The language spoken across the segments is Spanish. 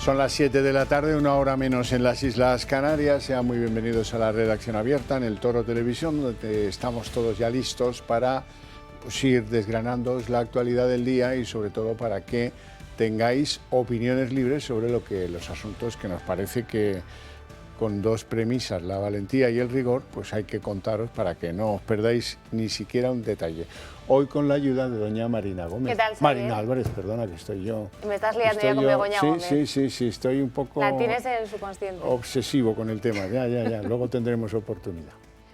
Son las 7 de la tarde, una hora menos en las Islas Canarias. Sean muy bienvenidos a la redacción abierta en el Toro Televisión, donde estamos todos ya listos para ir desgranándoos la actualidad del día y sobre todo para que tengáis opiniones libres sobre los asuntos que nos parece que, con dos premisas, la valentía y el rigor, pues hay que contaros para que no os perdáis ni siquiera un detalle. Hoy con la ayuda de doña Marina Gómez. ¿Qué tal, Xavier? Marina Álvarez, perdona, que estoy yo. Me estás liando ya con Begoña Gómez. Sí, estoy un poco... La tienes en el subconsciente. Obsesivo con el tema, ya, luego tendremos oportunidad.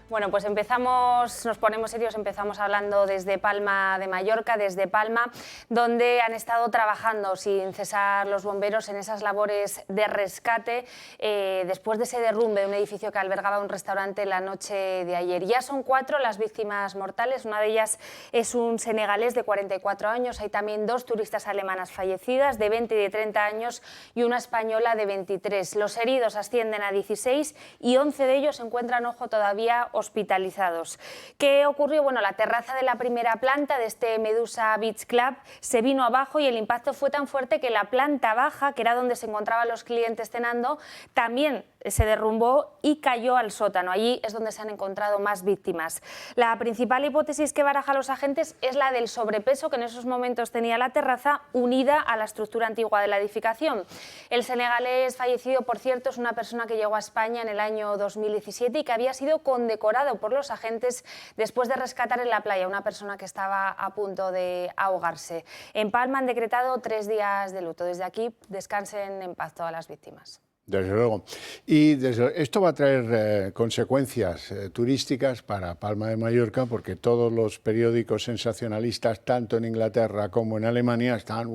Bueno, pues nos ponemos serios, empezamos hablando desde Palma de Mallorca, desde Palma, donde han estado trabajando sin cesar los bomberos en esas labores de rescate después de ese derrumbe de un edificio que albergaba un restaurante la noche de ayer. Ya son 4 las víctimas mortales, una de ellas es un senegalés de 44 años, hay también 2 turistas alemanas fallecidas de 20 y de 30 años y una española de 23. Los heridos ascienden a 16 y 11 de ellos se encuentran, ojo, todavía hospitalizados. ¿Qué ocurrió? Bueno, la terraza de la primera planta de este Medusa Beach Club se vino abajo y el impacto fue tan fuerte que la planta baja, que era donde se encontraban los clientes cenando, también se derrumbó y cayó al sótano. Allí es donde se han encontrado más víctimas. La principal hipótesis que baraja los agentes es la del sobrepeso que en esos momentos tenía la terraza, unida a la estructura antigua de la edificación. El senegalés fallecido, por cierto, es una persona que llegó a España en el año 2017 y que había sido condecorado por los agentes después de rescatar en la playa a una persona que estaba a punto de ahogarse. En Palma han decretado 3 días de luto. Desde aquí, descansen en paz todas las víctimas. Desde luego. Y esto va a traer consecuencias turísticas para Palma de Mallorca, porque todos los periódicos sensacionalistas, tanto en Inglaterra como en Alemania, están,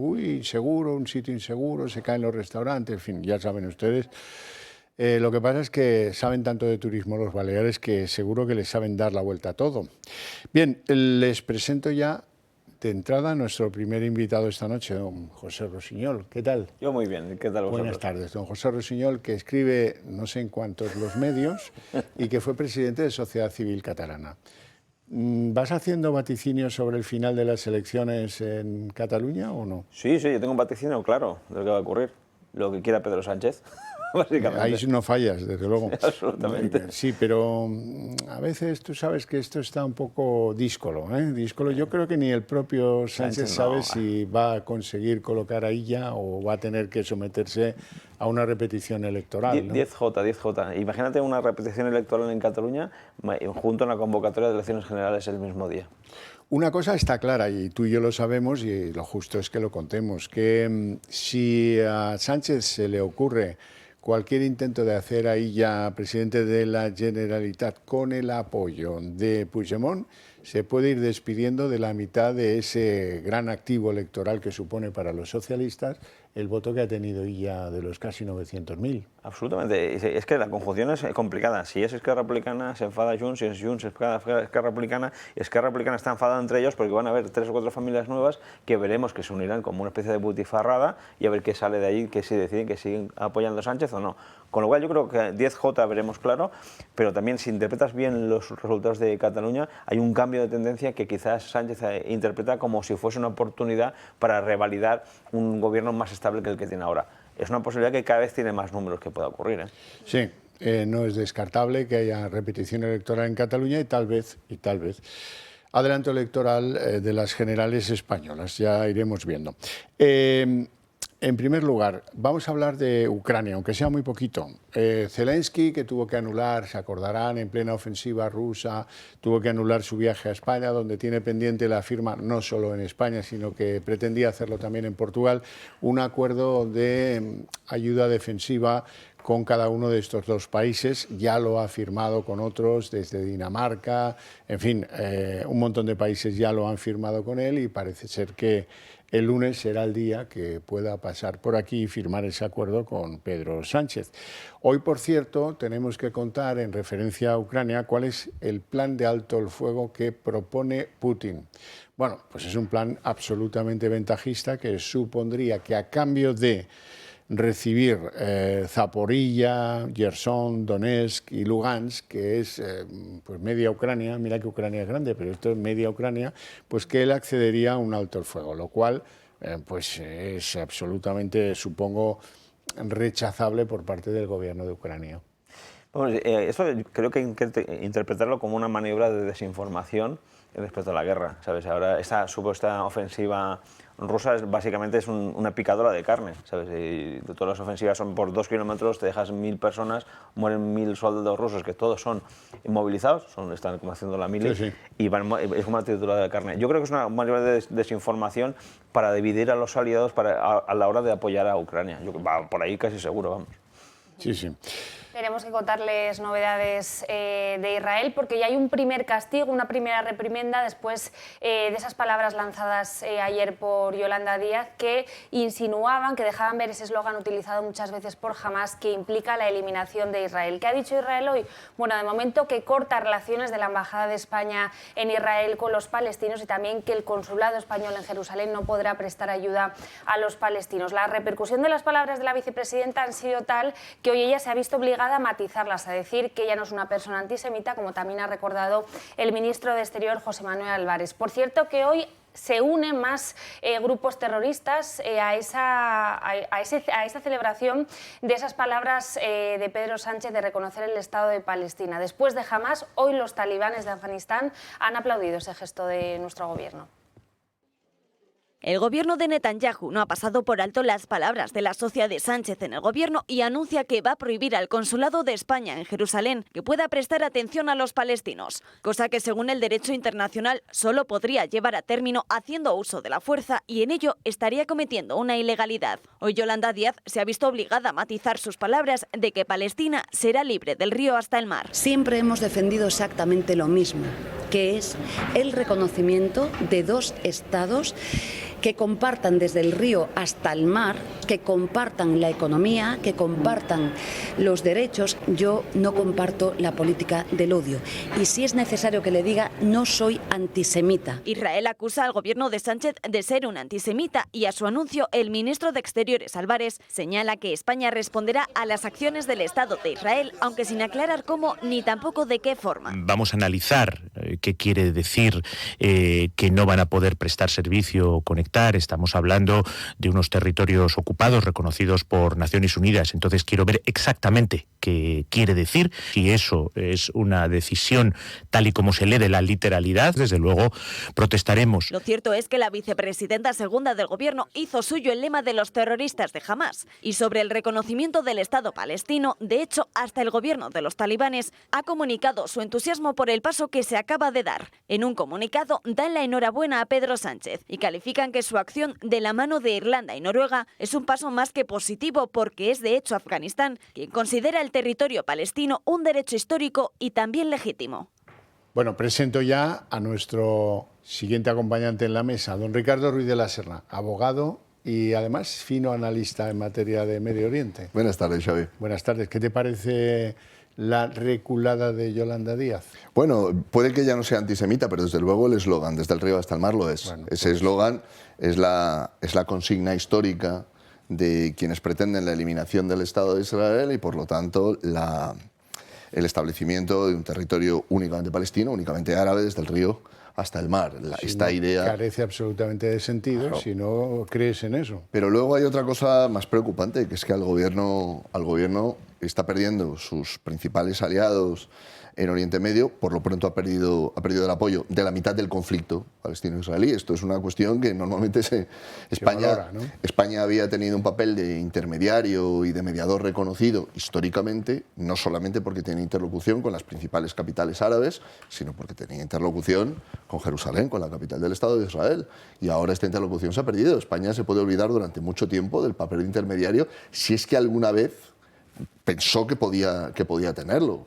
seguro, un sitio inseguro, se caen los restaurantes, en fin, ya saben ustedes. Lo que pasa es que saben tanto de turismo los baleares que seguro que les saben dar la vuelta a todo. Bien, les presento ya de entrada a nuestro primer invitado esta noche, don José Rosiñol. ¿Qué tal? Yo muy bien, ¿qué tal vosotros? Buenas tardes, don José Rosiñol, que escribe no sé en cuántos los medios y que fue presidente de Sociedad Civil Catalana. ¿Vas haciendo vaticinios sobre el final de las elecciones en Cataluña o no? Sí, yo tengo un vaticinio claro de lo que va a ocurrir, lo que quiera Pedro Sánchez. Básicamente. Ahí no fallas, desde luego. Sí, absolutamente. Sí, pero a veces tú sabes que esto está un poco díscolo, ¿eh? Díscolo. Yo creo que ni el propio Sánchez sabe si va a conseguir colocar a Illa o va a tener que someterse a una repetición electoral, ¿no? 10J. Imagínate una repetición electoral en Cataluña junto a una convocatoria de elecciones generales el mismo día. Una cosa está clara, y tú y yo lo sabemos, y lo justo es que lo contemos, que si a Sánchez se le ocurre cualquier intento de hacer a Illa presidente de la Generalitat con el apoyo de Puigdemont, se puede ir despidiendo de la mitad de ese gran activo electoral que supone para los socialistas el voto que ha tenido Illa de los casi 900.000. Absolutamente. Es que la conjunción es complicada. Si es Esquerra Republicana, se enfada Junts, si es Junts, Esquerra Republicana, y Esquerra Republicana está enfadada entre ellos porque van a haber 3 o 4 familias nuevas que veremos que se unirán como una especie de butifarrada y a ver qué sale de ahí, que si deciden que siguen apoyando a Sánchez o no. Con lo cual yo creo que 10J veremos claro, pero también si interpretas bien los resultados de Cataluña, hay un cambio de tendencia que quizás Sánchez interpreta como si fuese una oportunidad para revalidar un gobierno más estable que el que tiene ahora. Es una posibilidad que cada vez tiene más números que pueda ocurrir, ¿eh? Sí, no es descartable que haya repetición electoral en Cataluña y tal vez, adelanto electoral de las generales españolas, ya iremos viendo. En primer lugar, vamos a hablar de Ucrania, aunque sea muy poquito. Zelensky, que tuvo que anular, se acordarán, en plena ofensiva rusa, tuvo que anular su viaje a España, donde tiene pendiente la firma, no solo en España, sino que pretendía hacerlo también en Portugal, un acuerdo de ayuda defensiva con cada uno de estos 2 países. Ya lo ha firmado con otros, desde Dinamarca, en fin, un montón de países ya lo han firmado con él y parece ser que el lunes será el día que pueda pasar por aquí y firmar ese acuerdo con Pedro Sánchez. Hoy, por cierto, tenemos que contar, en referencia a Ucrania, cuál es el plan de alto el fuego que propone Putin. Bueno, pues es un plan absolutamente ventajista que supondría que a cambio de recibir Zaporilla, Gerson, Donetsk y Lugansk, que es pues media Ucrania, mira que Ucrania es grande, pero esto es media Ucrania, pues que él accedería a un alto el fuego, lo cual pues es absolutamente, supongo, rechazable por parte del gobierno de Ucrania. Bueno, eso creo que hay que interpretarlo como una maniobra de desinformación respecto a la guerra, ¿sabes? Ahora esta supuesta ofensiva rusa básicamente es una picadora de carne, ¿sabes? Y todas las ofensivas son por 2 kilómetros, te dejas 1000 personas, mueren 1000 soldados rusos que todos son inmovilizados, están como haciendo la mili, sí. y es una picadora de carne. Yo creo que es una maniobra de desinformación para dividir a los aliados a la hora de apoyar a Ucrania. Por ahí casi seguro, vamos. Sí, sí. Tenemos que contarles novedades de Israel porque ya hay un primer castigo, una primera reprimenda después de esas palabras lanzadas ayer por Yolanda Díaz que insinuaban, que dejaban ver ese eslogan utilizado muchas veces por Hamás que implica la eliminación de Israel. ¿Qué ha dicho Israel hoy? Bueno, de momento que corta relaciones de la Embajada de España en Israel con los palestinos y también que el consulado español en Jerusalén no podrá prestar ayuda a los palestinos. La repercusión de las palabras de la vicepresidenta han sido tal que hoy ella se ha visto obligada a matizarlas, a decir que ella no es una persona antisemita, como también ha recordado el ministro de Exterior, José Manuel Álvarez. Por cierto, que hoy se unen más grupos terroristas a esta celebración de esas palabras de Pedro Sánchez de reconocer el Estado de Palestina. Después de Hamás, hoy los talibanes de Afganistán han aplaudido ese gesto de nuestro gobierno. El gobierno de Netanyahu no ha pasado por alto las palabras de la socia de Sánchez en el gobierno y anuncia que va a prohibir al consulado de España en Jerusalén que pueda prestar atención a los palestinos, cosa que según el derecho internacional solo podría llevar a término haciendo uso de la fuerza y en ello estaría cometiendo una ilegalidad. Hoy Yolanda Díaz se ha visto obligada a matizar sus palabras de que Palestina será libre del río hasta el mar. Siempre hemos defendido exactamente lo mismo, que es el reconocimiento de 2 estados que compartan desde el río hasta el mar, que compartan la economía, que compartan los derechos. Yo no comparto la política del odio. Y si es necesario que le diga, no soy antisemita. Israel acusa al gobierno de Sánchez de ser un antisemita y a su anuncio el ministro de Exteriores, Álvarez, señala que España responderá a las acciones del Estado de Israel, aunque sin aclarar cómo ni tampoco de qué forma. Vamos a analizar qué quiere decir que no van a poder prestar servicio o conectar. Estamos hablando de unos territorios ocupados reconocidos por Naciones Unidas. Entonces quiero ver exactamente qué quiere decir. Si eso es una decisión tal y como se lee de la literalidad, desde luego protestaremos. Lo cierto es que la vicepresidenta segunda del gobierno hizo suyo el lema de los terroristas de Hamás. Y sobre el reconocimiento del Estado palestino, de hecho, hasta el gobierno de los talibanes ha comunicado su entusiasmo por el paso que se acaba de dar. En un comunicado dan la enhorabuena a Pedro Sánchez y califican que su acción de la mano de Irlanda y Noruega es un paso más que positivo porque es de hecho Afganistán quien considera el territorio palestino un derecho histórico y también legítimo. Bueno, presento ya a nuestro siguiente acompañante en la mesa, don Ricardo Ruiz de la Serna, abogado y además fino analista en materia de Medio Oriente. Buenas tardes, Xavi. Buenas tardes. ¿Qué te parece la reculada de Yolanda Díaz? Bueno, puede que ya no sea antisemita, pero desde luego el eslogan, desde el río hasta el mar, lo es. Bueno, ese eslogan es la consigna histórica de quienes pretenden la eliminación del Estado de Israel y, por lo tanto, el establecimiento de un territorio únicamente palestino, únicamente árabe, desde el río hasta el mar. Esta idea carece absolutamente de sentido, claro, si no crees en eso. Pero luego hay otra cosa más preocupante, que es que al gobierno está perdiendo sus principales aliados en Oriente Medio. Por lo pronto ha perdido el apoyo de la mitad del conflicto palestino-israelí. Esto es una cuestión que normalmente España había tenido un papel de intermediario y de mediador reconocido históricamente, no solamente porque tenía interlocución con las principales capitales árabes, sino porque tenía interlocución con Jerusalén, con la capital del Estado de Israel. Y ahora esta interlocución se ha perdido. España se puede olvidar durante mucho tiempo del papel de intermediario, si es que alguna vez pensó que podía tenerlo.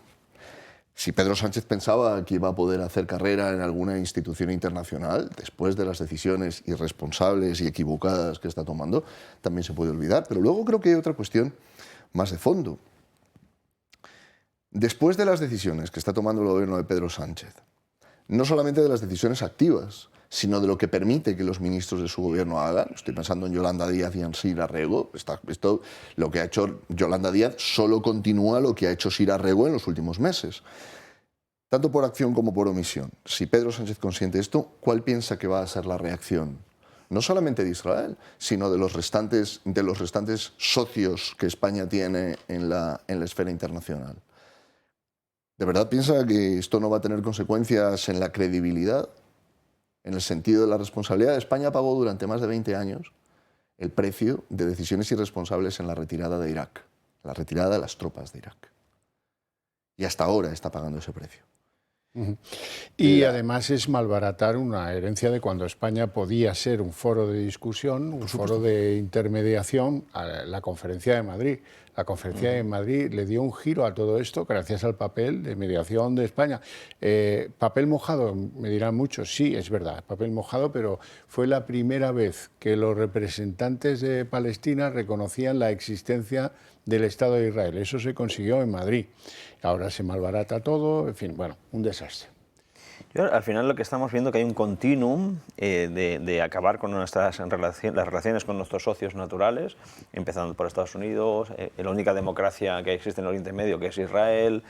Si Pedro Sánchez pensaba que iba a poder hacer carrera en alguna institución internacional, después de las decisiones irresponsables y equivocadas que está tomando, también se puede olvidar. Pero luego creo que hay otra cuestión más de fondo. Después de las decisiones que está tomando el gobierno de Pedro Sánchez, no solamente de las decisiones activas, sino de lo que permite que los ministros de su gobierno hagan. Estoy pensando en Yolanda Díaz y en Sira Rego. Esto, lo que ha hecho Yolanda Díaz, solo continúa lo que ha hecho Sira Rego en los últimos meses. Tanto por acción como por omisión. Si Pedro Sánchez consiente esto, ¿cuál piensa que va a ser la reacción? no solamente de Israel, sino de los restantes socios que España tiene en la esfera internacional. ¿De verdad piensa que esto no va a tener consecuencias en la credibilidad, en el sentido de la responsabilidad? España pagó durante más de 20 años el precio de decisiones irresponsables en la retirada de Irak, la retirada de las tropas de Irak. Y hasta ahora está pagando ese precio. Y además es malbaratar una herencia de cuando España podía ser un foro de discusión, un foro de intermediación, a la Conferencia de Madrid. La Conferencia de Madrid le dio un giro a todo esto gracias al papel de mediación de España. Papel mojado, me dirán muchos, sí, es verdad, papel mojado, pero fue la primera vez que los representantes de Palestina reconocían la existencia del Estado de Israel. Eso se consiguió en Madrid. Ahora se malbarata todo, en fin, bueno, un desastre. Al final lo que estamos viendo es que hay un continuum de acabar con las relaciones con nuestros socios naturales, empezando por Estados Unidos, la única democracia que existe en el Oriente Medio, que es Israel.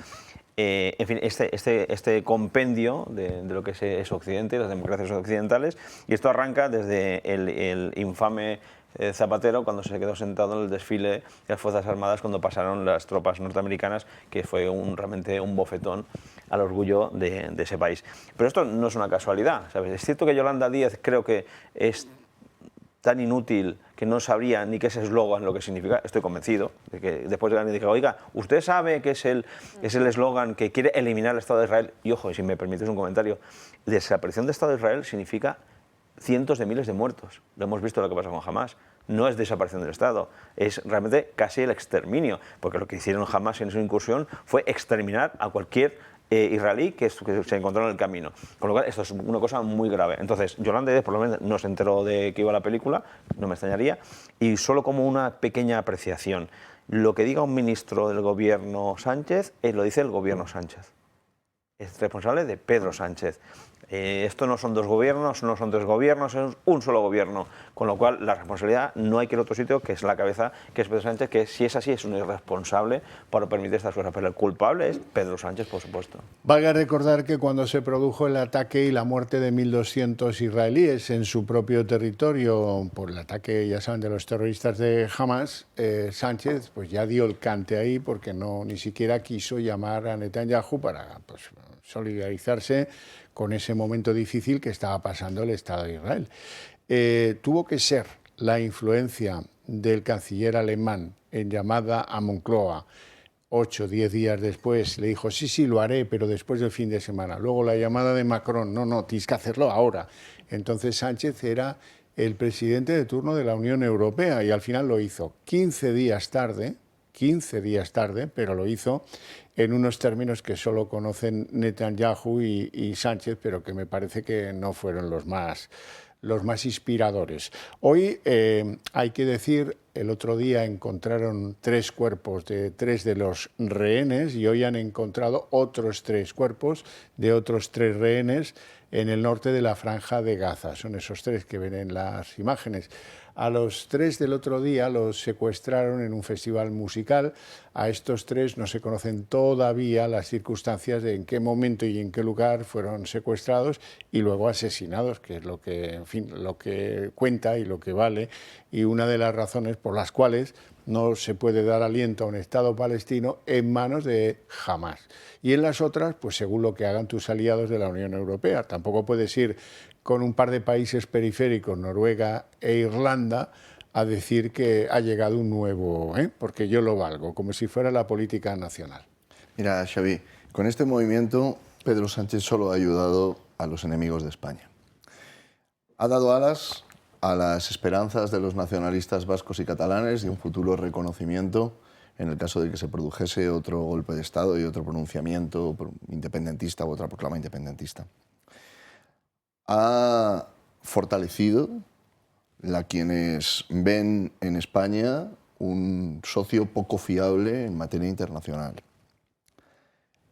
En fin, este compendio de lo que es Occidente, las democracias occidentales, y esto arranca desde el infame Zapatero cuando se quedó sentado en el desfile de las Fuerzas Armadas cuando pasaron las tropas norteamericanas, que fue realmente un bofetón al orgullo de ese país. Pero esto no es una casualidad, ¿sabes? Es cierto que Yolanda Díaz creo que es tan inútil que no sabría ni qué es eslogan lo que significa. Estoy convencido de que después de alguien diga, oiga, ¿usted sabe qué es el eslogan que quiere eliminar el Estado de Israel? Y ojo, si me permites un comentario, desaparición del Estado de Israel significa cientos de miles de muertos. Lo hemos visto lo que pasa con Hamás. No es desaparición del Estado, es realmente casi el exterminio, porque lo que hicieron Hamás en su incursión fue exterminar a cualquier israelí que se encontró en el camino. Con lo cual, esto es una cosa muy grave. Entonces, Yolanda Díaz por lo menos no se enteró de que iba la película, no me extrañaría, y solo como una pequeña apreciación. Lo que diga un ministro del gobierno Sánchez, lo dice el gobierno Sánchez. Es responsable de Pedro Sánchez. Esto no son dos gobiernos, no son tres gobiernos, es un solo gobierno. Con lo cual, la responsabilidad no hay que ir a otro sitio, que es la cabeza, que es Pedro Sánchez, que si es así es un irresponsable por permitir estas cosas. Pero el culpable es Pedro Sánchez, por supuesto. Valga recordar que cuando se produjo el ataque y la muerte de 1.200 israelíes en su propio territorio por el ataque, ya saben, de los terroristas de Hamás, Sánchez pues ya dio el cante ahí porque ni siquiera quiso llamar a Netanyahu para solidarizarse con ese momento difícil que estaba pasando el Estado de Israel. Tuvo que ser la influencia del canciller alemán en llamada a Moncloa. 8 o 10 días después le dijo, sí, lo haré, pero después del fin de semana. Luego la llamada de Macron, no, tienes que hacerlo ahora. Entonces Sánchez era el presidente de turno de la Unión Europea y al final lo hizo 15 días tarde, pero lo hizo en unos términos que solo conocen Netanyahu y Sánchez, pero que me parece que no fueron los más inspiradores. Hoy hay que decir, el otro día encontraron 3 cuerpos de 3 de los rehenes y hoy han encontrado otros 3 cuerpos de otros 3 rehenes en el norte de la Franja de Gaza. Son esos 3 que ven en las imágenes. A los 3 del otro día los secuestraron en un festival musical. A estos 3 no se conocen todavía las circunstancias de en qué momento y en qué lugar fueron secuestrados y luego asesinados, que es lo que, en fin, lo que cuenta y lo que vale. Y una de las razones por las cuales no se puede dar aliento a un Estado palestino en manos de Hamás. Y en las otras, pues según lo que hagan tus aliados de la Unión Europea. Tampoco puedes ir con un par de países periféricos, Noruega e Irlanda, a decir que ha llegado un nuevo, porque yo lo valgo, como si fuera la política nacional. Mira, Xavi, con este movimiento Pedro Sánchez solo ha ayudado a los enemigos de España. Ha dado alas a las esperanzas de los nacionalistas vascos y catalanes de un futuro reconocimiento en el caso de que se produjese otro golpe de Estado y otro pronunciamiento independentista u otra proclama independentista. Ha fortalecido a quienes ven en España un socio poco fiable en materia internacional.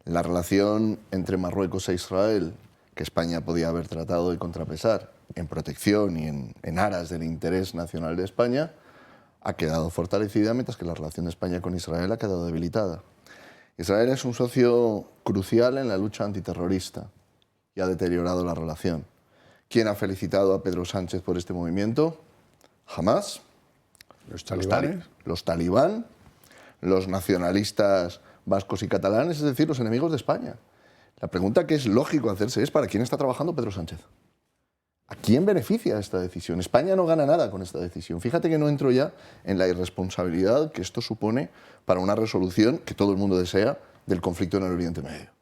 La relación entre Marruecos e Israel, que España podía haber tratado de contrapesar en protección y en aras del interés nacional de España, ha quedado fortalecida, mientras que la relación de España con Israel ha quedado debilitada. Israel es un socio crucial en la lucha antiterrorista y ha deteriorado la relación. ¿Quién ha felicitado a Pedro Sánchez por este movimiento? Hamás, Los talibanes. los talibán, los nacionalistas vascos y catalanes, es decir, los enemigos de España. La pregunta que es lógico hacerse es ¿para quién está trabajando Pedro Sánchez? ¿A quién beneficia esta decisión? España no gana nada con esta decisión. Fíjate que no entro ya en la irresponsabilidad que esto supone para una resolución que todo el mundo desea del conflicto en el Oriente Medio.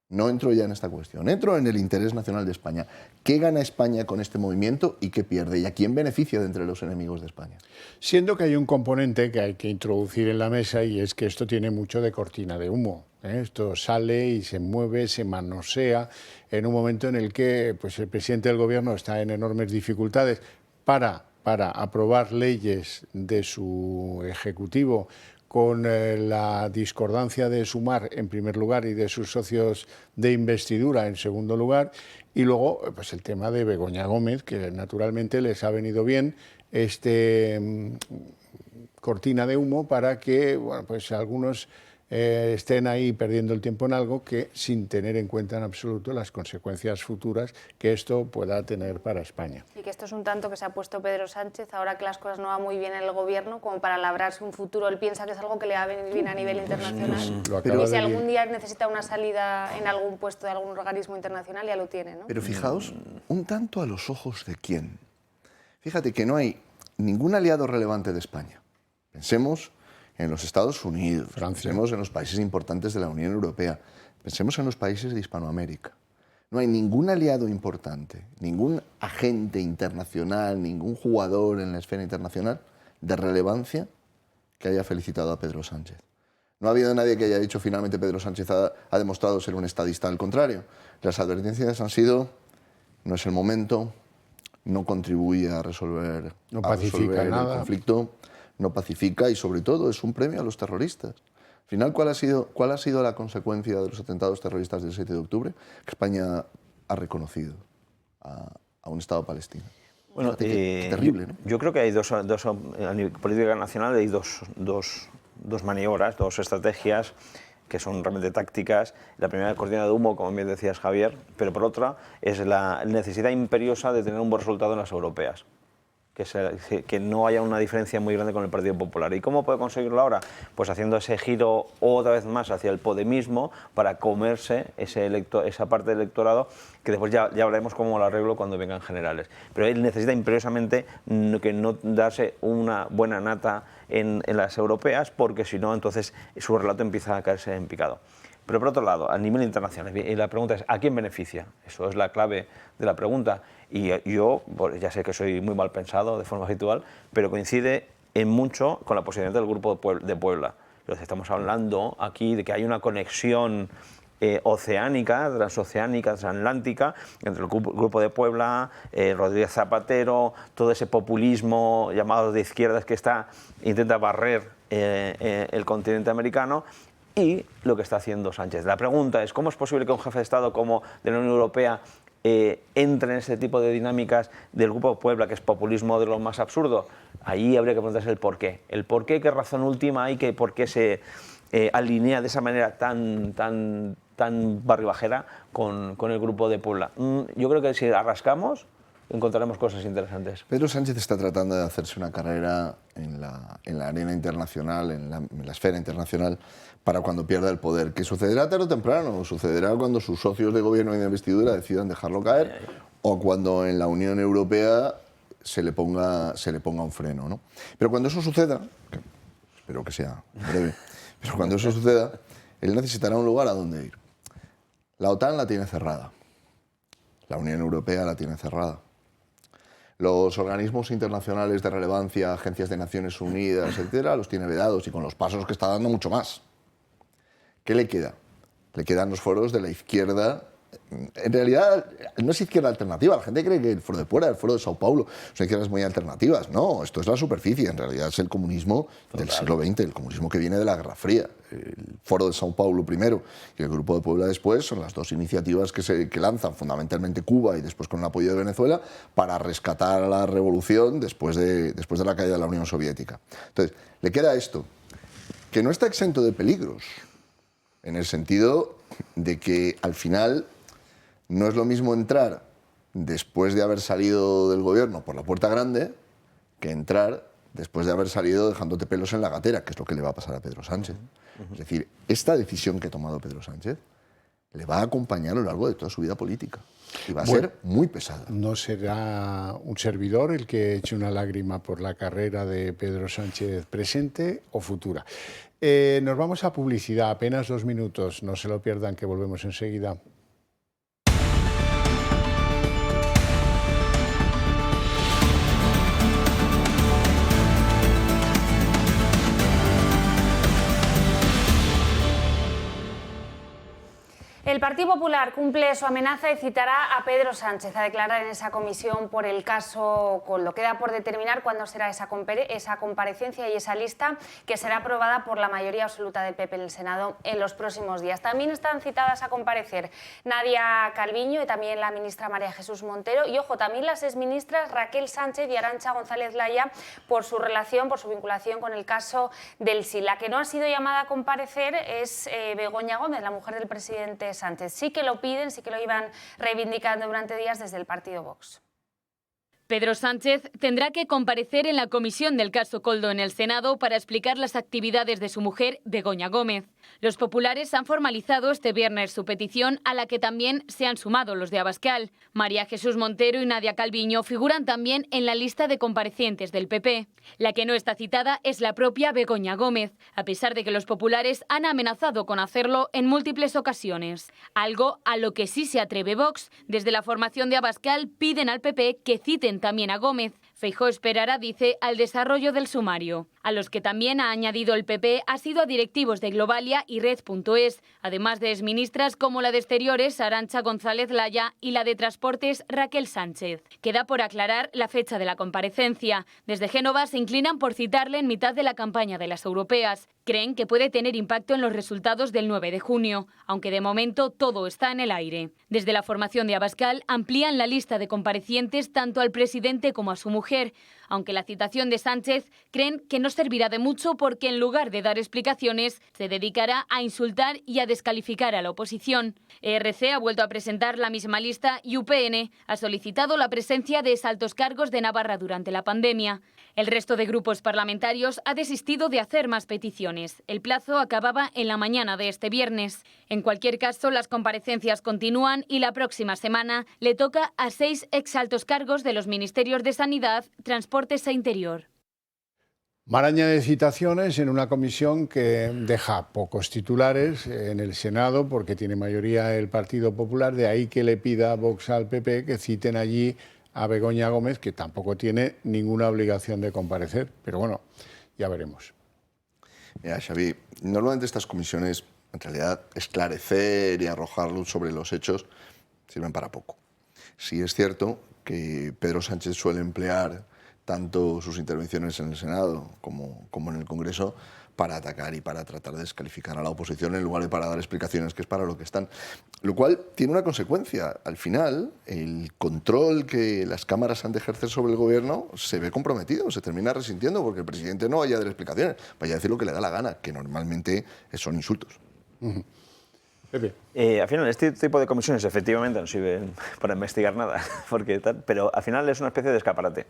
No entro ya en esta cuestión. Entro en el interés nacional de España. ¿Qué gana España con este movimiento y qué pierde? ¿Y a quién beneficia de entre los enemigos de España? Siendo que hay un componente que hay que introducir en la mesa y es que esto tiene mucho de cortina de humo. Esto sale y se mueve, se manosea en un momento en el que pues, el presidente del gobierno está en enormes dificultades para aprobar leyes de su ejecutivo con la discordancia de Sumar en primer lugar y de sus socios de investidura en segundo lugar, y luego pues el tema de Begoña Gómez, que naturalmente les ha venido bien cortina de humo para que bueno, pues algunos estén ahí perdiendo el tiempo en algo que sin tener en cuenta en absoluto las consecuencias futuras que esto pueda tener para España. Y que esto es un tanto que se ha puesto Pedro Sánchez, ahora que las cosas no van muy bien en el gobierno, como para labrarse un futuro. Él piensa que es algo que le va a venir bien a nivel internacional. Y si algún día necesita una salida en algún puesto de algún organismo internacional, ya lo tiene, ¿no? Pero fijaos, un tanto a los ojos de quién. Fíjate que no hay ningún aliado relevante de España. Pensemos en los Estados Unidos, Francia. Pensemos en los países importantes de la Unión Europea, pensemos en los países de Hispanoamérica. No hay ningún aliado importante, ningún agente internacional, ningún jugador en la esfera internacional de relevancia que haya felicitado a Pedro Sánchez. No ha habido nadie que haya dicho finalmente Pedro Sánchez ha demostrado ser un estadista, al contrario. Las advertencias han sido, no es el momento, no contribuye a resolver, no pacifica nada. El conflicto, no pacifica y sobre todo es un premio a los terroristas. Al final, ¿cuál ha sido la consecuencia de los atentados terroristas del 7 de octubre? Que España ha reconocido a un Estado palestino. Bueno, qué terrible, ¿no? Yo creo que hay a nivel política nacional hay dos maniobras, dos estrategias que son realmente tácticas. La primera, cortina de humo, como bien decías, Javier, pero por otra es la necesidad imperiosa de tener un buen resultado en las europeas. Que no haya una diferencia muy grande con el Partido Popular. ¿Y cómo puede conseguirlo ahora? Pues haciendo ese giro otra vez más hacia el podemismo para comerse esa parte del electorado, que después ya hablaremos cómo lo arreglo cuando vengan generales. Pero él necesita imperiosamente que no darse una buena nata en las europeas, porque si no, entonces su relato empieza a caerse en picado. Pero por otro lado, a nivel internacional, y la pregunta es, ¿a quién beneficia? Eso es la clave de la pregunta. Y yo, ya sé que soy muy mal pensado de forma habitual, pero coincide en mucho con la posición del Grupo de Puebla. Estamos hablando aquí de que hay una conexión oceánica, transoceánica, transatlántica, entre el Grupo de Puebla, Rodríguez Zapatero, todo ese populismo llamado de izquierdas que intenta barrer el continente americano, y lo que está haciendo Sánchez. La pregunta es, ¿cómo es posible que un jefe de Estado como de la Unión Europea entre en ese tipo de dinámicas del Grupo de Puebla, que es populismo de lo más absurdo? Ahí habría que preguntarse el por qué. El por qué, qué razón última hay, por qué se alinea de esa manera tan barribajera con el Grupo de Puebla. Yo creo que si arrascamos, encontraremos cosas interesantes. Pedro Sánchez está tratando de hacerse una carrera en la arena internacional, en la esfera internacional, para cuando pierda el poder. ¿Que sucederá tarde o temprano? Sucederá cuando sus socios de gobierno y de investidura decidan dejarlo caer, o cuando en la Unión Europea se le ponga un freno, ¿no? Pero cuando eso suceda, que espero que sea breve, pero cuando eso suceda, él necesitará un lugar a donde ir. La OTAN la tiene cerrada. La Unión Europea la tiene cerrada. Los organismos internacionales de relevancia, agencias de Naciones Unidas, etcétera, los tiene vedados y con los pasos que está dando mucho más. ¿Qué le queda? Le quedan los foros de la izquierda. En realidad, no es izquierda alternativa. La gente cree que el foro de Puebla, el foro de Sao Paulo, son izquierdas muy alternativas. No, esto es la superficie. En realidad es el comunismo del siglo XX, el comunismo que viene de la Guerra Fría. El foro de Sao Paulo primero y el Grupo de Puebla después son las dos iniciativas que lanzan fundamentalmente Cuba y después con el apoyo de Venezuela para rescatar a la revolución después de la caída de la Unión Soviética. Entonces, le queda esto, que no está exento de peligros, en el sentido de que al final no es lo mismo entrar después de haber salido del gobierno por la puerta grande que entrar después de haber salido dejándote pelos en la gatera, que es lo que le va a pasar a Pedro Sánchez. Es decir, esta decisión que ha tomado Pedro Sánchez le va a acompañar a lo largo de toda su vida política y va a ser muy pesada. No será un servidor el que eche una lágrima por la carrera de Pedro Sánchez presente o futura. Nos vamos a publicidad, apenas 2 minutos, no se lo pierdan, que volvemos enseguida. El Partido Popular cumple su amenaza y citará a Pedro Sánchez a declarar en esa comisión por el caso Koldo. Queda por determinar cuándo será esa comparecencia y esa lista, que será aprobada por la mayoría absoluta del PP en el Senado en los próximos días. También están citadas a comparecer Nadia Calviño y también la ministra María Jesús Montero y, ojo, también las exministras Raquel Sánchez y Arantxa González Laya por su relación, por su vinculación con el caso del SIL. La que no ha sido llamada a comparecer es Begoña Gómez, la mujer del presidente Sánchez. Sí que lo piden, sí que lo iban reivindicando durante días desde el partido Vox. Pedro Sánchez tendrá que comparecer en la comisión del caso Koldo en el Senado para explicar las actividades de su mujer, Begoña Gómez. Los populares han formalizado este viernes su petición, a la que también se han sumado los de Abascal. María Jesús Montero y Nadia Calviño figuran también en la lista de comparecientes del PP. La que no está citada es la propia Begoña Gómez, a pesar de que los populares han amenazado con hacerlo en múltiples ocasiones. Algo a lo que sí se atreve Vox. Desde la formación de Abascal piden al PP que citen también a Gómez. Feijóo esperará, dice, al desarrollo del sumario. A los que también ha añadido el PP ha sido a directivos de Globalia y Red.es, además de exministras como la de Exteriores, Arantxa González Laya, y la de Transportes, Raquel Sánchez. Queda por aclarar la fecha de la comparecencia. Desde Génova se inclinan por citarle en mitad de la campaña de las europeas. Creen que puede tener impacto en los resultados del 9 de junio, aunque de momento todo está en el aire. Desde la formación de Abascal amplían la lista de comparecientes tanto al presidente como a su mujer, aunque la citación de Sánchez creen que no servirá de mucho porque en lugar de dar explicaciones se dedicará a insultar y a descalificar a la oposición. ERC ha vuelto a presentar la misma lista y UPN ha solicitado la presencia de exaltos cargos de Navarra durante la pandemia. El resto de grupos parlamentarios ha desistido de hacer más peticiones. El plazo acababa en la mañana de este viernes. En cualquier caso, las comparecencias continúan y la próxima semana le toca a 6 exaltos cargos de los ministerios de Sanidad, Transportes e Interior. Maraña de citaciones en una comisión que deja pocos titulares en el Senado porque tiene mayoría el Partido Popular, de ahí que le pida a Vox al PP que citen allí a Begoña Gómez, que tampoco tiene ninguna obligación de comparecer, pero bueno, ya veremos. Mira, Xavi, normalmente estas comisiones, en realidad, esclarecer y arrojar luz sobre los hechos sirven para poco. Sí es cierto que Pedro Sánchez suele emplear tanto sus intervenciones en el Senado como en el Congreso para atacar y para tratar de descalificar a la oposición en lugar de para dar explicaciones, que es para lo que están. Lo cual tiene una consecuencia. Al final, el control que las cámaras han de ejercer sobre el gobierno se ve comprometido, se termina resintiendo porque el presidente no vaya a dar explicaciones, vaya a decir lo que le da la gana, que normalmente son insultos. Al final, este tipo de comisiones efectivamente no sirven para investigar nada, pero al final es una especie de escaparate.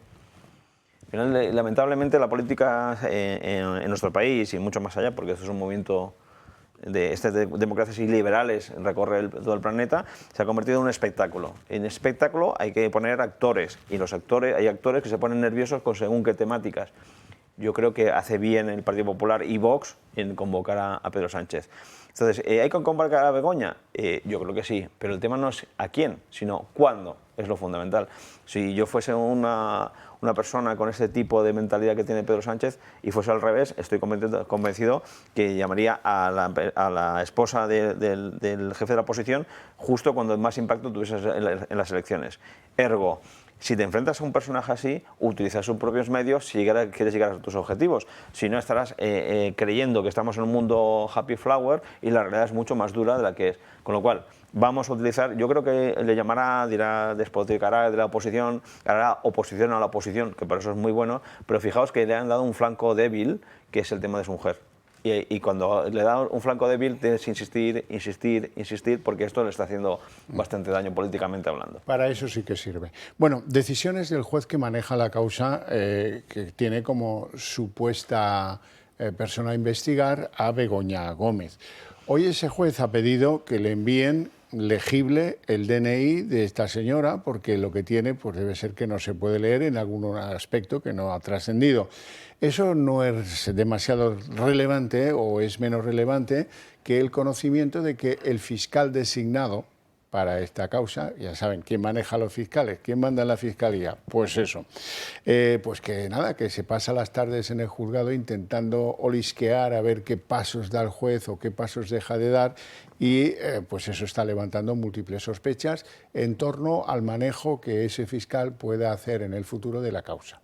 Al final, lamentablemente, la política en nuestro país y mucho más allá, porque esto es un movimiento de democracias iliberales, recorre todo el planeta, se ha convertido en un espectáculo. En espectáculo hay que poner actores, y hay actores que se ponen nerviosos con según qué temáticas. Yo creo que hace bien el Partido Popular y Vox en convocar a Pedro Sánchez. Entonces, ¿hay que convocar a Begoña? Yo creo que sí, pero el tema no es a quién, sino cuándo, es lo fundamental. Si yo fuese una persona con ese tipo de mentalidad que tiene Pedro Sánchez y fuese al revés, estoy convencido que llamaría a la esposa del jefe de la oposición justo cuando más impacto tuviese en las elecciones. Ergo, si te enfrentas a un personaje así, utiliza sus propios medios si quieres llegar a tus objetivos. Si no, estarás creyendo que estamos en un mundo happy flower y la realidad es mucho más dura de la que es. Con lo cual, vamos a utilizar, yo creo que le llamará, dirá, despotricará de la oposición, hará oposición a la oposición, que por eso es muy bueno, pero fijaos que le han dado un flanco débil, que es el tema de su mujer. Y cuando le da un flanco débil tienes que insistir, insistir, insistir, porque esto le está haciendo bastante daño políticamente hablando. Para eso sí que sirve. Bueno, decisiones del juez que maneja la causa, que tiene como supuesta persona a investigar a Begoña Gómez. Hoy ese juez ha pedido que le envíen legible el DNI de esta señora, porque lo que tiene pues debe ser que no se puede leer en algún aspecto que no ha trascendido. Eso no es demasiado relevante o es menos relevante que el conocimiento de que el fiscal designado para esta causa, ya saben, ¿quién maneja a los fiscales? ¿Quién manda en la fiscalía? Pues eso. Pues que nada, que se pasa las tardes en el juzgado intentando olisquear a ver qué pasos da el juez o qué pasos deja de dar y pues eso está levantando múltiples sospechas en torno al manejo que ese fiscal pueda hacer en el futuro de la causa.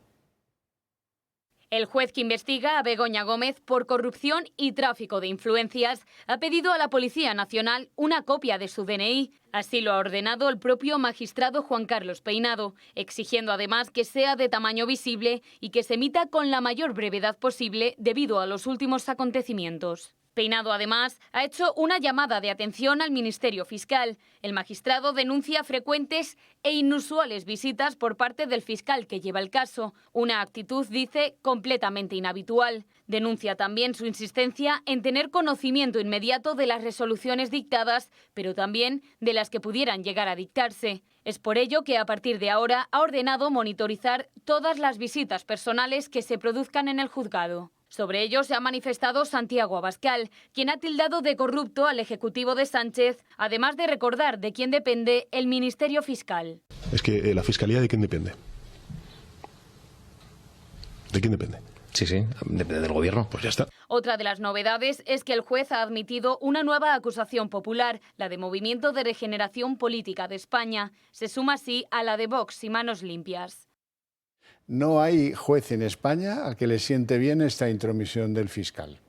El juez que investiga a Begoña Gómez por corrupción y tráfico de influencias ha pedido a la Policía Nacional una copia de su DNI. Así lo ha ordenado el propio magistrado Juan Carlos Peinado, exigiendo además que sea de tamaño visible y que se emita con la mayor brevedad posible debido a los últimos acontecimientos. Peinado, además, ha hecho una llamada de atención al Ministerio Fiscal. El magistrado denuncia frecuentes e inusuales visitas por parte del fiscal que lleva el caso, una actitud, dice, completamente inhabitual. Denuncia también su insistencia en tener conocimiento inmediato de las resoluciones dictadas, pero también de las que pudieran llegar a dictarse. Es por ello que a partir de ahora ha ordenado monitorizar todas las visitas personales que se produzcan en el juzgado. Sobre ello se ha manifestado Santiago Abascal, quien ha tildado de corrupto al Ejecutivo de Sánchez, además de recordar de quién depende el Ministerio Fiscal. Es que la Fiscalía, ¿de quién depende? ¿De quién depende? Sí, depende del Gobierno. Pues ya está. Otra de las novedades es que el juez ha admitido una nueva acusación popular, la de Movimiento de Regeneración Política de España. Se suma así a la de Vox y Manos Limpias. No hay juez en España al que le siente bien esta intromisión del fiscal.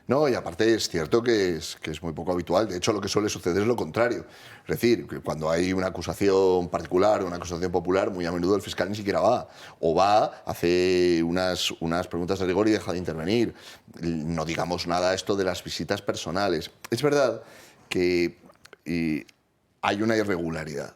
No, y aparte es cierto que es muy poco habitual. De hecho, lo que suele suceder es lo contrario. Es decir, que cuando hay una acusación particular o una acusación popular, muy a menudo el fiscal ni siquiera va. O va, hace unas preguntas de rigor y deja de intervenir. No digamos nada esto de las visitas personales. Es verdad que hay una irregularidad,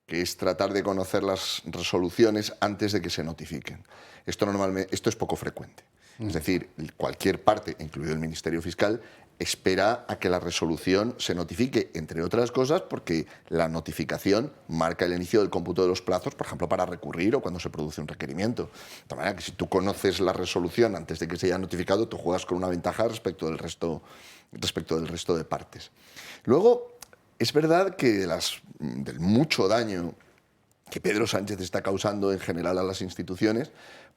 que es tratar de conocer las resoluciones antes de que se notifiquen. Esto es poco frecuente. Es decir, cualquier parte, incluido el Ministerio Fiscal, espera a que la resolución se notifique, entre otras cosas, porque la notificación marca el inicio del cómputo de los plazos, por ejemplo, para recurrir o cuando se produce un requerimiento. De manera que si tú conoces la resolución antes de que se haya notificado, tú juegas con una ventaja respecto del resto de partes. Luego, es verdad que del mucho daño que Pedro Sánchez está causando en general a las instituciones,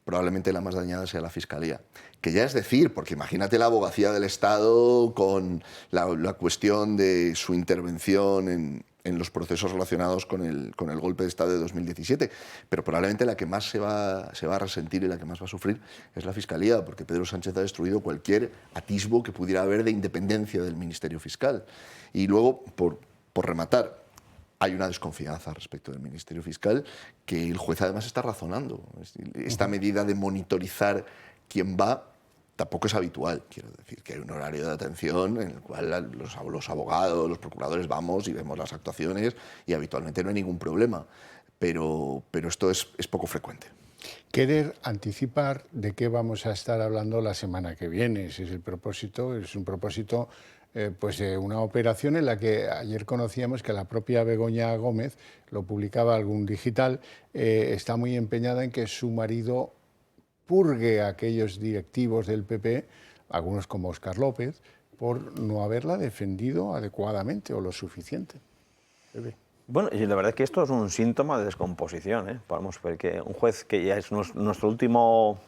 probablemente la más dañada sea la Fiscalía. Que ya es decir, porque imagínate la abogacía del Estado con la cuestión de su intervención en los procesos relacionados con el golpe de Estado de 2017, pero probablemente la que más se va a resentir y la que más va a sufrir es la Fiscalía, porque Pedro Sánchez ha destruido cualquier atisbo que pudiera haber de independencia del Ministerio Fiscal. Y luego, por rematar, hay una desconfianza respecto del Ministerio Fiscal que el juez además está razonando. Esta medida de monitorizar quién va tampoco es habitual. Quiero decir que hay un horario de atención en el cual los abogados, los procuradores vamos y vemos las actuaciones y habitualmente no hay ningún problema. Pero esto es poco frecuente. Querer anticipar de qué vamos a estar hablando la semana que viene. Ese es el propósito, es un propósito pues de una operación en la que ayer conocíamos que la propia Begoña Gómez, lo publicaba algún digital, está muy empeñada en que su marido purgue a aquellos directivos del PP, algunos como Óscar López, por no haberla defendido adecuadamente o lo suficiente. Bueno, y la verdad es que esto es un síntoma de descomposición, ¿eh? Podemos ver que un juez que ya es nuestro último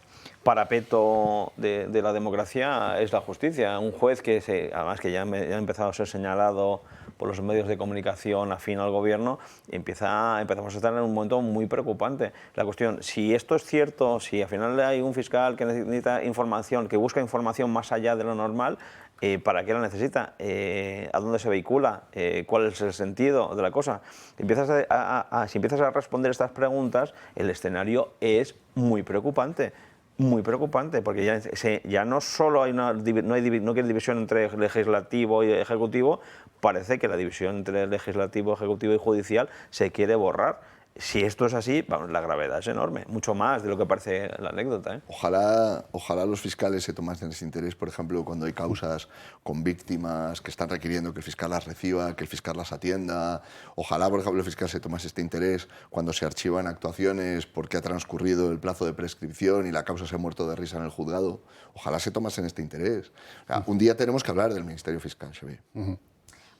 parapeto de la democracia es la justicia. Un juez que además que ya ha empezado a ser señalado por los medios de comunicación afín al gobierno, empezamos a estar en un momento muy preocupante. La cuestión, si esto es cierto, si al final hay un fiscal que necesita información, que busca información más allá de lo normal, ¿para qué la necesita? ¿A dónde se vehicula? ¿Cuál es el sentido de la cosa? Si empiezas a responder estas preguntas, el escenario es muy preocupante. muy preocupante, porque ya no solo hay no hay división entre legislativo y ejecutivo, parece que la división entre legislativo, ejecutivo y judicial se quiere borrar. Si esto es así, vamos, la gravedad es enorme, mucho más de lo que parece la anécdota, ¿eh? Ojalá los fiscales se tomasen ese interés, por ejemplo, cuando hay causas con víctimas que están requiriendo que el fiscal las reciba, que el fiscal las atienda. Ojalá, por ejemplo, el fiscal se tomase este interés cuando se archivan actuaciones porque ha transcurrido el plazo de prescripción y la causa se ha muerto de risa en el juzgado. Ojalá se tomasen este interés. O sea, un día tenemos que hablar del Ministerio Fiscal, Xavier.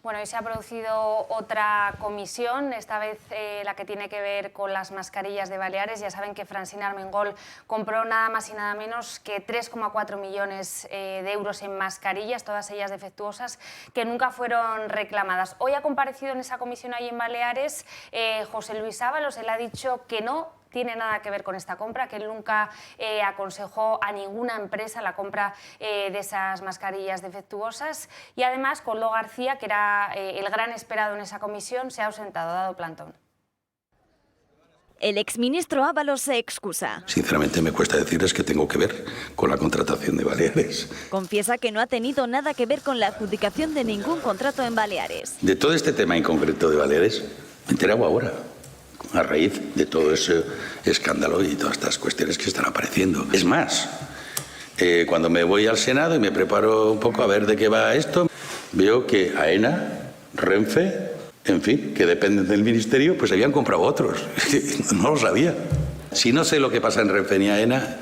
Bueno, hoy se ha producido otra comisión, esta vez la que tiene que ver con las mascarillas de Baleares. Ya saben que Francine Armengol compró nada más y nada menos que 3,4 millones de euros en mascarillas, todas ellas defectuosas, que nunca fueron reclamadas. Hoy ha comparecido en esa comisión ahí en Baleares José Luis Ábalos. Él ha dicho que no tiene nada que ver con esta compra, que él nunca aconsejó a ninguna empresa la compra de esas mascarillas defectuosas. Y además, Koldo García, que era el gran esperado en esa comisión, se ha ausentado, ha dado plantón. El exministro Ábalos se excusa. Sinceramente me cuesta decirles que tengo que ver con la contratación de Baleares. Confiesa que no ha tenido nada que ver con la adjudicación de ningún contrato en Baleares. De todo este tema en concreto de Baleares, me he enterado ahora, a raíz de todo ese escándalo y todas estas cuestiones que están apareciendo. Es más, cuando me voy al Senado y me preparo un poco a ver de qué va esto, veo que AENA, Renfe, en fin, que dependen del Ministerio, pues habían comprado otros. No lo sabía. Si no sé lo que pasa en Renfe ni AENA,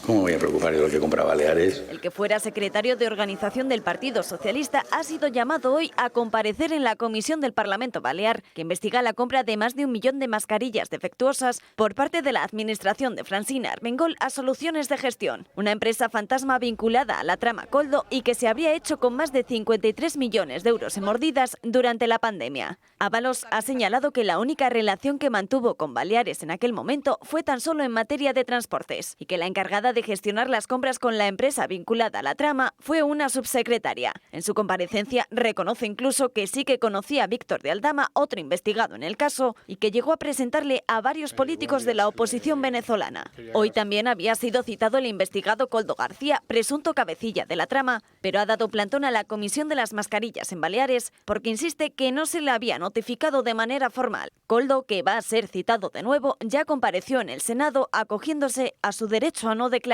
¿cómo me voy a preocupar de lo que compra Baleares? El que fuera secretario de organización del Partido Socialista ha sido llamado hoy a comparecer en la comisión del Parlamento Balear, que investiga la compra de más de 1 millón de mascarillas defectuosas por parte de la administración de Francine Armengol a Soluciones de Gestión, una empresa fantasma vinculada a la trama Koldo y que se habría hecho con más de 53 millones de euros en mordidas durante la pandemia. Ábalos ha señalado que la única relación que mantuvo con Baleares en aquel momento fue tan solo en materia de transportes y que la encargada de gestionar las compras con la empresa vinculada a la trama fue una subsecretaria. En su comparecencia reconoce incluso que sí que conocía a Víctor de Aldama, otro investigado en el caso, y que llegó a presentarle a varios políticos de la oposición venezolana. Hoy también había sido citado el investigado Koldo García, presunto cabecilla de la trama, pero ha dado plantón a la comisión de las mascarillas en Baleares porque insiste que no se le había notificado de manera formal. Koldo, que va a ser citado de nuevo, ya compareció en el Senado acogiéndose a su derecho a no declarar.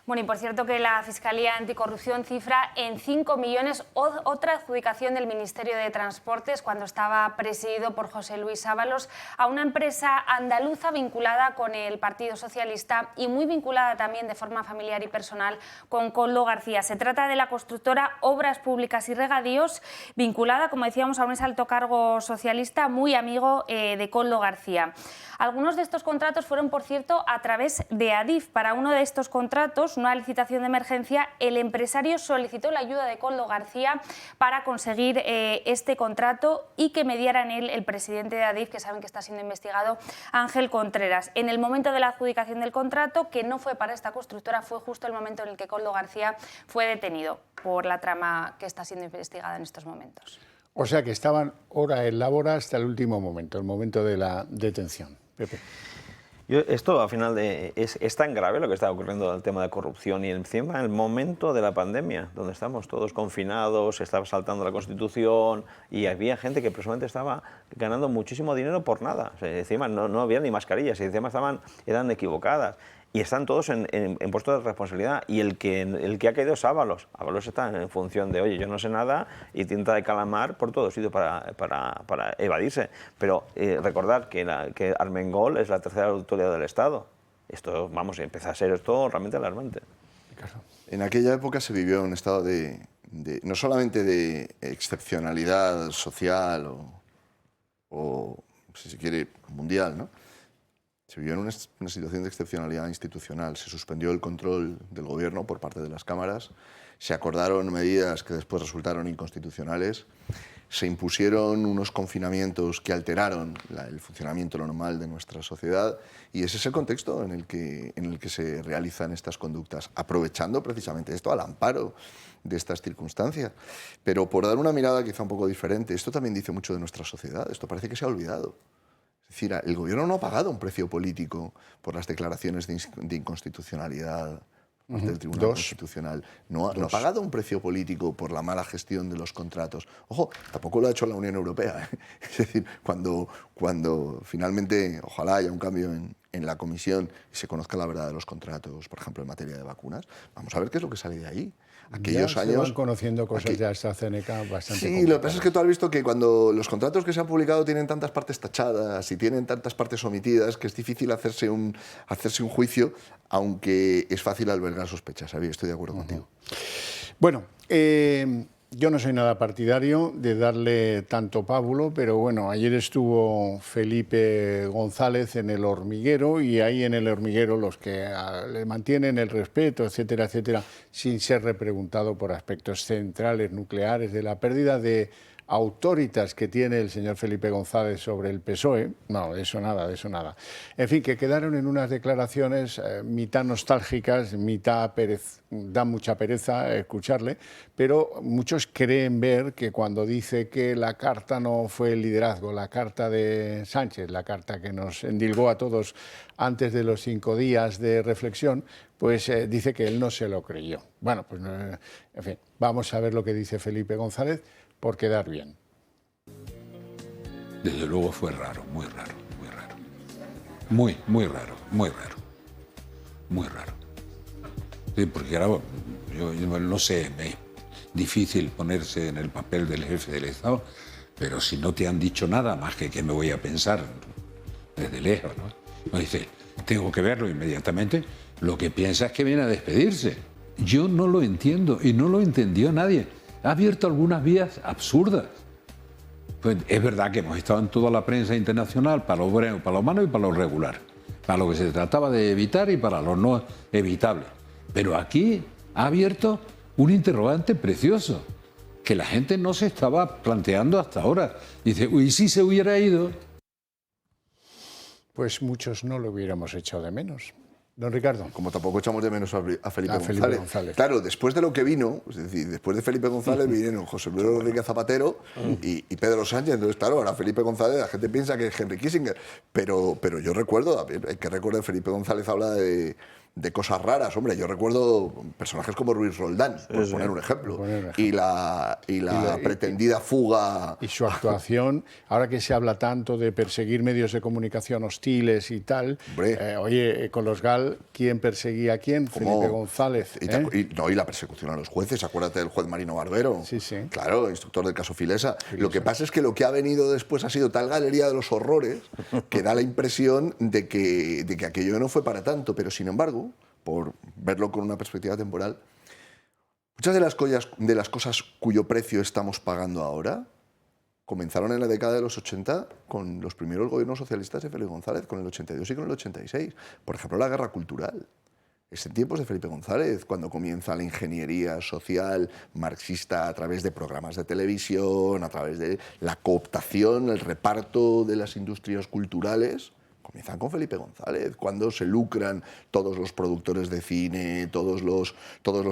Bueno, y por cierto que la Fiscalía Anticorrupción cifra en 5 millones otra adjudicación del Ministerio de Transportes cuando estaba presidido por José Luis Ábalos a una empresa andaluza vinculada con el Partido Socialista y muy vinculada también de forma familiar y personal con Koldo García. Se trata de la constructora Obras Públicas y Regadíos, vinculada, como decíamos, a un alto cargo socialista muy amigo de Koldo García. Algunos de estos contratos fueron, por cierto, a través de Adif. Para uno de estos contratos, una licitación de emergencia, el empresario solicitó la ayuda de Koldo García para conseguir este contrato y que mediara en él el presidente de Adif, que saben que está siendo investigado, Ángel Contreras. En el momento de la adjudicación del contrato, que no fue para esta constructora, fue justo el momento en el que Koldo García fue detenido por la trama que está siendo investigada en estos momentos. O sea que estaban hora en labor hasta el último momento, el momento de la detención. Pepe. Esto al final es tan grave lo que está ocurriendo en el tema de corrupción y encima en el momento de la pandemia, donde estamos todos confinados, se estaba saltando la Constitución y había gente que personalmente estaba ganando muchísimo dinero por nada. O sea, encima no había ni mascarillas y encima eran equivocadas. Y están todos en puestos de responsabilidad. Y el que ha caído es Ábalos. Ábalos está en función de, oye, yo no sé nada, y intenta de calamar por todos sitios para evadirse. Pero recordad que Armengol es la tercera autoridad del Estado. Esto, vamos, empieza a ser esto realmente alarmante. En aquella época se vivió un estado no solamente de excepcionalidad social o si se quiere, mundial, ¿no? Se vivió en una situación de excepcionalidad institucional. Se suspendió el control del gobierno por parte de las cámaras, se acordaron medidas que después resultaron inconstitucionales, se impusieron unos confinamientos que alteraron el funcionamiento normal de nuestra sociedad y ese es el contexto en el que se realizan estas conductas, aprovechando precisamente esto al amparo de estas circunstancias. Pero por dar una mirada quizá un poco diferente, esto también dice mucho de nuestra sociedad, esto parece que se ha olvidado. Es Es decir, el gobierno no ha pagado un precio político por las declaraciones de inconstitucionalidad del Tribunal Constitucional. No ha pagado un precio político por la mala gestión de los contratos. Ojo, tampoco lo ha hecho la Unión Europea. Es decir, cuando finalmente, ojalá haya un cambio en la Comisión y se conozca la verdad de los contratos, por ejemplo, en materia de vacunas, vamos a ver qué es lo que sale de ahí. Aquellos años... Se van conociendo cosas de AstraZeneca bastante Sí, lo que pasa es que tú has visto que cuando los contratos que se han publicado tienen tantas partes tachadas y tienen tantas partes omitidas que es difícil hacerse un juicio, aunque es fácil albergar sospechas. Estoy de acuerdo contigo. Bueno, yo no soy nada partidario de darle tanto pábulo, pero bueno, ayer estuvo Felipe González en El Hormiguero y ahí en El Hormiguero los que le mantienen el respeto, etcétera, etcétera, sin ser repreguntado por aspectos centrales, nucleares, de la pérdida de autoritas que tiene el señor Felipe González sobre el PSOE, no, de eso nada, de eso nada. En fin, que quedaron en unas declaraciones mitad nostálgicas, mitad da mucha pereza escucharle, pero muchos creen ver que cuando dice que la carta no fue el liderazgo, la carta de Sánchez, la carta que nos endilgó a todos antes de los 5 días de reflexión, pues dice que él no se lo creyó. Bueno, pues en fin, vamos a ver lo que dice Felipe González, por quedar bien. Desde luego fue raro, muy raro, muy raro. Muy raro, muy raro. Muy raro. Sí, porque ahora, yo no sé, es difícil ponerse en el papel del jefe del Estado, pero si no te han dicho nada, más que qué me voy a pensar desde lejos, ¿no? No dice, tengo que verlo inmediatamente, lo que piensa es que viene a despedirse. Yo no lo entiendo y no lo entendió nadie. Ha abierto algunas vías absurdas. Pues es verdad que hemos estado en toda la prensa internacional para lo bueno, para lo malo y para lo regular. Para lo que se trataba de evitar y para lo no evitable. Pero aquí ha abierto un interrogante precioso que la gente no se estaba planteando hasta ahora. Dice, ¿y si se hubiera ido? Pues muchos no lo hubiéramos echado de menos. Don Ricardo. Como tampoco echamos de menos a Felipe González. Claro, después de lo que vino, es decir, después de Felipe González vinieron José Luis Rodríguez Zapatero y Pedro Sánchez. Entonces, claro, ahora Felipe González, la gente piensa que es Henry Kissinger. Pero yo recuerdo, hay que recordar, Felipe González habla de cosas raras. Hombre, yo recuerdo personajes como Ruiz Roldán, por poner un ejemplo. Y la pretendida fuga. Y su actuación, ahora que se habla tanto de perseguir medios de comunicación hostiles y tal, oye, con los GAL, ¿quién perseguía a quién? Felipe González. Y la persecución a los jueces, acuérdate del juez Marino Barbero. Sí, sí. Claro, instructor del caso Filesa. Lo que pasa es que lo que ha venido después ha sido tal galería de los horrores que da la impresión de que aquello no fue para tanto, pero sin embargo, por verlo con una perspectiva temporal, muchas de las cosas cuyo precio estamos pagando ahora comenzaron en la década de los 80 con los primeros gobiernos socialistas de Felipe González, con el 82 y con el 86. Por ejemplo, la guerra cultural. Es en tiempos de Felipe González cuando comienza la ingeniería social marxista a través de programas de televisión, a través de la cooptación, el reparto de las industrias culturales. Comienzan con Felipe González, cuando se lucran todos los productores de cine, todos los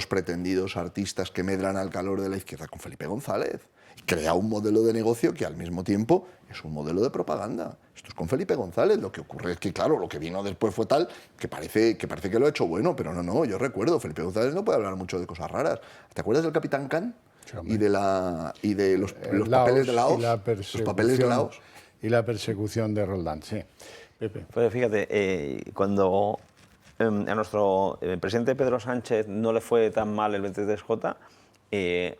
pretendidos artistas que medran al calor de la izquierda, con Felipe González. Crea un modelo de negocio que al mismo tiempo es un modelo de propaganda. Esto es con Felipe González. Lo que ocurre es que, claro, lo que vino después fue tal que parece que lo ha hecho bueno, pero no, yo recuerdo, Felipe González no puede hablar mucho de cosas raras. ¿Te acuerdas del Capitán Khan? Sí, y de los papeles de Laos? Los papeles de Laos. Y la persecución de Roldán, sí. Pepe. Pues fíjate, cuando a nuestro presidente Pedro Sánchez no le fue tan mal el 23J,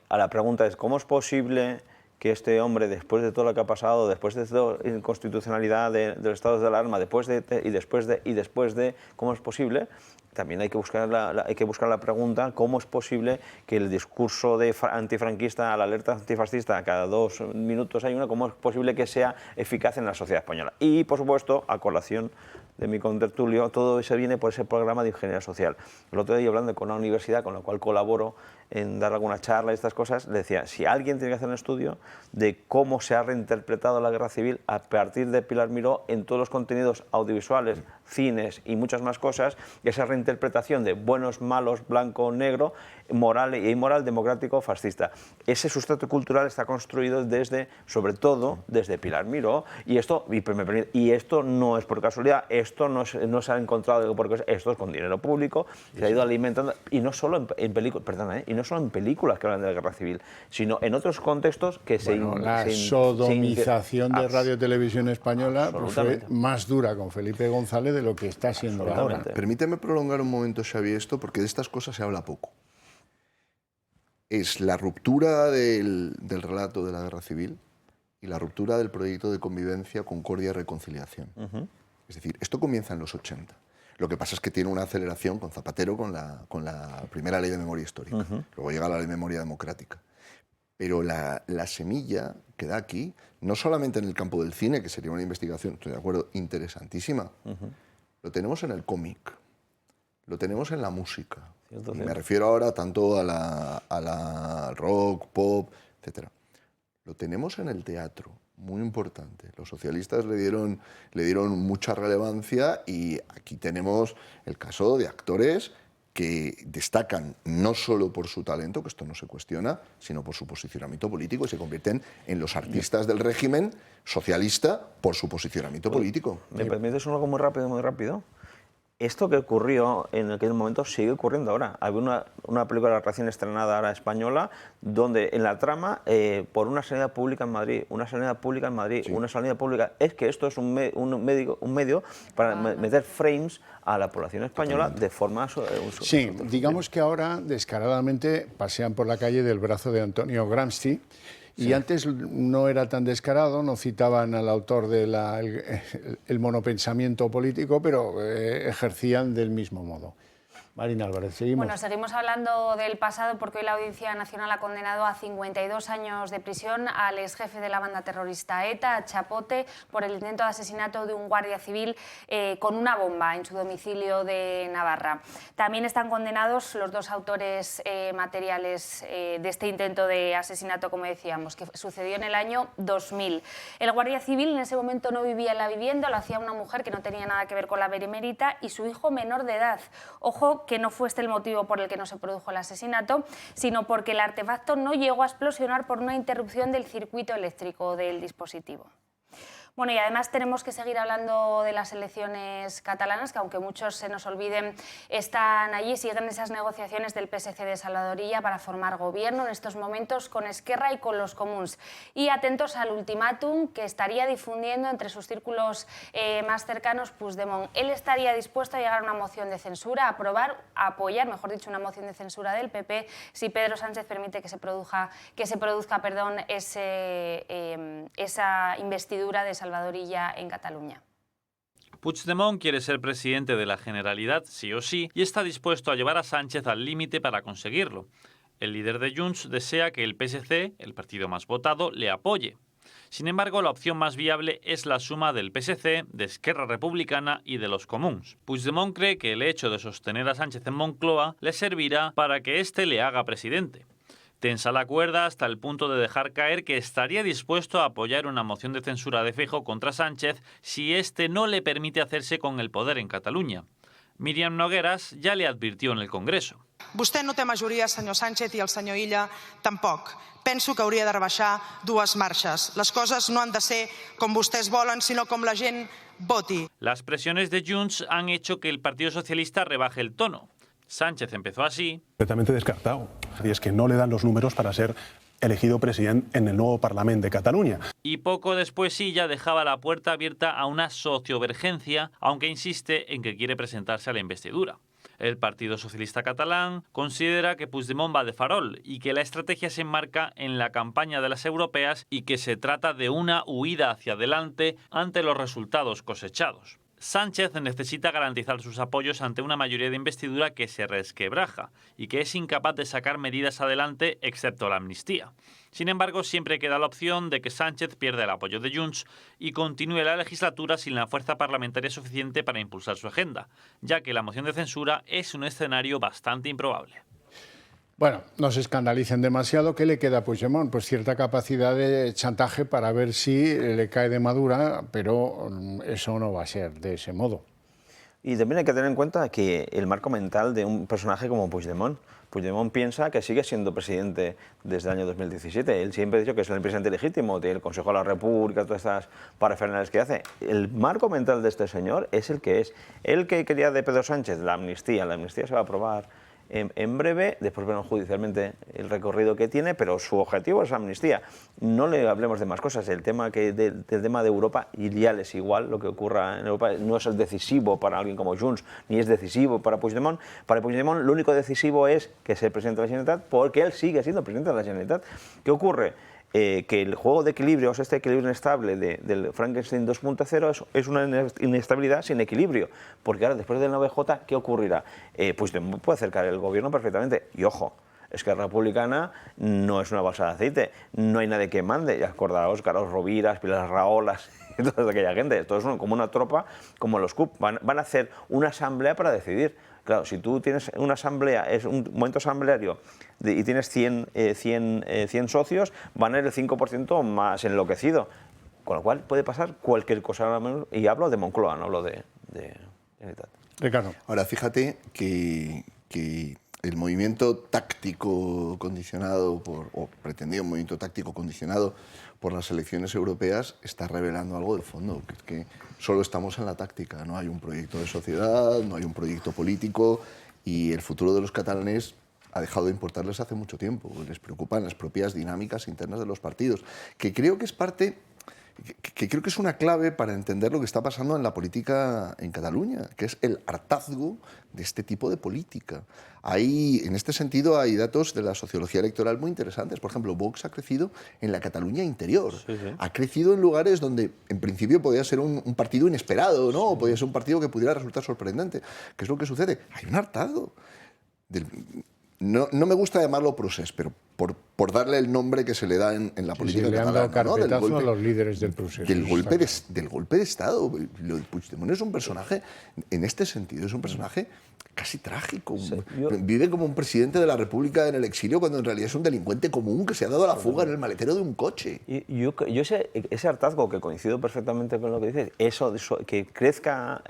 a la pregunta es, ¿cómo es posible que este hombre, después de todo lo que ha pasado, después de toda la inconstitucionalidad de los estados de alarma, después de, ¿cómo es posible? También hay que buscar la pregunta, ¿cómo es posible que el discurso antifranquista, la alerta antifascista, cada 2 minutos hay una, cómo es posible que sea eficaz en la sociedad española? Y, por supuesto, a colación de mi contertulio, todo eso viene por ese programa de ingeniería social. El otro día, hablando con una universidad con la cual colaboro, en dar alguna charla y estas cosas, le decía, si alguien tiene que hacer un estudio de cómo se ha reinterpretado la guerra civil a partir de Pilar Miró en todos los contenidos audiovisuales, cines y muchas más cosas, y esa reinterpretación de buenos, malos, blanco, negro, moral e inmoral, democrático, fascista. Ese sustrato cultural está construido desde, sobre todo, desde Pilar Miró, y esto no es por casualidad, esto no se ha encontrado porque esto es con dinero público, se ha ido alimentando, y no solo en películas, perdona, y no solo en películas que hablan de la guerra civil, sino en otros contextos que la sodomización de Radio Televisión Española pues, fue más dura con Felipe González de lo que está siendo ahora. Permíteme prolongar un momento, Xavi, esto, porque de estas cosas se habla poco. Es la ruptura del relato de la guerra civil y la ruptura del proyecto de convivencia, concordia y reconciliación. Es decir, esto comienza en los 80. Lo que pasa es que tiene una aceleración con Zapatero, con la primera ley de memoria histórica. Luego llega la ley de memoria democrática. Pero la semilla que da aquí, no solamente en el campo del cine, que sería una investigación, estoy de acuerdo, interesantísima, lo tenemos en el cómic, lo tenemos en la música. Y me refiero ahora tanto a la rock, pop, etc. Lo tenemos en el teatro, muy importante. Los socialistas le dieron mucha relevancia y aquí tenemos el caso de actores que destacan no solo por su talento, que esto no se cuestiona, sino por su posicionamiento político y se convierten en los artistas del régimen socialista por su posicionamiento político. ¿Me permites algo muy rápido? Esto que ocurrió en aquel momento sigue ocurriendo ahora. Había una película recién estrenada ahora española donde en la trama, por una sanidad pública en Madrid, una sanidad pública en Madrid, una sanidad pública... Es que esto es un medio para meter frames a la población española de forma... Sí, digamos que ahora descaradamente pasean por la calle del brazo de Antonio Gramsci. Y antes no era tan descarado, no citaban al autor del monopensamiento político, pero ejercían del mismo modo. Marina Álvarez, seguimos. Bueno, seguimos hablando del pasado porque hoy la Audiencia Nacional ha condenado a 52 años de prisión al exjefe de la banda terrorista ETA, a Chapote, por el intento de asesinato de un guardia civil con una bomba en su domicilio de Navarra. También están condenados los dos autores materiales de este intento de asesinato, como decíamos, que sucedió en el año 2000. El guardia civil en ese momento no vivía en la vivienda, lo hacía una mujer que no tenía nada que ver con la benemérita y su hijo menor de edad. Ojo, que no fue este el motivo por el que no se produjo el asesinato, sino porque el artefacto no llegó a explosionar por una interrupción del circuito eléctrico del dispositivo. Bueno, y además tenemos que seguir hablando de las elecciones catalanas, que aunque muchos se nos olviden, están allí, siguen esas negociaciones del PSC de Salvador Illa para formar gobierno en estos momentos con Esquerra y con los comuns. Y atentos al ultimátum que estaría difundiendo entre sus círculos más cercanos Puigdemont. Él estaría dispuesto a llegar a una moción de censura, a apoyar, mejor dicho, una moción de censura del PP si Pedro Sánchez permite que se produzca esa investidura de Salvador Illa en Cataluña. Puigdemont quiere ser presidente de la Generalitat sí o sí y está dispuesto a llevar a Sánchez al límite para conseguirlo. El líder de Junts desea que el PSC, el partido más votado, le apoye. Sin embargo, la opción más viable es la suma del PSC, de Esquerra Republicana y de los comuns. Puigdemont cree que el hecho de sostener a Sánchez en Moncloa le servirá para que éste le haga presidente. Tensa la cuerda hasta el punto de dejar caer que estaría dispuesto a apoyar una moción de censura de Feijóo contra Sánchez si éste no le permite hacerse con el poder en Cataluña. Míriam Nogueras ja li advirtió en el Congreso. Vostè no té majoria, senyor Sánchez, i el senyor Illa tampoc. Penso que hauria de rebaixar dues marxes. Les coses no han de ser com vostès volen, sinó com la gent voti. Las presiones de Junts han hecho que el Partido Socialista rebaje el tono. Sánchez empezó así. Completamente descartado. Y es que no le dan los números para ser elegido presidente en el nuevo Parlamento de Cataluña. Y poco después Illa dejaba la puerta abierta a una sociovergencia, aunque insiste en que quiere presentarse a la investidura. El Partido Socialista Catalán considera que Puigdemont va de farol y que la estrategia se enmarca en la campaña de las europeas y que se trata de una huida hacia adelante ante los resultados cosechados. Sánchez necesita garantizar sus apoyos ante una mayoría de investidura que se resquebraja y que es incapaz de sacar medidas adelante excepto la amnistía. Sin embargo, siempre queda la opción de que Sánchez pierda el apoyo de Junts y continúe la legislatura sin la fuerza parlamentaria suficiente para impulsar su agenda, ya que la moción de censura es un escenario bastante improbable. Bueno, no se escandalicen demasiado. ¿Qué le queda a Puigdemont? Pues cierta capacidad de chantaje para ver si le cae de madura, pero eso no va a ser de ese modo. Y también hay que tener en cuenta que el marco mental de un personaje como Puigdemont piensa que sigue siendo presidente desde el año 2017. Él siempre ha dicho que es el presidente legítimo, tiene el Consejo de la República, todas estas parafernales que hace. El marco mental de este señor es el que es. El que quería de Pedro Sánchez, la amnistía se va a aprobar en breve, después veremos judicialmente el recorrido que tiene, pero su objetivo es la amnistía. No le hablemos de más cosas, el tema del tema de Europa, y ya es igual lo que ocurra en Europa, no es decisivo para alguien como Junts, ni es decisivo para Puigdemont. Para Puigdemont lo único decisivo es que sea el presidente de la Generalitat, porque él sigue siendo presidente de la Generalitat. ¿Qué ocurre? Que el juego de equilibrios, este equilibrio inestable del Frankenstein 2.0 es una inestabilidad sin equilibrio, porque ahora después del 9J, ¿qué ocurrirá? Pues puede acercar el gobierno perfectamente, y ojo, es que la Republicana no es una balsa de aceite, no hay nadie que mande, ya acordaos, Carlos Roviras, Pilar Raholas y toda aquella gente, esto es como una tropa, como los CUP, van a hacer una asamblea para decidir. Claro, si tú tienes una asamblea, es un momento asambleario y tienes 100 socios, van a ir el 5% más enloquecido. Con lo cual puede pasar cualquier cosa. Y hablo de Moncloa, no hablo de Ricardo. Ahora, fíjate que el movimiento táctico condicionado o pretendido movimiento táctico condicionado por las elecciones europeas está revelando algo de fondo, que es que solo estamos en la táctica, no hay un proyecto de sociedad, no hay un proyecto político, y el futuro de los catalanes ha dejado de importarles hace mucho tiempo. Les preocupan las propias dinámicas internas de los partidos, que creo que es parte... que creo que es una clave para entender lo que está pasando en la política en Cataluña, que es el hartazgo de este tipo de política. En este sentido, hay datos de la sociología electoral muy interesantes. Por ejemplo, Vox ha crecido en la Cataluña interior. Sí. Ha crecido en lugares donde, en principio, podía ser un partido inesperado, ¿no? O podía ser un partido que pudiera resultar sorprendente. ¿Qué es lo que sucede? Hay un hartazgo. No me gusta llamarlo procés, pero por darle el nombre que se le da en la política catalana. Le han dado carpetazo a los líderes del procés. Del golpe de Estado. Puigdemont es un personaje, en este sentido, es un personaje casi trágico. Sí, vive como un presidente de la República en el exilio, cuando en realidad es un delincuente común que se ha dado a la fuga en el maletero de un coche. Yo ese hartazgo, que coincido perfectamente con lo que dices, eso que crezca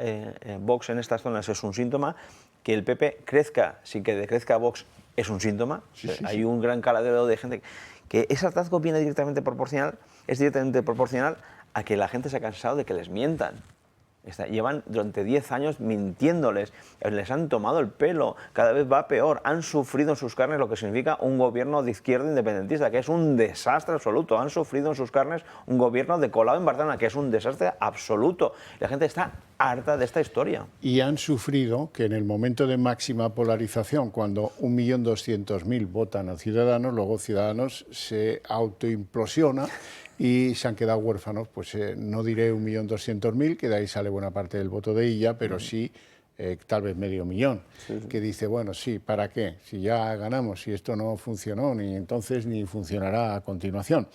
Vox en estas zonas es un síntoma, que el PP crezca sin que decrezca Vox es un síntoma. Hay un gran caladero de gente que ese hartazgo viene directamente proporcional a que la gente se ha cansado de que les mientan. Llevan durante 10 años mintiéndoles, les han tomado el pelo, cada vez va peor, han sufrido en sus carnes lo que significa un gobierno de izquierda independentista, que es un desastre absoluto. Han sufrido en sus carnes un gobierno de Colau en Barcelona, que es un desastre absoluto. La gente está harta de esta historia. Y han sufrido que en el momento de máxima polarización, cuando 1.200.000 votan a Ciudadanos, luego Ciudadanos se autoimplosiona y se han quedado huérfanos, pues no diré 1.200.000, que de ahí sale buena parte del voto de Illa, pero sí tal vez 500.000, que dice, bueno, sí, ¿para qué? Si ya ganamos, si esto no funcionó, ni entonces ni funcionará a continuación.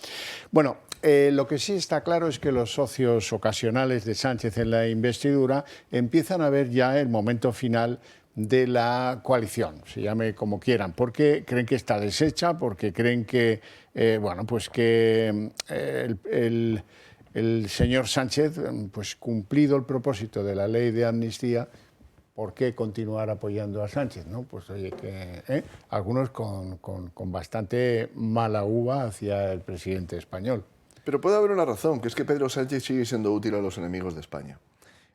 Bueno, lo que sí está claro es que los socios ocasionales de Sánchez en la investidura empiezan a ver ya el momento final de la coalición, se llame como quieran, porque creen que está deshecha, porque creen que, el señor Sánchez, pues cumplido el propósito de la ley de amnistía, ¿por qué continuar apoyando a Sánchez? ¿No? Pues oye, que algunos con bastante mala uva hacia el presidente español. Pero puede haber una razón, que es que Pedro Sánchez sigue siendo útil a los enemigos de España.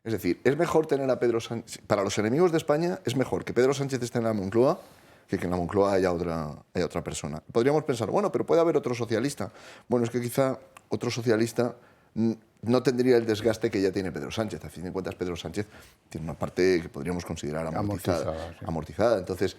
Es decir, es mejor tener a Pedro Sánchez... Para los enemigos de España es mejor que Pedro Sánchez esté en la Moncloa que en la Moncloa haya otra persona. Podríamos pensar, bueno, pero puede haber otro socialista. Bueno, es que quizá otro socialista no tendría el desgaste que ya tiene Pedro Sánchez. A fin de cuentas, Pedro Sánchez tiene una parte que podríamos considerar amortizada. Entonces,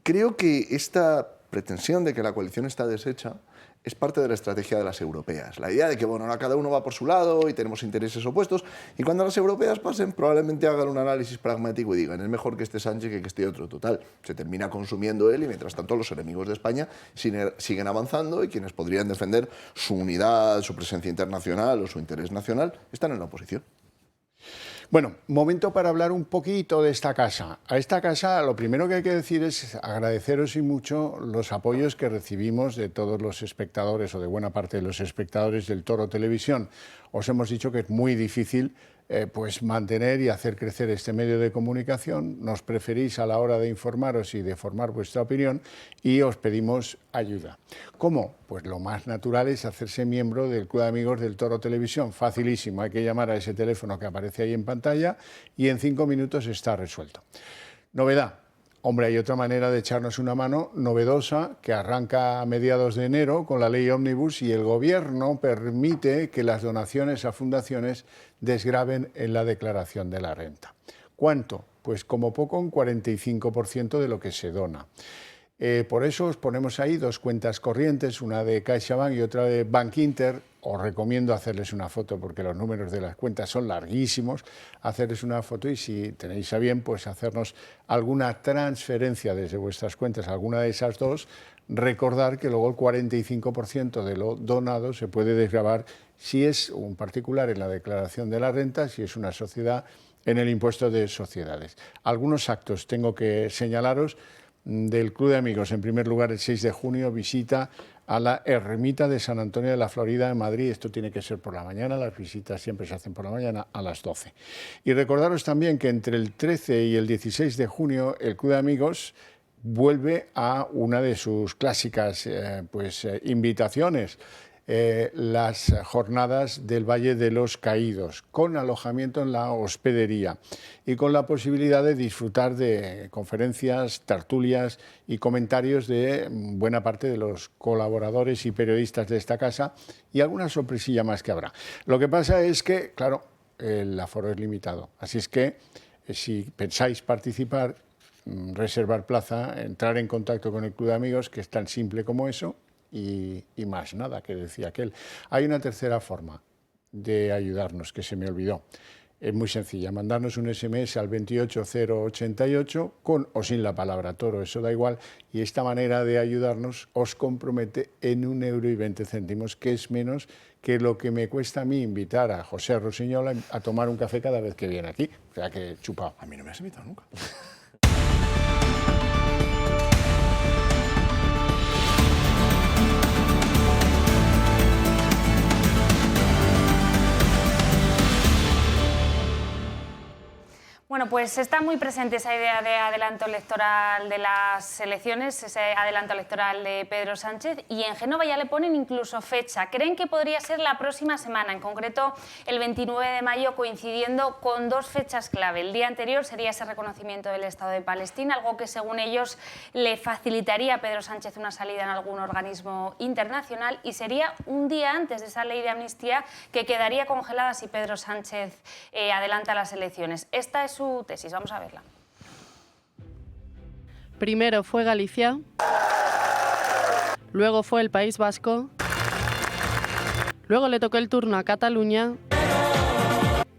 creo que esta pretensión de que la coalición está deshecha es parte de la estrategia de las europeas. La idea de que, bueno, ahora cada uno va por su lado y tenemos intereses opuestos, y cuando las europeas pasen, probablemente hagan un análisis pragmático y digan, es mejor que esté Sánchez que este otro. Total, se termina consumiendo él y mientras tanto los enemigos de España siguen avanzando y quienes podrían defender su unidad, su presencia internacional o su interés nacional están en la oposición. Bueno, momento para hablar un poquito de esta casa. A esta casa lo primero que hay que decir es agradeceros y mucho los apoyos que recibimos de todos los espectadores o de buena parte de los espectadores del Toro Televisión. Os hemos dicho que es muy difícil pues mantener y hacer crecer este medio de comunicación. Nos preferís a la hora de informaros y de formar vuestra opinión y os pedimos ayuda. ¿Cómo? Pues lo más natural es hacerse miembro del Club de Amigos del Toro Televisión. Facilísimo, hay que llamar a ese teléfono que aparece ahí en pantalla y en 5 minutos está resuelto. Novedad. Hombre, hay otra manera de echarnos una mano novedosa que arranca a mediados de enero con la ley Ómnibus y el Gobierno permite que las donaciones a fundaciones desgraven en la declaración de la renta. ¿Cuánto? Pues como poco un 45% de lo que se dona. Por eso os ponemos ahí 2 cuentas corrientes, una de CaixaBank y otra de Bankinter. Os recomiendo hacerles una foto porque los números de las cuentas son larguísimos, hacerles una foto y si tenéis a bien, pues hacernos alguna transferencia desde vuestras cuentas, alguna de esas 2, recordar que luego el 45% de lo donado se puede desgravar si es un particular en la declaración de la renta, si es una sociedad en el impuesto de sociedades. Algunos actos tengo que señalaros del Club de Amigos. En primer lugar, el 6 de junio, visita a la Ermita de San Antonio de la Florida en Madrid. Esto tiene que ser por la mañana, las visitas siempre se hacen por la mañana a las 12. Y recordaros también que entre el 13 y el 16 de junio el Club de Amigos vuelve a una de sus clásicas invitaciones, las jornadas del Valle de los Caídos, con alojamiento en la hospedería y con la posibilidad de disfrutar de conferencias, tertulias y comentarios de buena parte de los colaboradores y periodistas de esta casa y alguna sorpresilla más que habrá. Lo que pasa es que, claro, el aforo es limitado, así es que si pensáis participar, reservar plaza, entrar en contacto con el Club de Amigos, que es tan simple como eso, y más nada, que decía aquel. Hay una tercera forma de ayudarnos, que se me olvidó. Es muy sencilla, mandarnos un SMS al 28088 con o sin la palabra toro, eso da igual, y esta manera de ayudarnos os compromete en 1,20 €, que es menos que lo que me cuesta a mí invitar a José Rosiñola a tomar un café cada vez que viene aquí. O sea que chupado. A mí no me has invitado nunca. Bueno, pues está muy presente esa idea de adelanto electoral de las elecciones, ese adelanto electoral de Pedro Sánchez, y en Génova ya le ponen incluso fecha. Creen que podría ser la próxima semana, en concreto el 29 de mayo, coincidiendo con 2 fechas clave. El día anterior sería ese reconocimiento del Estado de Palestina, algo que según ellos le facilitaría a Pedro Sánchez una salida en algún organismo internacional, y sería un día antes de esa ley de amnistía que quedaría congelada si Pedro Sánchez adelanta las elecciones. Esta es su tesis, vamos a verla. Primero fue Galicia, luego fue el País Vasco, luego le tocó el turno a Cataluña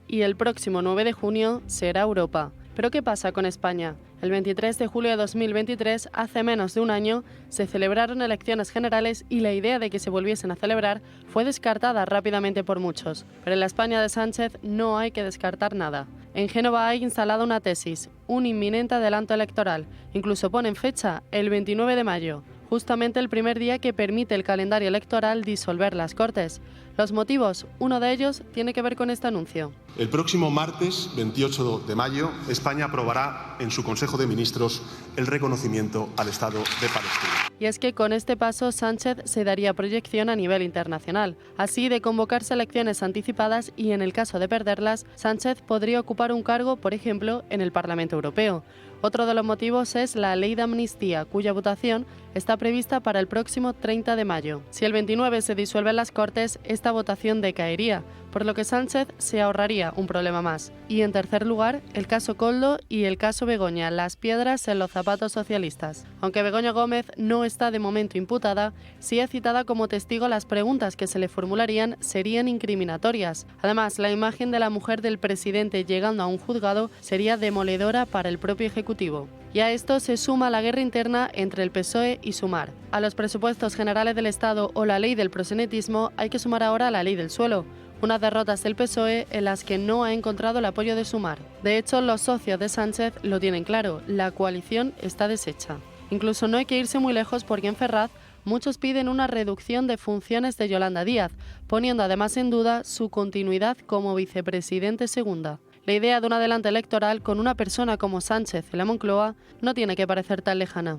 y el próximo 9 de junio será Europa. ¿Pero qué pasa con España? El 23 de julio de 2023, hace menos de un año, se celebraron elecciones generales y la idea de que se volviesen a celebrar fue descartada rápidamente por muchos. Pero en la España de Sánchez no hay que descartar nada. En Génova hay instalada una tesis, un inminente adelanto electoral. Incluso ponen fecha, el 29 de mayo, justamente el primer día que permite el calendario electoral disolver las Cortes. Los motivos, uno de ellos tiene que ver con este anuncio. El próximo martes, 28 de mayo, España aprobará en su Consejo de Ministros el reconocimiento al Estado de Palestina. Y es que con este paso Sánchez se daría proyección a nivel internacional. Así, de convocarse elecciones anticipadas y en el caso de perderlas, Sánchez podría ocupar un cargo, por ejemplo, en el Parlamento Europeo. Otro de los motivos es la ley de amnistía, cuya votación está prevista para el próximo 30 de mayo. Si el 29 se disuelven las Cortes, esta votación decaería, por lo que Sánchez se ahorraría un problema más. Y en tercer lugar, el caso Koldo y el caso Begoña, las piedras en los zapatos socialistas. Aunque Begoña Gómez no está de momento imputada, sí es citada como testigo, las preguntas que se le formularían serían incriminatorias. Además, la imagen de la mujer del presidente llegando a un juzgado sería demoledora para el propio Ejecutivo. Y a esto se suma la guerra interna entre el PSOE y Sumar. A los presupuestos generales del Estado o la ley del proxenetismo hay que sumar ahora la ley del suelo, unas derrotas del PSOE en las que no ha encontrado el apoyo de Sumar. De hecho, los socios de Sánchez lo tienen claro, la coalición está deshecha. Incluso no hay que irse muy lejos porque en Ferraz muchos piden una reducción de funciones de Yolanda Díaz, poniendo además en duda su continuidad como vicepresidente segunda. La idea de un adelante electoral con una persona como Sánchez en la Moncloa no tiene que parecer tan lejana.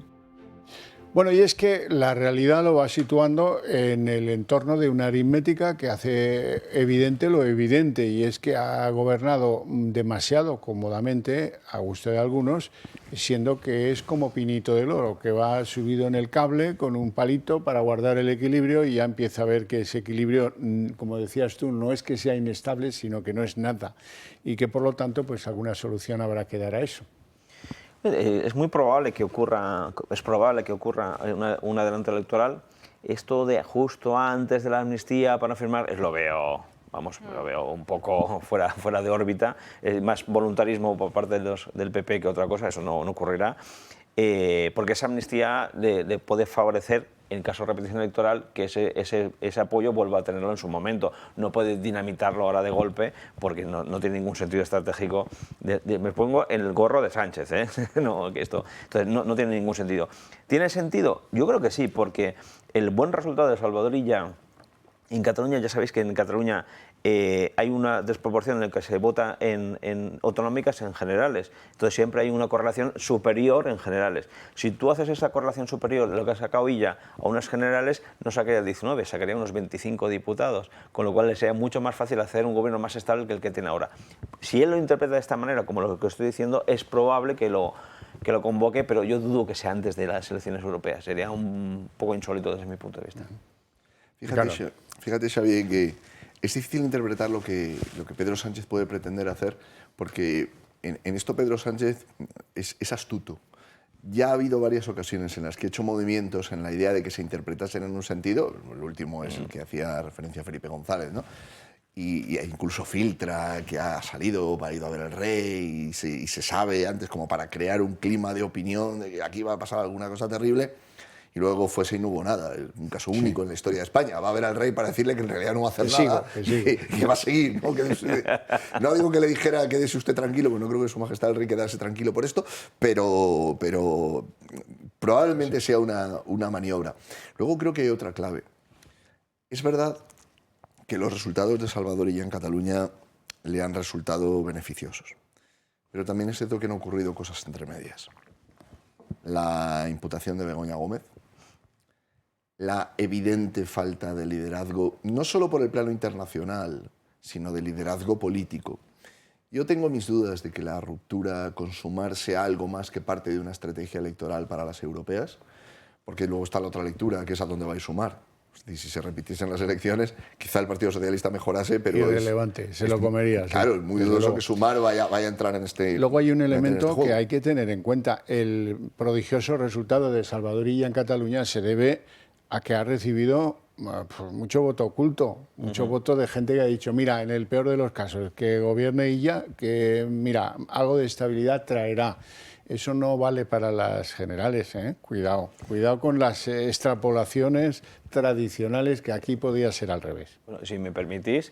Bueno, y es que la realidad lo va situando en el entorno de una aritmética que hace evidente lo evidente, y es que ha gobernado demasiado cómodamente, a gusto de algunos, siendo que es como Pinito del Oro, que va subido en el cable con un palito para guardar el equilibrio y ya empieza a ver que ese equilibrio, como decías tú, no es que sea inestable, sino que no es nada, y que por lo tanto pues alguna solución habrá que dar a eso. Es muy probable que ocurra, un adelanto electoral. Esto de justo antes de la amnistía para firmar, lo veo un poco fuera de órbita. Más voluntarismo por parte del PP que otra cosa, eso no ocurrirá. Porque esa amnistía le puede favorecer, en caso de repetición electoral, que ese apoyo vuelva a tenerlo en su momento. No puede dinamitarlo ahora de golpe, porque no tiene ningún sentido estratégico. Me pongo en el gorro de Sánchez, ¿eh? Entonces no tiene ningún sentido. ¿Tiene sentido? Yo creo que sí, porque el buen resultado de Salvador Illa en Cataluña, ya sabéis que en Cataluña hay una desproporción en la que se vota en autonómicas en generales. Entonces siempre hay una correlación superior en generales. Si tú haces esa correlación superior de lo que ha sacado Illa a unas generales, no sacaría 19, sacaría unos 25 diputados, con lo cual le sería mucho más fácil hacer un gobierno más estable que el que tiene ahora. Si él lo interpreta de esta manera, como lo que estoy diciendo, es probable que lo convoque, pero yo dudo que sea antes de las elecciones europeas. Sería un poco insólito desde mi punto de vista. Fíjate, Xavier, que es difícil interpretar lo que Pedro Sánchez puede pretender hacer, porque en esto Pedro Sánchez es astuto. Ya ha habido varias ocasiones en las que ha hecho movimientos en la idea de que se interpretasen en un sentido, el último es el que hacía referencia a Felipe González, ¿no? Y incluso filtra que ha salido, ha ido a ver al rey, y se sabe antes, como para crear un clima de opinión de que aquí va a pasar alguna cosa terrible. Y luego fuese y no hubo nada. Es un caso único en la historia de España. Va a ver al rey para decirle que en realidad no va a hacer nada, que va a seguir. No digo que le dijera quédese usted tranquilo, porque no creo que su majestad el rey quedase tranquilo por esto, pero probablemente sea una maniobra. Luego creo que hay otra clave. Es verdad que los resultados de Salvador Illa en Cataluña le han resultado beneficiosos. Pero también es cierto que han ocurrido cosas entre medias. La imputación de Begoña Gómez, la evidente falta de liderazgo, no solo por el plano internacional, sino de liderazgo político. Yo tengo mis dudas de que la ruptura con Sumar sea algo más que parte de una estrategia electoral para las europeas, porque luego está la otra lectura, que es a dónde va a Sumar. Y si se repitiesen las elecciones, quizá el Partido Socialista mejorase, pero irrelevante, se lo comería. Claro, es muy dudoso que Sumar vaya a entrar en este. Luego hay un elemento que hay que tener en cuenta. El prodigioso resultado de Salvador Illa en Cataluña se debe a que ha recibido mucho voto oculto, mucho voto de gente que ha dicho, mira, en el peor de los casos, que gobierne Illa, que mira, algo de estabilidad traerá. Eso no vale para las generales, ¿eh? Cuidado con las extrapolaciones tradicionales, que aquí podía ser al revés. Bueno, si me permitís,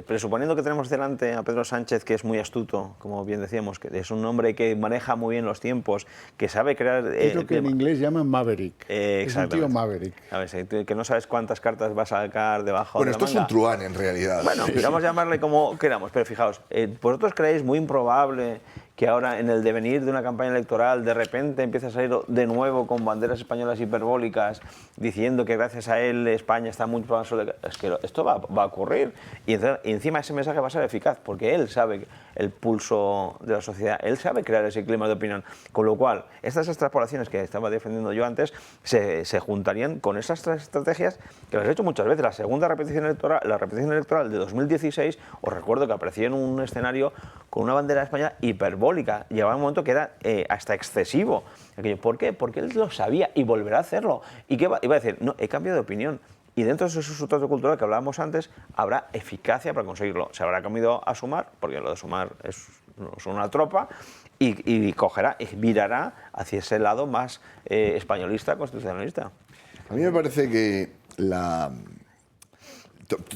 presuponiendo que tenemos delante a Pedro Sánchez, que es muy astuto, como bien decíamos, que es un hombre que maneja muy bien los tiempos, que sabe crear... Es lo que en inglés llaman maverick. Es un tío maverick. A ver, que no sabes cuántas cartas va a sacar debajo de la manga. Bueno, esto es un truán en realidad. Bueno, vamos a llamarle como queramos, pero fijaos, ¿vosotros creéis muy improbable que ahora en el devenir de una campaña electoral de repente empiece a salir de nuevo con banderas españolas hiperbólicas diciendo que gracias a él España está mucho más sobre... Es que esto va a ocurrir y encima ese mensaje va a ser eficaz porque él sabe el pulso de la sociedad, él sabe crear ese clima de opinión, con lo cual estas extrapolaciones que estaba defendiendo yo antes se juntarían con esas tres estrategias que las he hecho muchas veces. La segunda repetición electoral, la repetición electoral de 2016, os recuerdo que aparecía en un escenario con una bandera española hiperbólica. Llegaba un momento que era hasta excesivo. ¿Por qué? Porque él lo sabía y volverá a hacerlo. ¿Y qué iba a decir? No, he cambiado de opinión. Y dentro de ese sustrato cultural que hablábamos antes, habrá eficacia para conseguirlo. Se habrá cambiado a Sumar, porque lo de Sumar es una tropa, y cogerá, y virará hacia ese lado más españolista, constitucionalista. A mí me parece que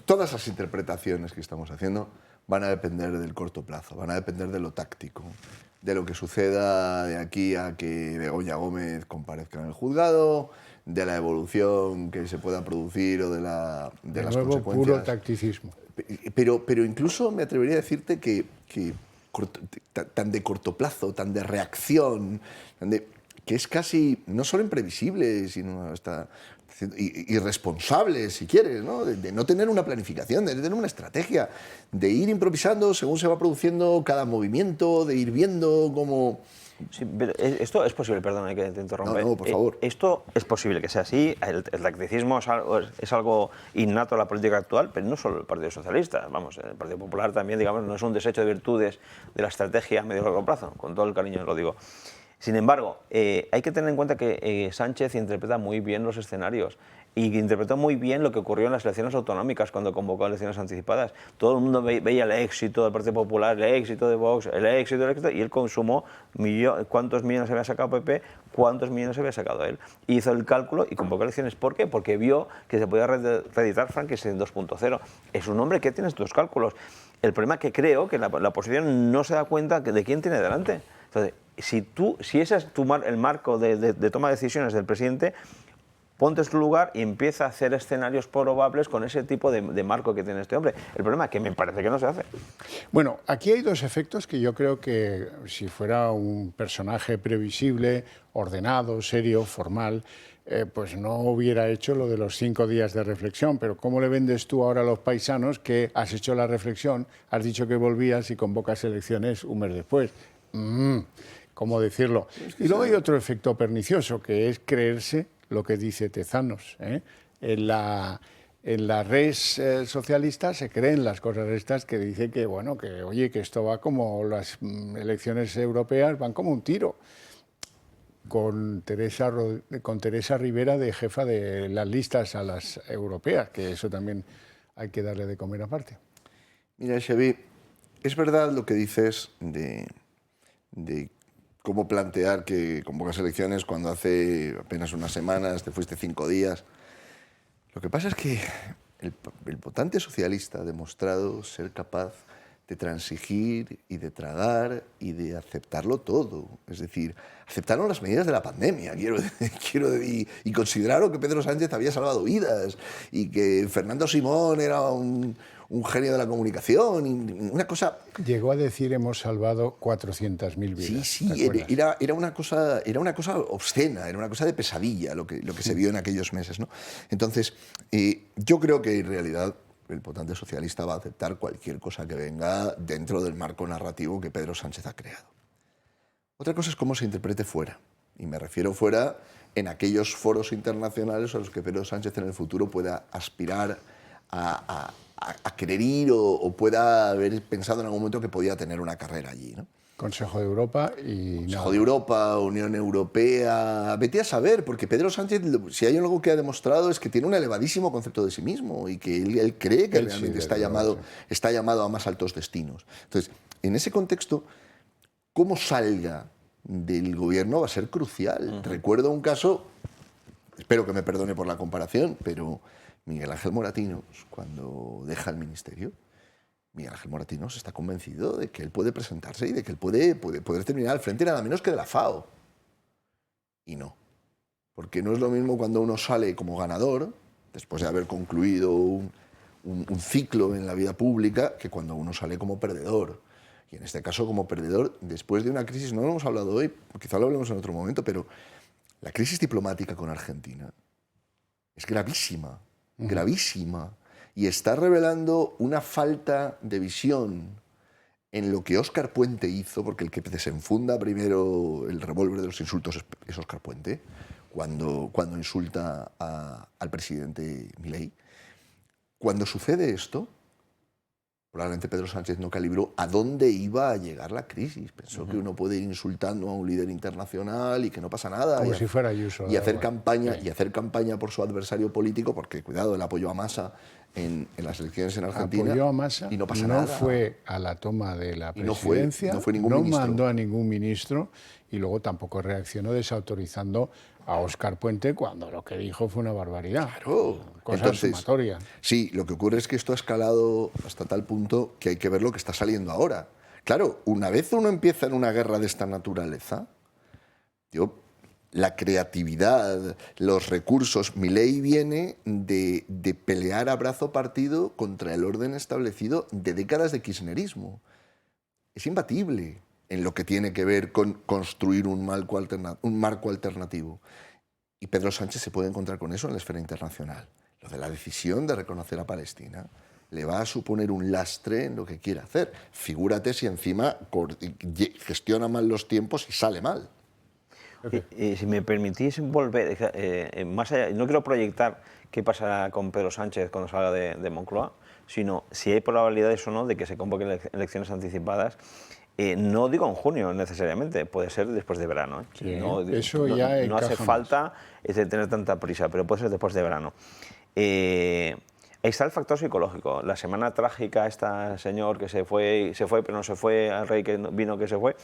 todas las interpretaciones que estamos haciendo van a depender del corto plazo, van a depender de lo táctico, de lo que suceda de aquí a que Begoña Gómez comparezca en el juzgado, de la evolución que se pueda producir o de las consecuencias. Puro tacticismo. Pero incluso me atrevería a decirte que tan de corto plazo, tan de reacción, que es casi no solo imprevisible, sino hasta irresponsable, si quieres, ¿no? De no tener una planificación, de tener una estrategia, de ir improvisando según se va produciendo cada movimiento, de ir viendo cómo... Sí, pero esto es posible, perdona que te interrumpa. No, por favor. Esto es posible que sea así. El tacticismo es algo innato a la política actual, pero no solo el Partido Socialista. Vamos, el Partido Popular también, digamos, no es un desecho de virtudes de la estrategia a medio y largo plazo. Con todo el cariño lo digo. Sin embargo, hay que tener en cuenta que Sánchez interpreta muy bien los escenarios y interpretó muy bien lo que ocurrió en las elecciones autonómicas cuando convocó elecciones anticipadas. Todo el mundo veía el éxito del Partido Popular, el éxito de Vox, el éxito, y él consumó cuántos millones había sacado PP, cuántos millones había sacado él. Hizo el cálculo y convocó elecciones. ¿Por qué? Porque vio que se podía reeditar Frankenstein 2.0. Es un hombre que tiene estos cálculos. El problema es que creo que la oposición no se da cuenta de quién tiene delante. Entonces, si ese es el marco de toma de decisiones del presidente, ponte en su lugar y empieza a hacer escenarios probables con ese tipo de marco que tiene este hombre. El problema es que me parece que no se hace. Bueno, aquí hay dos efectos que yo creo que si fuera un personaje previsible, ordenado, serio, formal, pues no hubiera hecho lo de los 5 días de reflexión. Pero ¿cómo le vendes tú ahora a los paisanos que has hecho la reflexión, has dicho que volvías y convocas elecciones un mes después? ¿Cómo decirlo? Y luego hay otro efecto pernicioso, que es creerse lo que dice Tezanos. En la red socialista se creen las cosas estas que dice que, bueno, que oye, que esto va como las elecciones europeas, van como un tiro. Con Teresa Rivera de jefa de las listas a las europeas, que eso también hay que darle de comer aparte. Mira, Xavi, es verdad lo que dices de cómo plantear que convocas elecciones cuando hace apenas unas semanas te fuiste 5 días. Lo que pasa es que el votante socialista ha demostrado ser capaz de transigir y de tragar y de aceptarlo todo. Es decir, aceptaron las medidas de la pandemia, y consideraron que Pedro Sánchez había salvado vidas y que Fernando Simón era un genio de la comunicación, y una cosa... Llegó a decir hemos salvado 400.000 vidas. Sí, era una cosa obscena, era una cosa de pesadilla lo que se vio en aquellos meses, ¿no? Entonces, yo creo que en realidad el votante socialista va a aceptar cualquier cosa que venga dentro del marco narrativo que Pedro Sánchez ha creado. Otra cosa es cómo se interprete fuera, y me refiero fuera en aquellos foros internacionales a los que Pedro Sánchez en el futuro pueda aspirar a querer ir o pueda haber pensado en algún momento que podía tener una carrera allí, ¿no? Consejo de Europa y... Consejo de Europa, Unión Europea... Vete a saber, porque Pedro Sánchez, si hay algo que ha demostrado es que tiene un elevadísimo concepto de sí mismo y que él cree que realmente está llamado a más altos destinos. Entonces, en ese contexto, cómo salga del gobierno va a ser crucial. Recuerdo un caso, espero que me perdone por la comparación, pero Miguel Ángel Moratinos, cuando deja el ministerio, Miguel Ángel Moratinos está convencido de que él puede presentarse y de que él puede terminar al frente nada menos que de la FAO. Y no. Porque no es lo mismo cuando uno sale como ganador, después de haber concluido un ciclo en la vida pública, que cuando uno sale como perdedor. Y en este caso como perdedor después de una crisis, no lo hemos hablado hoy, quizá lo hablemos en otro momento, pero la crisis diplomática con Argentina es gravísima, gravísima. Y está revelando una falta de visión en lo que Óscar Puente hizo, porque el que desenfunda primero el revólver de los insultos es Óscar Puente, cuando insulta al presidente Milei. Cuando sucede esto, probablemente Pedro Sánchez no calibró a dónde iba a llegar la crisis. Pensó que uno puede ir insultando a un líder internacional y que no pasa nada. Como si fuera Ayuso. Y hacer campaña por su adversario político, porque, cuidado, el apoyo a Massa en las elecciones en Argentina. Apoyó a Massa, y no pasa nada. No fue a la toma de la presidencia, no fue ningún ministro. Mandó a ningún ministro y luego tampoco reaccionó desautorizando a Óscar Puente cuando lo que dijo fue una barbaridad. Claro. Cosa sumatoria. Sí, lo que ocurre es que esto ha escalado hasta tal punto que hay que ver lo que está saliendo ahora. Claro, una vez uno empieza en una guerra de esta naturaleza, la creatividad, los recursos. Milei viene de pelear a brazo partido contra el orden establecido de décadas de kirchnerismo. Es imbatible en lo que tiene que ver con construir un marco alternativo. Y Pedro Sánchez se puede encontrar con eso en la esfera internacional. Lo de la decisión de reconocer a Palestina le va a suponer un lastre en lo que quiere hacer. Figúrate si encima gestiona mal los tiempos y sale mal. Y si me permitís volver, más allá, no quiero proyectar qué pasará con Pedro Sánchez cuando salga de Moncloa, sino si hay probabilidades o no de que se convoquen elecciones anticipadas. No digo en junio necesariamente, puede ser después de verano. Sí, no hace falta tener tanta prisa, pero puede ser después de verano. Ahí está el factor psicológico. La semana trágica, esta señor que se fue pero no se fue, al rey que vino que se fue,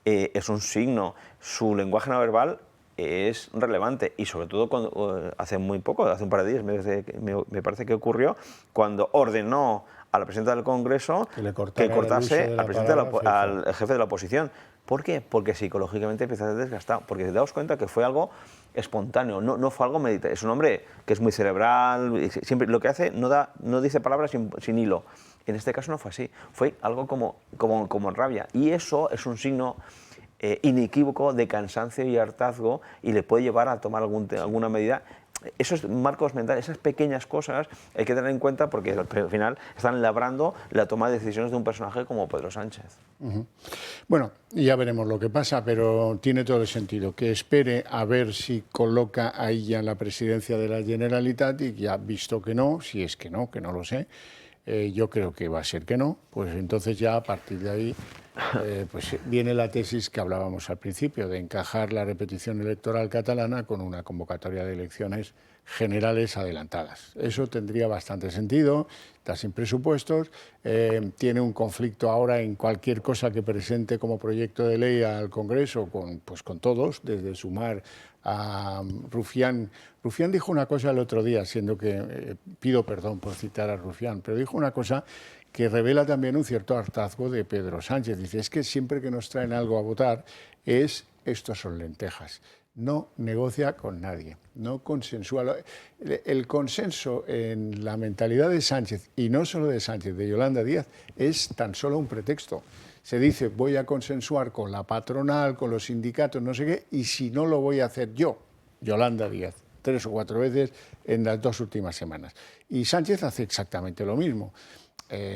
es un signo. Su lenguaje no verbal es relevante y sobre todo cuando, hace muy poco, hace un par de días me parece que ocurrió, cuando ordenó a la presidenta del Congreso que cortase al jefe de la oposición. ¿Por qué? Porque psicológicamente empieza a ser desgastado, porque daos cuenta que fue algo espontáneo, no fue algo meditado. Es un hombre que es muy cerebral, siempre lo que hace no dice palabras sin hilo. En este caso no fue así, fue algo como rabia. Y eso es un signo inequívoco de cansancio y hartazgo y le puede llevar a tomar alguna medida. Esos marcos mentales, esas pequeñas cosas hay que tener en cuenta porque al final están labrando la toma de decisiones de un personaje como Pedro Sánchez. Bueno, ya veremos lo que pasa, pero tiene todo el sentido. Que espere a ver si coloca a ella en la presidencia de la Generalitat y ya visto que no, si es que no lo sé, yo creo que va a ser que no, pues entonces ya a partir de ahí pues viene la tesis que hablábamos al principio, de encajar la repetición electoral catalana con una convocatoria de elecciones generales adelantadas. Eso tendría bastante sentido, está sin presupuestos, tiene un conflicto ahora en cualquier cosa que presente como proyecto de ley al Congreso, con todos, desde Sumar a Rufián. Rufián dijo una cosa el otro día, siendo que, pido perdón por citar a Rufián, pero dijo una cosa que revela también un cierto hartazgo de Pedro Sánchez. Dice, es que siempre que nos traen algo a votar estos son lentejas. No negocia con nadie, no consensúa. El consenso en la mentalidad de Sánchez, y no solo de Sánchez, de Yolanda Díaz, es tan solo un pretexto. Se dice, voy a consensuar con la patronal, con los sindicatos, no sé qué, y si no lo voy a hacer yo, Yolanda Díaz, 3 o 4 veces en las 2 últimas semanas. Y Sánchez hace exactamente lo mismo,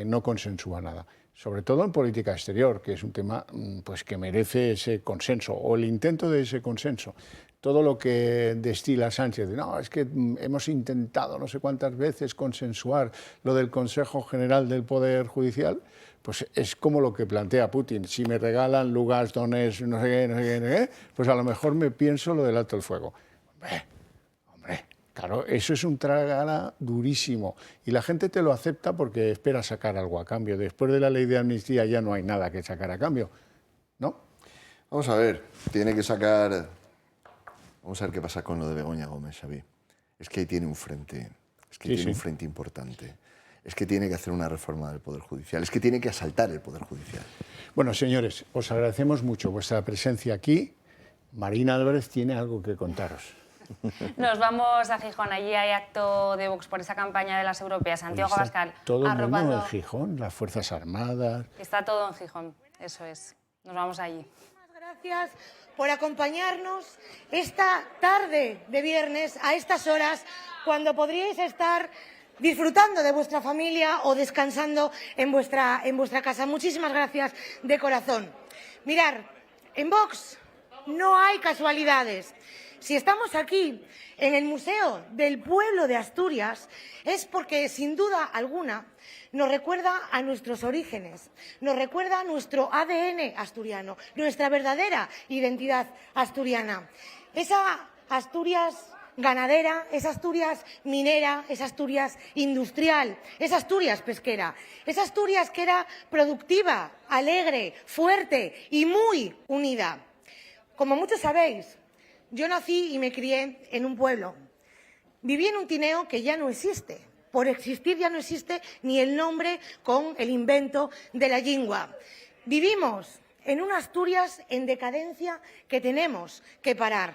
no consensúa nada. Sobre todo en política exterior, que es un tema pues, que merece ese consenso, o el intento de ese consenso. Todo lo que destila Sánchez, no, es que hemos intentado no sé cuántas veces consensuar lo del Consejo General del Poder Judicial, pues es como lo que plantea Putin. Si me regalan Lugansk, Donetsk, no sé qué, pues a lo mejor me pienso lo del alto el fuego. Hombre, claro, eso es un tragala durísimo. Y la gente te lo acepta porque espera sacar algo a cambio. Después de la ley de amnistía ya no hay nada que sacar a cambio, ¿no? Vamos a ver, tiene que sacar... Vamos a ver qué pasa con lo de Begoña Gómez, Xavi. Es que ahí tiene un frente, un frente importante. Es que tiene que hacer una reforma del Poder Judicial, es que tiene que asaltar el Poder Judicial. Bueno, señores, os agradecemos mucho vuestra presencia aquí. Marina Álvarez tiene algo que contaros. Nos vamos a Gijón, allí hay acto de Vox por esa campaña de las europeas. Santiago Abascal. Todo el mundo en Gijón, las Fuerzas Armadas. Está todo en Gijón, eso es. Nos vamos allí. Gracias por acompañarnos esta tarde de viernes a estas horas cuando podríais estar disfrutando de vuestra familia o descansando en vuestra casa. Muchísimas gracias de corazón. Mirad, en Vox no hay casualidades. Si estamos aquí en el Museo del Pueblo de Asturias es porque, sin duda alguna, nos recuerda a nuestros orígenes, nos recuerda a nuestro ADN asturiano, nuestra verdadera identidad asturiana. Esa Asturias ganadera, esa Asturias minera, esa Asturias industrial, esa Asturias pesquera, esa Asturias que era productiva, alegre, fuerte y muy unida. Como muchos sabéis, yo nací y me crié en un pueblo. Viví en un Tineo que ya no existe. Por existir ya no existe ni el nombre con el invento de la lingua. Vivimos en una Asturias en decadencia que tenemos que parar.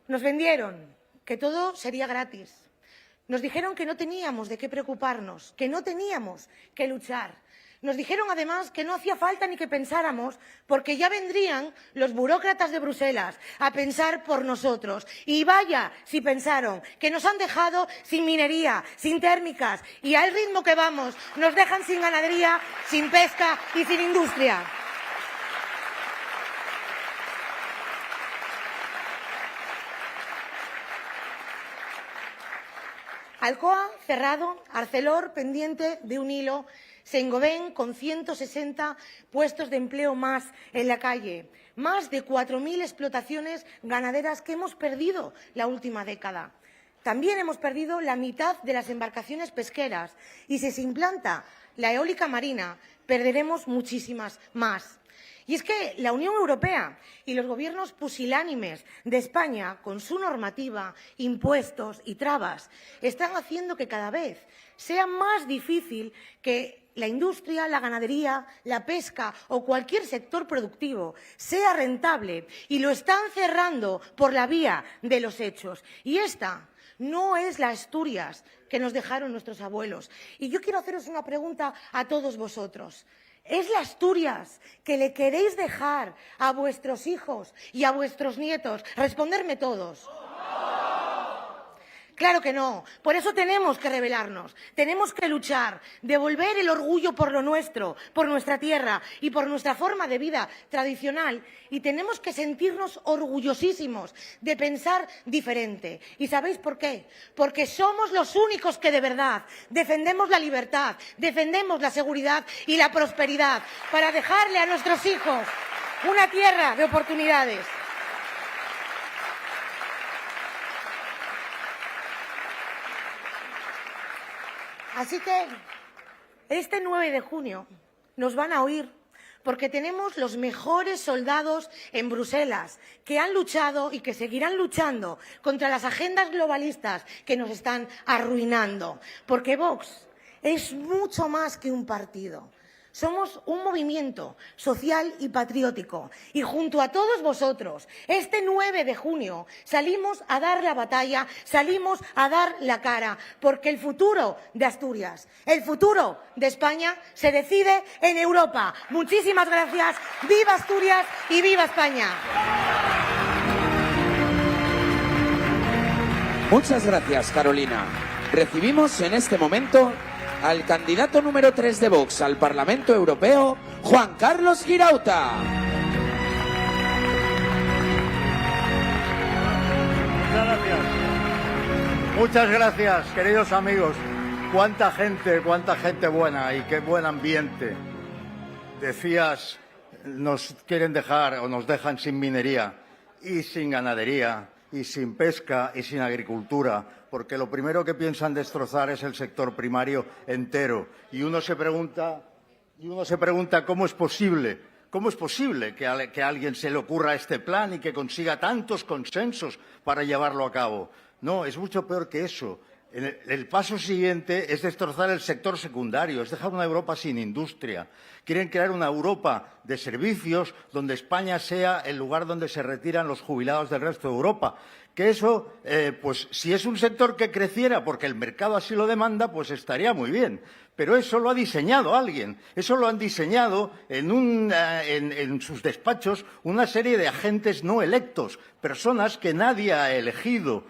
Nos vendieron que todo sería gratis. Nos dijeron que no teníamos de qué preocuparnos, que no teníamos que luchar. Nos dijeron además que no hacía falta ni que pensáramos porque ya vendrían los burócratas de Bruselas a pensar por nosotros. Y vaya si pensaron que nos han dejado sin minería, sin térmicas y al ritmo que vamos nos dejan sin ganadería, sin pesca y sin industria. Alcoa cerrado, Arcelor pendiente de un hilo, Saint-Gobain con 160 puestos de empleo más en la calle, más de 4.000 explotaciones ganaderas que hemos perdido la última década. También hemos perdido la mitad de las embarcaciones pesqueras y si se implanta la eólica marina perderemos muchísimas más. Y es que la Unión Europea y los gobiernos pusilánimes de España, con su normativa, impuestos y trabas, están haciendo que cada vez sea más difícil que la industria, la ganadería, la pesca o cualquier sector productivo sea rentable y lo están cerrando por la vía de los hechos. Y esta no es la Asturias que nos dejaron nuestros abuelos. Y yo quiero haceros una pregunta a todos vosotros. ¿Es la Asturias que le queréis dejar a vuestros hijos y a vuestros nietos? Responderme todos. Claro que no. Por eso tenemos que rebelarnos, tenemos que luchar, devolver el orgullo por lo nuestro, por nuestra tierra y por nuestra forma de vida tradicional. Y tenemos que sentirnos orgullosísimos de pensar diferente. ¿Y sabéis por qué? Porque somos los únicos que de verdad defendemos la libertad, defendemos la seguridad y la prosperidad para dejarle a nuestros hijos una tierra de oportunidades. Así que este 9 de junio nos van a oír porque tenemos los mejores soldados en Bruselas que han luchado y que seguirán luchando contra las agendas globalistas que nos están arruinando. Porque Vox es mucho más que un partido. Somos un movimiento social y patriótico y junto a todos vosotros, este 9 de junio salimos a dar la batalla, salimos a dar la cara, porque el futuro de Asturias, el futuro de España se decide en Europa. Muchísimas gracias, viva Asturias y viva España. Muchas gracias, Carolina. Recibimos en este momento al candidato número 3 de Vox al Parlamento Europeo, Juan Carlos Girauta. Muchas gracias. Muchas gracias, queridos amigos. Cuánta gente buena y qué buen ambiente. Decías, nos quieren dejar o nos dejan sin minería y sin ganadería y sin pesca y sin agricultura, porque lo primero que piensan destrozar es el sector primario entero. Y uno se pregunta cómo es posible que a alguien se le ocurra este plan y que consiga tantos consensos para llevarlo a cabo. No, es mucho peor que eso. El paso siguiente es destrozar el sector secundario, es dejar una Europa sin industria. Quieren crear una Europa de servicios donde España sea el lugar donde se retiran los jubilados del resto de Europa. Que eso, pues si es un sector que creciera porque el mercado así lo demanda, pues estaría muy bien. Pero eso lo ha diseñado alguien. Eso lo han diseñado en sus despachos una serie de agentes no electos, personas que nadie ha elegido.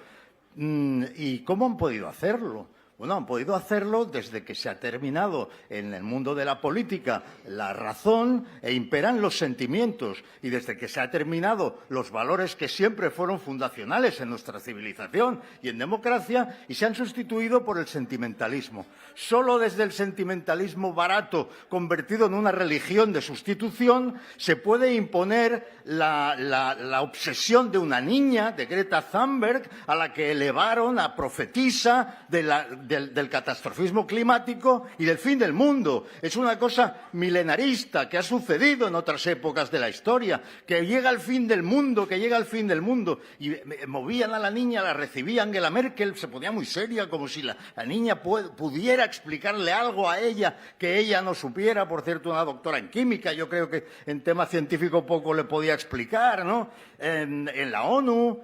¿Y cómo han podido hacerlo? Bueno, han podido hacerlo desde que se ha terminado en el mundo de la política la razón e imperan los sentimientos, y desde que se ha terminado los valores que siempre fueron fundacionales en nuestra civilización y en democracia, y se han sustituido por el sentimentalismo. Solo desde el sentimentalismo barato, convertido en una religión de sustitución, se puede imponer la obsesión de una niña, de Greta Thunberg, a la que elevaron a profetisa del catastrofismo climático y del fin del mundo. Es una cosa milenarista que ha sucedido en otras épocas de la historia, que llega el fin del mundo, que llega el fin del mundo. Y movían a la niña, la recibía Angela Merkel, se ponía muy seria, como si la niña pudiera explicarle algo a ella que ella no supiera. Por cierto, una doctora en química, yo creo que en tema científico poco le podía explicar, ¿no? En la ONU.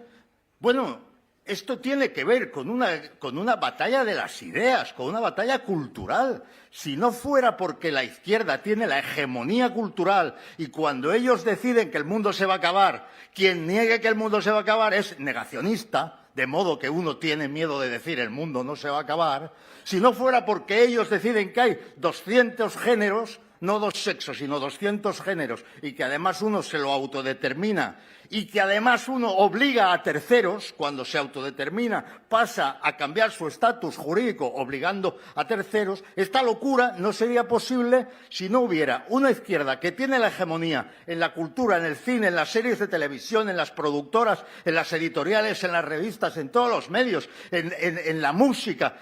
Bueno, esto tiene que ver con una batalla de las ideas, con una batalla cultural. Si no fuera porque la izquierda tiene la hegemonía cultural y cuando ellos deciden que el mundo se va a acabar, quien niegue que el mundo se va a acabar es negacionista, de modo que uno tiene miedo de decir el mundo no se va a acabar. Si no fuera porque ellos deciden que hay 200 géneros, no 2 sexos, sino 200 géneros, y que además uno se lo autodetermina, y que además uno obliga a terceros, cuando se autodetermina, pasa a cambiar su estatus jurídico obligando a terceros, esta locura no sería posible si no hubiera una izquierda que tiene la hegemonía en la cultura, en el cine, en las series de televisión, en las productoras, en las editoriales, en las revistas, en todos los medios, en la música,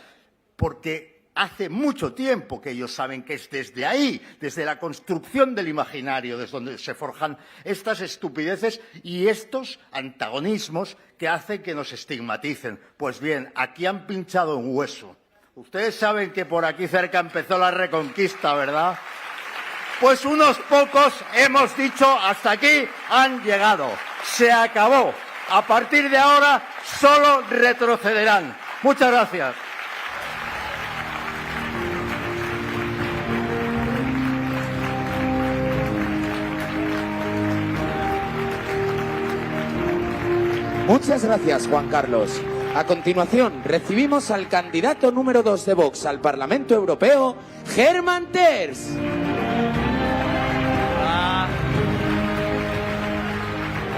porque hace mucho tiempo que ellos saben que es desde ahí, desde la construcción del imaginario, desde donde se forjan estas estupideces y estos antagonismos que hacen que nos estigmaticen. Pues bien, aquí han pinchado un hueso. Ustedes saben que por aquí cerca empezó la Reconquista, ¿verdad? Pues unos pocos hemos dicho hasta aquí han llegado. Se acabó. A partir de ahora solo retrocederán. Muchas gracias. Muchas gracias, Juan Carlos. A continuación, recibimos al candidato número 2 de Vox al Parlamento Europeo, Hermann Tertsch.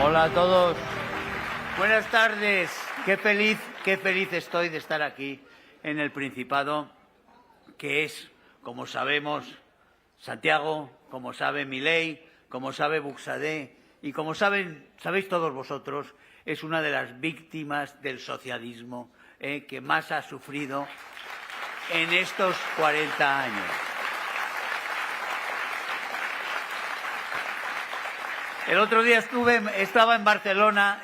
Hola a todos. Buenas tardes. Qué feliz estoy de estar aquí en el Principado, que es, como sabemos, Santiago, como sabe Milei, como sabe Buxadé y como sabéis todos vosotros, es una de las víctimas del socialismo que más ha sufrido en estos 40 años. El otro día estuve en Barcelona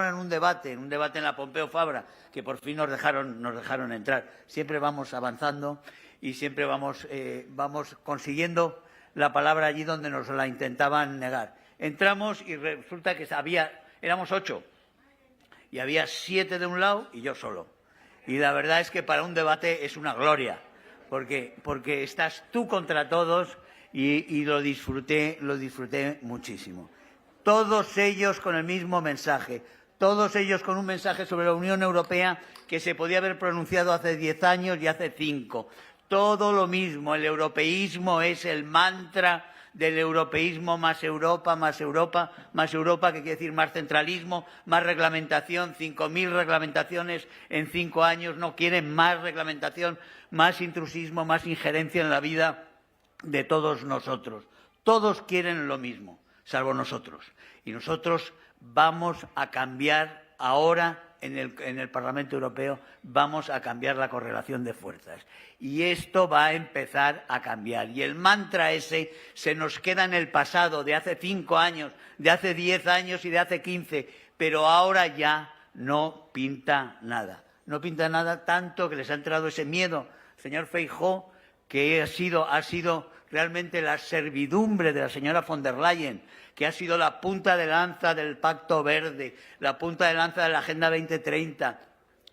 en un debate en la Pompeu Fabra, que por fin nos dejaron entrar. Siempre vamos avanzando y siempre vamos consiguiendo la palabra allí donde nos la intentaban negar. Entramos y resulta que éramos 8 y había 7 de un lado y yo solo. Y la verdad es que para un debate es una gloria, porque estás tú contra todos y lo disfruté muchísimo. Todos ellos con el mismo mensaje, todos ellos con un mensaje sobre la Unión Europea que se podía haber pronunciado hace 10 años y hace 5. Todo lo mismo, el europeísmo es el mantra del europeísmo, más Europa, más Europa, más Europa, que quiere decir más centralismo, más reglamentación, 5.000 reglamentaciones en 5 años, no quieren más reglamentación, más intrusismo, más injerencia en la vida de todos nosotros. Todos quieren lo mismo, salvo nosotros. Y nosotros vamos a cambiar ahora en el Parlamento Europeo, vamos a cambiar la correlación de fuerzas. Y esto va a empezar a cambiar. Y el mantra ese se nos queda en el pasado, de hace 5 años, de hace 10 años y de hace 15, pero ahora ya no pinta nada. No pinta nada, tanto que les ha entrado ese miedo. Señor Feijóo, que ha sido realmente la servidumbre de la señora von der Leyen, que ha sido la punta de lanza del Pacto Verde, la punta de lanza de la Agenda 2030,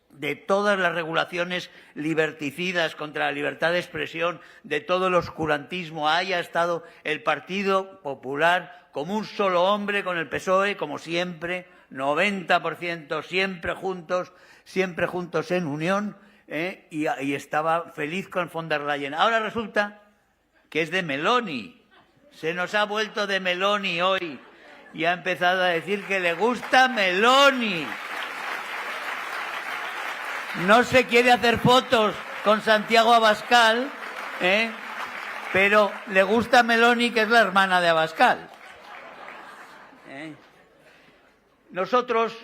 de todas las regulaciones liberticidas contra la libertad de expresión, de todo el oscurantismo. Haya estado el Partido Popular como un solo hombre con el PSOE, como siempre, 90%, siempre juntos en unión, y estaba feliz con von der Leyen. Ahora resulta que es de Meloni. Se nos ha vuelto de Meloni hoy y ha empezado a decir que le gusta Meloni. No se quiere hacer fotos con Santiago Abascal, pero le gusta Meloni, que es la hermana de Abascal. Nosotros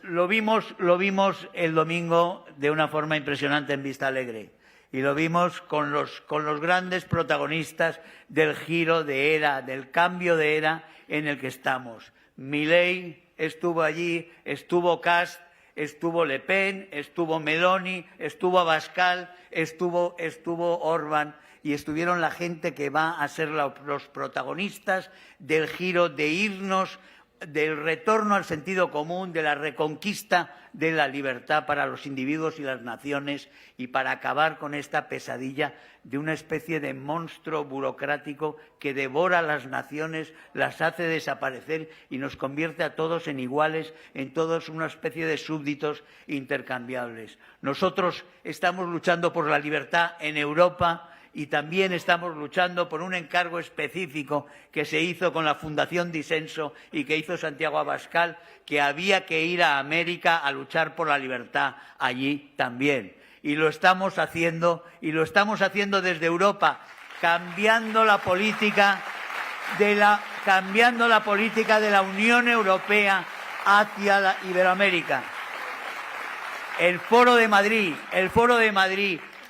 lo vimos el domingo de una forma impresionante en Vista Alegre. Y lo vimos con los grandes protagonistas del giro de era, del cambio de era en el que estamos. Milei estuvo allí, estuvo Kast, estuvo Le Pen, estuvo Meloni, estuvo Abascal, estuvo Orbán, y estuvieron la gente que va a ser los protagonistas del giro de irnos, del retorno al sentido común, de la reconquista de la libertad para los individuos y las naciones, y para acabar con esta pesadilla de una especie de monstruo burocrático que devora las naciones, las hace desaparecer y nos convierte a todos en iguales, en todos una especie de súbditos intercambiables. Nosotros estamos luchando por la libertad en Europa, y también estamos luchando por un encargo específico que se hizo con la Fundación Disenso y que hizo Santiago Abascal, que había que ir a América a luchar por la libertad allí también. Y lo estamos haciendo desde Europa, cambiando la política de la Unión Europea hacia la Iberoamérica. El Foro de Madrid,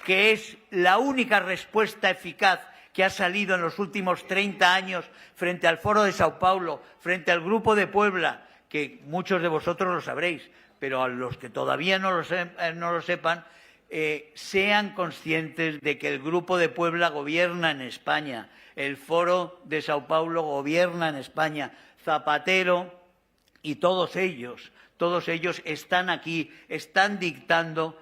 que es la única respuesta eficaz que ha salido en los últimos 30 años frente al Foro de Sao Paulo, frente al Grupo de Puebla, que muchos de vosotros lo sabréis, pero a los que todavía no lo sepan, sean conscientes de que el Grupo de Puebla gobierna en España, el Foro de Sao Paulo gobierna en España, Zapatero y todos ellos están aquí, están dictando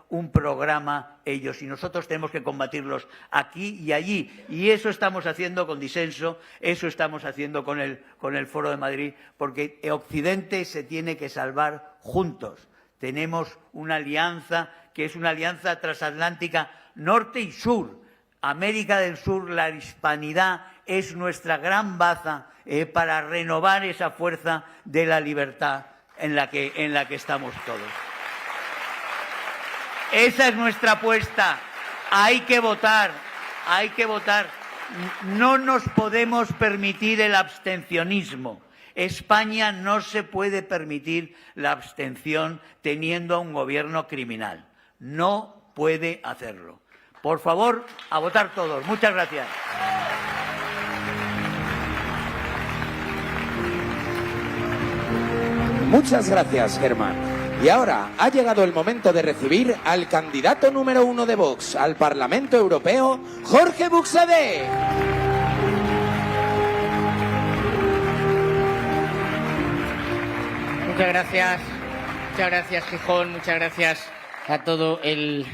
un programa ellos, y nosotros tenemos que combatirlos aquí y allí. Y eso estamos haciendo con Disenso, eso estamos haciendo con el Foro de Madrid, porque Occidente se tiene que salvar juntos. Tenemos una alianza que es una alianza transatlántica norte y sur. América del Sur, la hispanidad, es nuestra gran baza para renovar esa fuerza de la libertad en la que estamos todos. Esa es nuestra apuesta. Hay que votar. No nos podemos permitir el abstencionismo. España no se puede permitir la abstención teniendo a un gobierno criminal. No puede hacerlo. Por favor, a votar todos. Muchas gracias. Muchas gracias, Germán. Y ahora ha llegado el momento de recibir al candidato número 1 de Vox al Parlamento Europeo, Jorge Buxadé. Muchas gracias Gijón, muchas gracias a todo el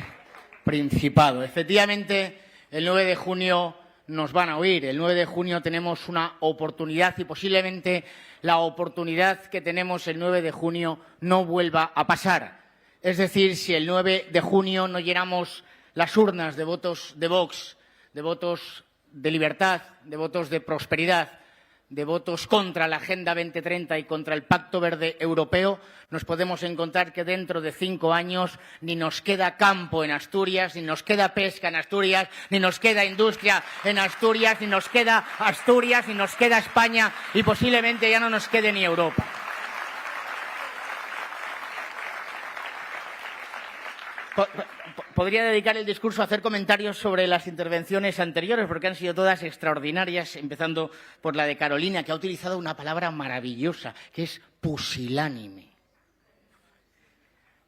Principado. Efectivamente, el 9 de junio nos van a oír. El 9 de junio tenemos una oportunidad y posiblemente la oportunidad que tenemos el 9 de junio no vuelva a pasar. Es decir, si el 9 de junio no llenamos las urnas de votos de Vox, de votos de libertad, de votos de prosperidad, de votos contra la Agenda 2030 y contra el Pacto Verde Europeo, nos podemos encontrar que dentro de 5 años ni nos queda campo en Asturias, ni nos queda pesca en Asturias, ni nos queda industria en Asturias, ni nos queda Asturias, ni nos queda España y posiblemente ya no nos quede ni Europa. Podría dedicar el discurso a hacer comentarios sobre las intervenciones anteriores, porque han sido todas extraordinarias, empezando por la de Carolina, que ha utilizado una palabra maravillosa, que es pusilánime.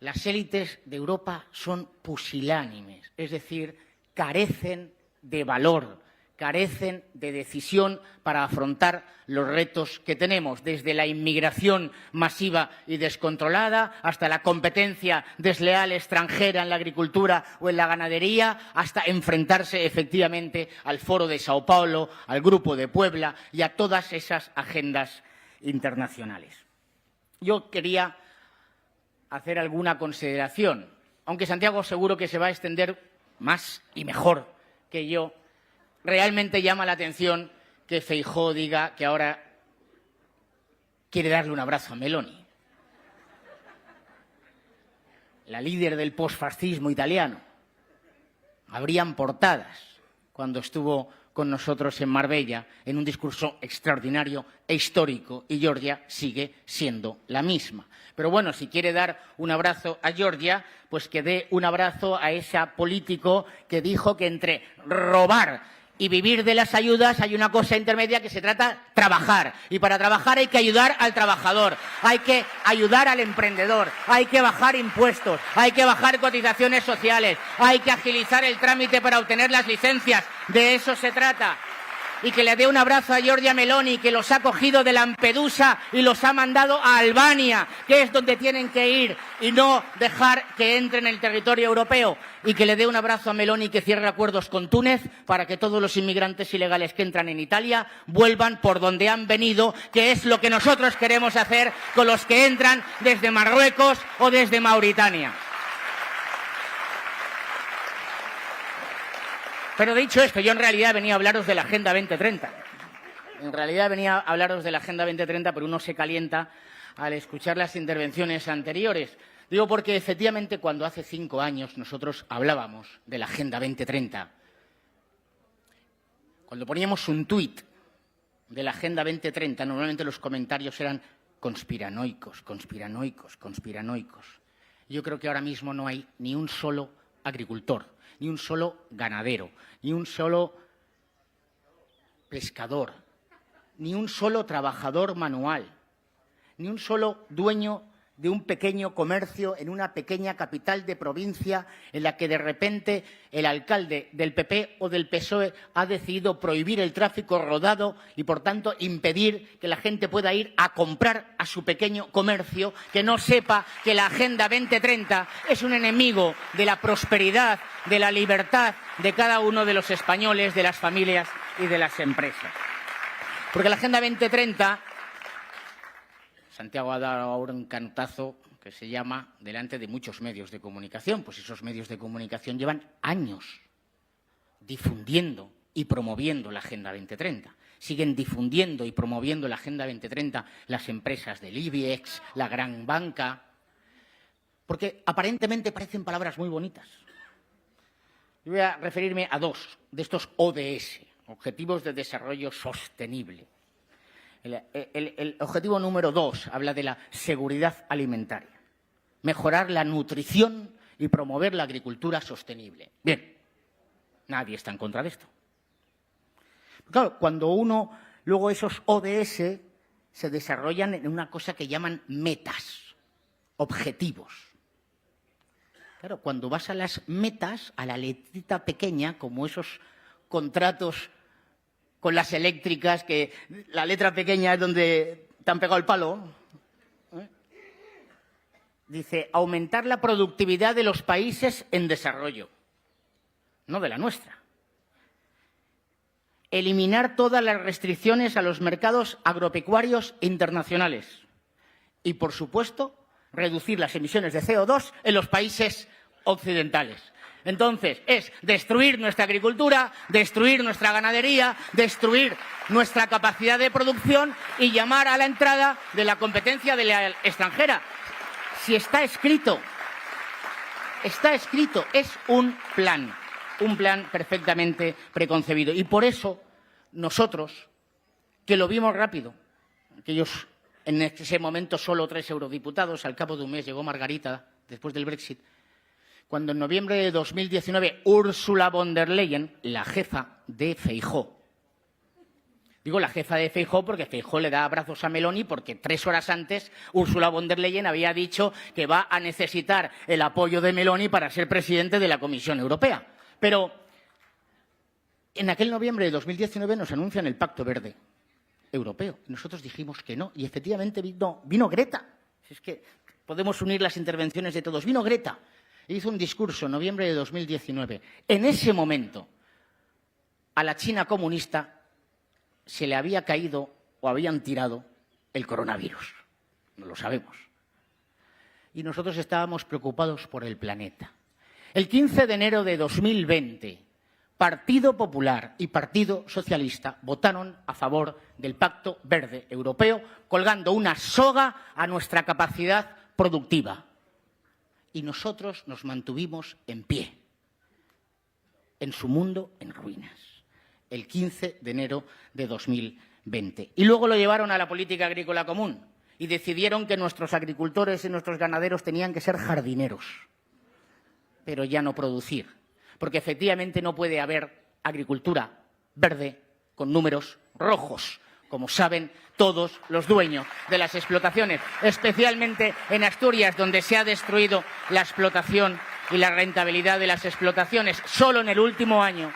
Las élites de Europa son pusilánimes, es decir, carecen de valor, carecen de decisión para afrontar los retos que tenemos, desde la inmigración masiva y descontrolada hasta la competencia desleal extranjera en la agricultura o en la ganadería, hasta enfrentarse efectivamente al Foro de Sao Paulo, al Grupo de Puebla y a todas esas agendas internacionales. Yo quería hacer alguna consideración aunque Santiago seguro que se va a extender más y mejor que yo, realmente llama la atención que Feijóo diga que ahora quiere darle un abrazo a Meloni, la líder del posfascismo italiano. Habrían portadas cuando estuvo con nosotros en Marbella en un discurso extraordinario e histórico, y Georgia sigue siendo la misma. Pero bueno, si quiere dar un abrazo a Georgia, pues que dé un abrazo a ese político que dijo que entre robar y vivir de las ayudas hay una cosa intermedia que se trata de trabajar. Y para trabajar hay que ayudar al trabajador, hay que ayudar al emprendedor, hay que bajar impuestos, hay que bajar cotizaciones sociales, hay que agilizar el trámite para obtener las licencias. De eso se trata. Y que le dé un abrazo a Giorgia Meloni, que los ha cogido de Lampedusa y los ha mandado a Albania, que es donde tienen que ir, y no dejar que entren en el territorio europeo. Y que le dé un abrazo a Meloni, que cierre acuerdos con Túnez para que todos los inmigrantes ilegales que entran en Italia vuelvan por donde han venido, que es lo que nosotros queremos hacer con los que entran desde Marruecos o desde Mauritania. Pero dicho esto, yo en realidad venía a hablaros de la Agenda 2030. En realidad venía a hablaros de la Agenda 2030, pero uno se calienta al escuchar las intervenciones anteriores. Digo porque efectivamente cuando hace 5 años nosotros hablábamos de la Agenda 2030, cuando poníamos un tuit de la Agenda 2030, normalmente los comentarios eran conspiranoicos, conspiranoicos, conspiranoicos. Yo creo que ahora mismo no hay ni un solo agricultor, ni un solo ganadero, ni un solo pescador, ni un solo trabajador manual, ni un solo dueño de un pequeño comercio en una pequeña capital de provincia en la que de repente el alcalde del PP o del PSOE ha decidido prohibir el tráfico rodado y, por tanto, impedir que la gente pueda ir a comprar a su pequeño comercio, que no sepa que la Agenda 2030 es un enemigo de la prosperidad, de la libertad de cada uno de los españoles, de las familias y de las empresas. Porque la Agenda 2030... Santiago ha dado ahora un cantazo que se llama delante de muchos medios de comunicación. Pues esos medios de comunicación llevan años difundiendo y promoviendo la Agenda 2030. Siguen difundiendo y promoviendo la Agenda 2030 las empresas del IBEX, la gran banca, porque aparentemente parecen palabras muy bonitas. Yo voy a referirme a 2 de estos ODS, Objetivos de Desarrollo Sostenible. El objetivo número 2 habla de la seguridad alimentaria, mejorar la nutrición y promover la agricultura sostenible. Bien, nadie está en contra de esto. Claro, cuando luego esos ODS se desarrollan en una cosa que llaman metas, objetivos. Claro, cuando vas a las metas, a la letrita pequeña, como esos contratos con las eléctricas, que la letra pequeña es donde te han pegado el palo. Dice, aumentar la productividad de los países en desarrollo, no de la nuestra. Eliminar todas las restricciones a los mercados agropecuarios internacionales. Y, por supuesto, reducir las emisiones de CO2 en los países occidentales. Entonces, es destruir nuestra agricultura, destruir nuestra ganadería, destruir nuestra capacidad de producción y llamar a la entrada de la competencia de la extranjera. Si está escrito, es un plan perfectamente preconcebido. Y por eso nosotros, que lo vimos rápido, aquellos en ese momento solo 3 eurodiputados, al cabo de un mes llegó Margarita, después del Brexit, cuando en noviembre de 2019 Ursula von der Leyen, la jefa de Feijóo, digo la jefa de Feijóo porque Feijóo le da abrazos a Meloni, porque 3 horas antes Ursula von der Leyen había dicho que va a necesitar el apoyo de Meloni para ser presidente de la Comisión Europea. Pero en aquel noviembre de 2019 nos anuncian el Pacto Verde Europeo. Nosotros dijimos que no, y efectivamente vino Greta. Es que podemos unir las intervenciones de todos. Vino Greta. Hizo un discurso en noviembre de 2019. En ese momento, a la China comunista se le había caído o habían tirado el coronavirus. No lo sabemos. Y nosotros estábamos preocupados por el planeta. El 15 de enero de 2020, Partido Popular y Partido Socialista votaron a favor del Pacto Verde Europeo, colgando una soga a nuestra capacidad productiva. Y nosotros nos mantuvimos en pie, en su mundo en ruinas, el 15 de enero de 2020. Y luego lo llevaron a la política agrícola común y decidieron que nuestros agricultores y nuestros ganaderos tenían que ser jardineros, pero ya no producir. Porque efectivamente no puede haber agricultura verde con números rojos, como saben todos los dueños de las explotaciones, especialmente en Asturias, donde se ha destruido la explotación y la rentabilidad de las explotaciones. Solo en el último año,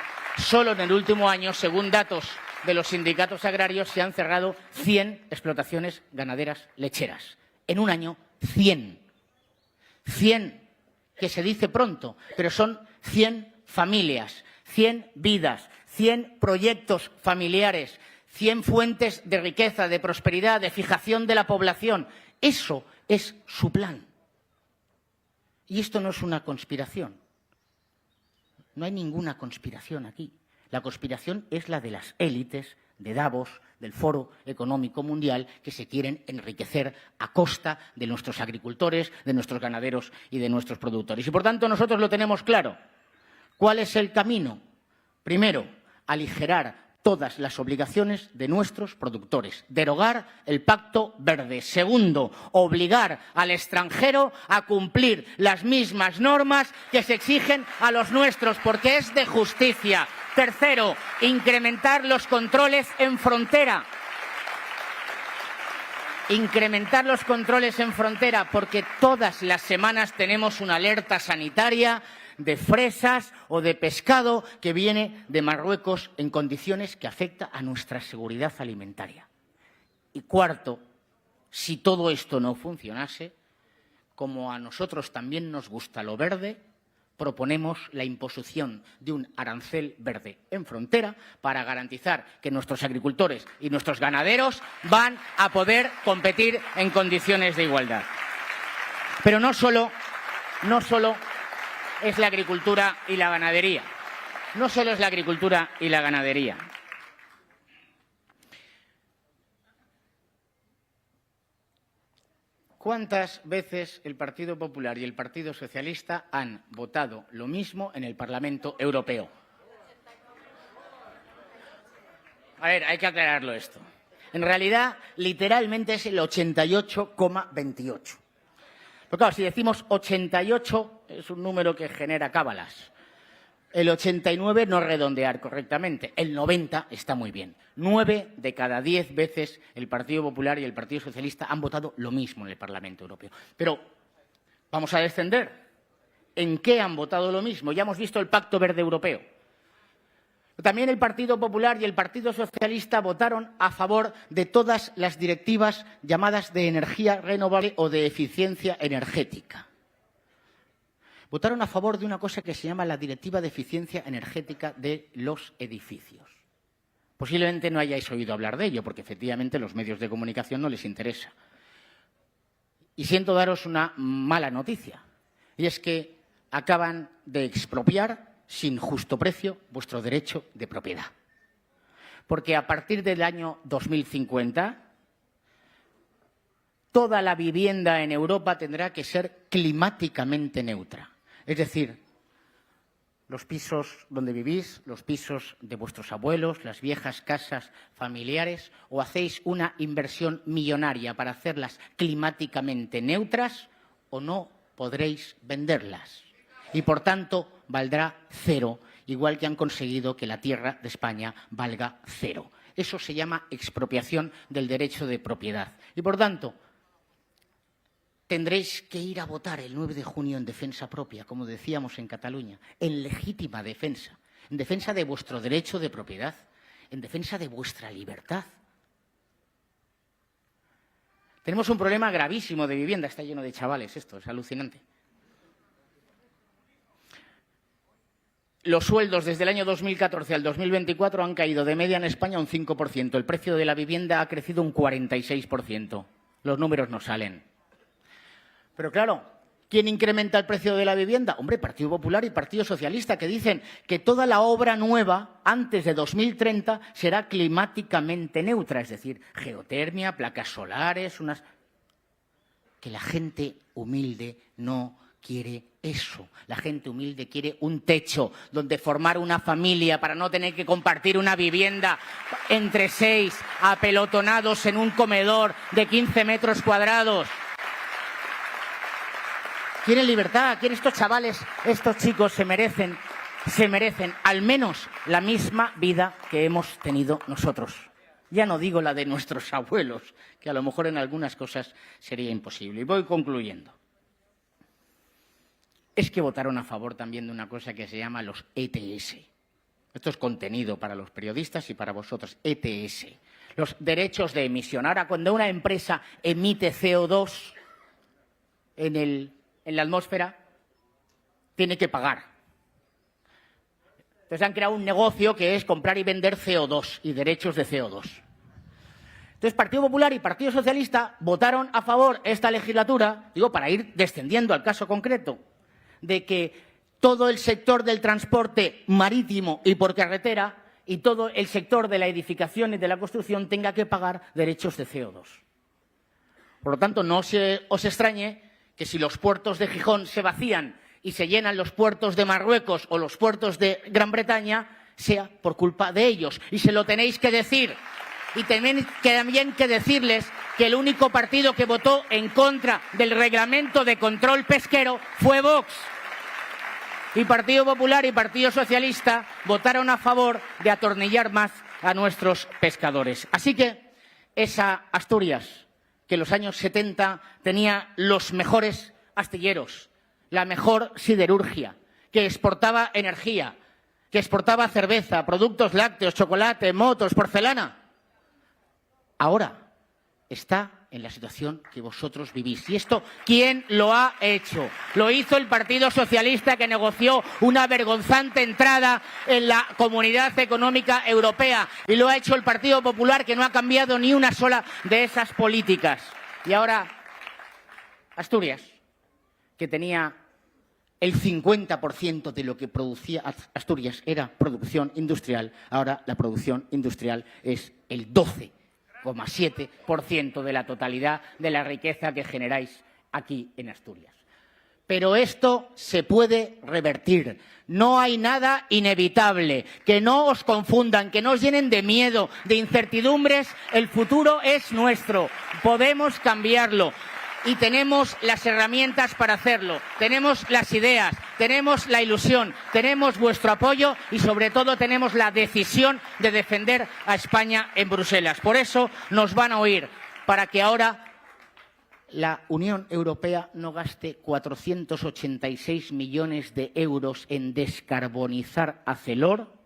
según datos de los sindicatos agrarios, se han cerrado 100 explotaciones ganaderas lecheras. En un año, 100. 100, que se dice pronto, pero son 100 familias, 100 vidas, 100 proyectos familiares, 100 fuentes de riqueza, de prosperidad, de fijación de la población. Eso es su plan. Y esto no es una conspiración. No hay ninguna conspiración aquí. La conspiración es la de las élites de Davos, del Foro Económico Mundial, que se quieren enriquecer a costa de nuestros agricultores, de nuestros ganaderos y de nuestros productores. Y, por tanto, nosotros lo tenemos claro. ¿Cuál es el camino? Primero, aligerar todas las obligaciones de nuestros productores, derogar el Pacto Verde. Segundo, obligar al extranjero a cumplir las mismas normas que se exigen a los nuestros, porque es de justicia. Tercero, incrementar los controles en frontera. Incrementar los controles en frontera, porque todas las semanas tenemos una alerta sanitaria de fresas o de pescado que viene de Marruecos en condiciones que afectan a nuestra seguridad alimentaria. Y cuarto, si todo esto no funcionase, como a nosotros también nos gusta lo verde, proponemos la imposición de un arancel verde en frontera para garantizar que nuestros agricultores y nuestros ganaderos van a poder competir en condiciones de igualdad. Pero no solo es la agricultura y la ganadería. No solo es la agricultura y la ganadería. ¿Cuántas veces el Partido Popular y el Partido Socialista han votado lo mismo en el Parlamento Europeo? A ver, hay que aclararlo esto. En realidad, literalmente es el 88,28. Pero claro, si decimos 88 es un número que genera cábalas. El 89 no redondear correctamente. El 90 está muy bien. 9 de cada 10 veces el Partido Popular y el Partido Socialista han votado lo mismo en el Parlamento Europeo. Pero vamos a descender. ¿En qué han votado lo mismo? Ya hemos visto el Pacto Verde Europeo. También el Partido Popular y el Partido Socialista votaron a favor de todas las directivas llamadas de energía renovable o de eficiencia energética. Votaron a favor de una cosa que se llama la Directiva de Eficiencia Energética de los Edificios. Posiblemente no hayáis oído hablar de ello, porque efectivamente los medios de comunicación no les interesa. Y siento daros una mala noticia, y es que acaban de expropiar sin justo precio vuestro derecho de propiedad. Porque a partir del año 2050, toda la vivienda en Europa tendrá que ser climáticamente neutra. Es decir, los pisos donde vivís, los pisos de vuestros abuelos, las viejas casas familiares, o hacéis una inversión millonaria para hacerlas climáticamente neutras, o no podréis venderlas. Y, por tanto, valdrá cero, igual que han conseguido que la tierra de España valga cero. Eso se llama expropiación del derecho de propiedad. Y, por tanto, tendréis que ir a votar el 9 de junio en defensa propia, como decíamos en Cataluña, en legítima defensa, en defensa de vuestro derecho de propiedad, en defensa de vuestra libertad. Tenemos un problema gravísimo de vivienda, está lleno de chavales esto, es alucinante. Los sueldos desde el año 2014 al 2024 han caído de media en España un 5%. El precio de la vivienda ha crecido un 46%. Los números no salen. Pero claro, ¿Quién incrementa el precio de la vivienda? Hombre, Partido Popular y Partido Socialista, que dicen que toda la obra nueva antes de 2030 será climáticamente neutra, es decir, geotermia, placas solares, que la gente humilde no quiere eso. La gente humilde quiere un techo donde formar una familia para no tener que compartir una vivienda entre 6 apelotonados en un comedor de 15 metros cuadrados. Quieren libertad, quieren estos chavales, estos chicos se merecen al menos la misma vida que hemos tenido nosotros. Ya no digo la de nuestros abuelos, que a lo mejor en algunas cosas sería imposible. Y voy concluyendo. Es que votaron a favor también de una cosa que se llama los ETS. Esto es contenido para los periodistas y para vosotros. ETS. Los derechos de emisión. Ahora, cuando una empresa emite CO2 en la atmósfera, tiene que pagar. Entonces han creado un negocio que es comprar y vender CO2 y derechos de CO2. Entonces Partido Popular y Partido Socialista votaron a favor esta legislatura, digo, para ir descendiendo al caso concreto, de que todo el sector del transporte marítimo y por carretera y todo el sector de la edificación y de la construcción tenga que pagar derechos de CO2. Por lo tanto, no os extrañe que si los puertos de Gijón se vacían y se llenan los puertos de Marruecos o los puertos de Gran Bretaña, sea por culpa de ellos. Y se lo tenéis que decir. Y también que decirles que el único partido que votó en contra del reglamento de control pesquero fue Vox. Y Partido Popular y Partido Socialista votaron a favor de atornillar más a nuestros pescadores. Así que esa Asturias, que en los años 70 tenía los mejores astilleros, la mejor siderurgia, que exportaba energía, que exportaba cerveza, productos lácteos, chocolate, motos, porcelana, ahora está en la situación que vosotros vivís. ¿Y esto quién lo ha hecho? Lo hizo el Partido Socialista, que negoció una vergonzante entrada en la Comunidad Económica Europea. Y lo ha hecho el Partido Popular, que no ha cambiado ni una sola de esas políticas. Y ahora Asturias, que tenía el 50% de lo que producía Asturias era producción industrial, ahora la producción industrial es el 12,7% de la totalidad de la riqueza que generáis aquí en Asturias. Pero esto se puede revertir. No hay nada inevitable. Que no os confundan, que no os llenen de miedo, de incertidumbres. El futuro es nuestro. Podemos cambiarlo. Y tenemos las herramientas para hacerlo. Tenemos las ideas, tenemos la ilusión, tenemos vuestro apoyo y, sobre todo, tenemos la decisión de defender a España en Bruselas. Por eso nos van a oír, para que ahora la Unión Europea no gaste 486 millones de euros en descarbonizar Arcelor,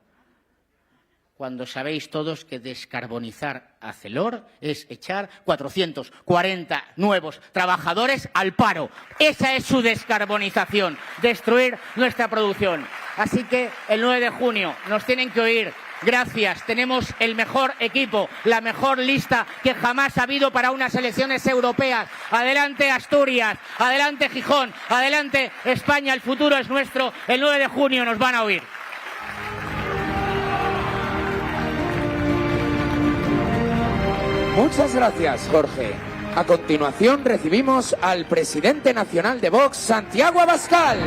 cuando sabéis todos que descarbonizar Arcelor es echar 440 nuevos trabajadores al paro. Esa es su descarbonización, destruir nuestra producción. Así que el 9 de junio nos tienen que oír. Gracias, tenemos el mejor equipo, la mejor lista que jamás ha habido para unas elecciones europeas. Adelante Asturias, adelante Gijón, adelante España, el futuro es nuestro. El 9 de junio nos van a oír. Muchas gracias, Jorge. A continuación recibimos al presidente nacional de Vox, Santiago Abascal.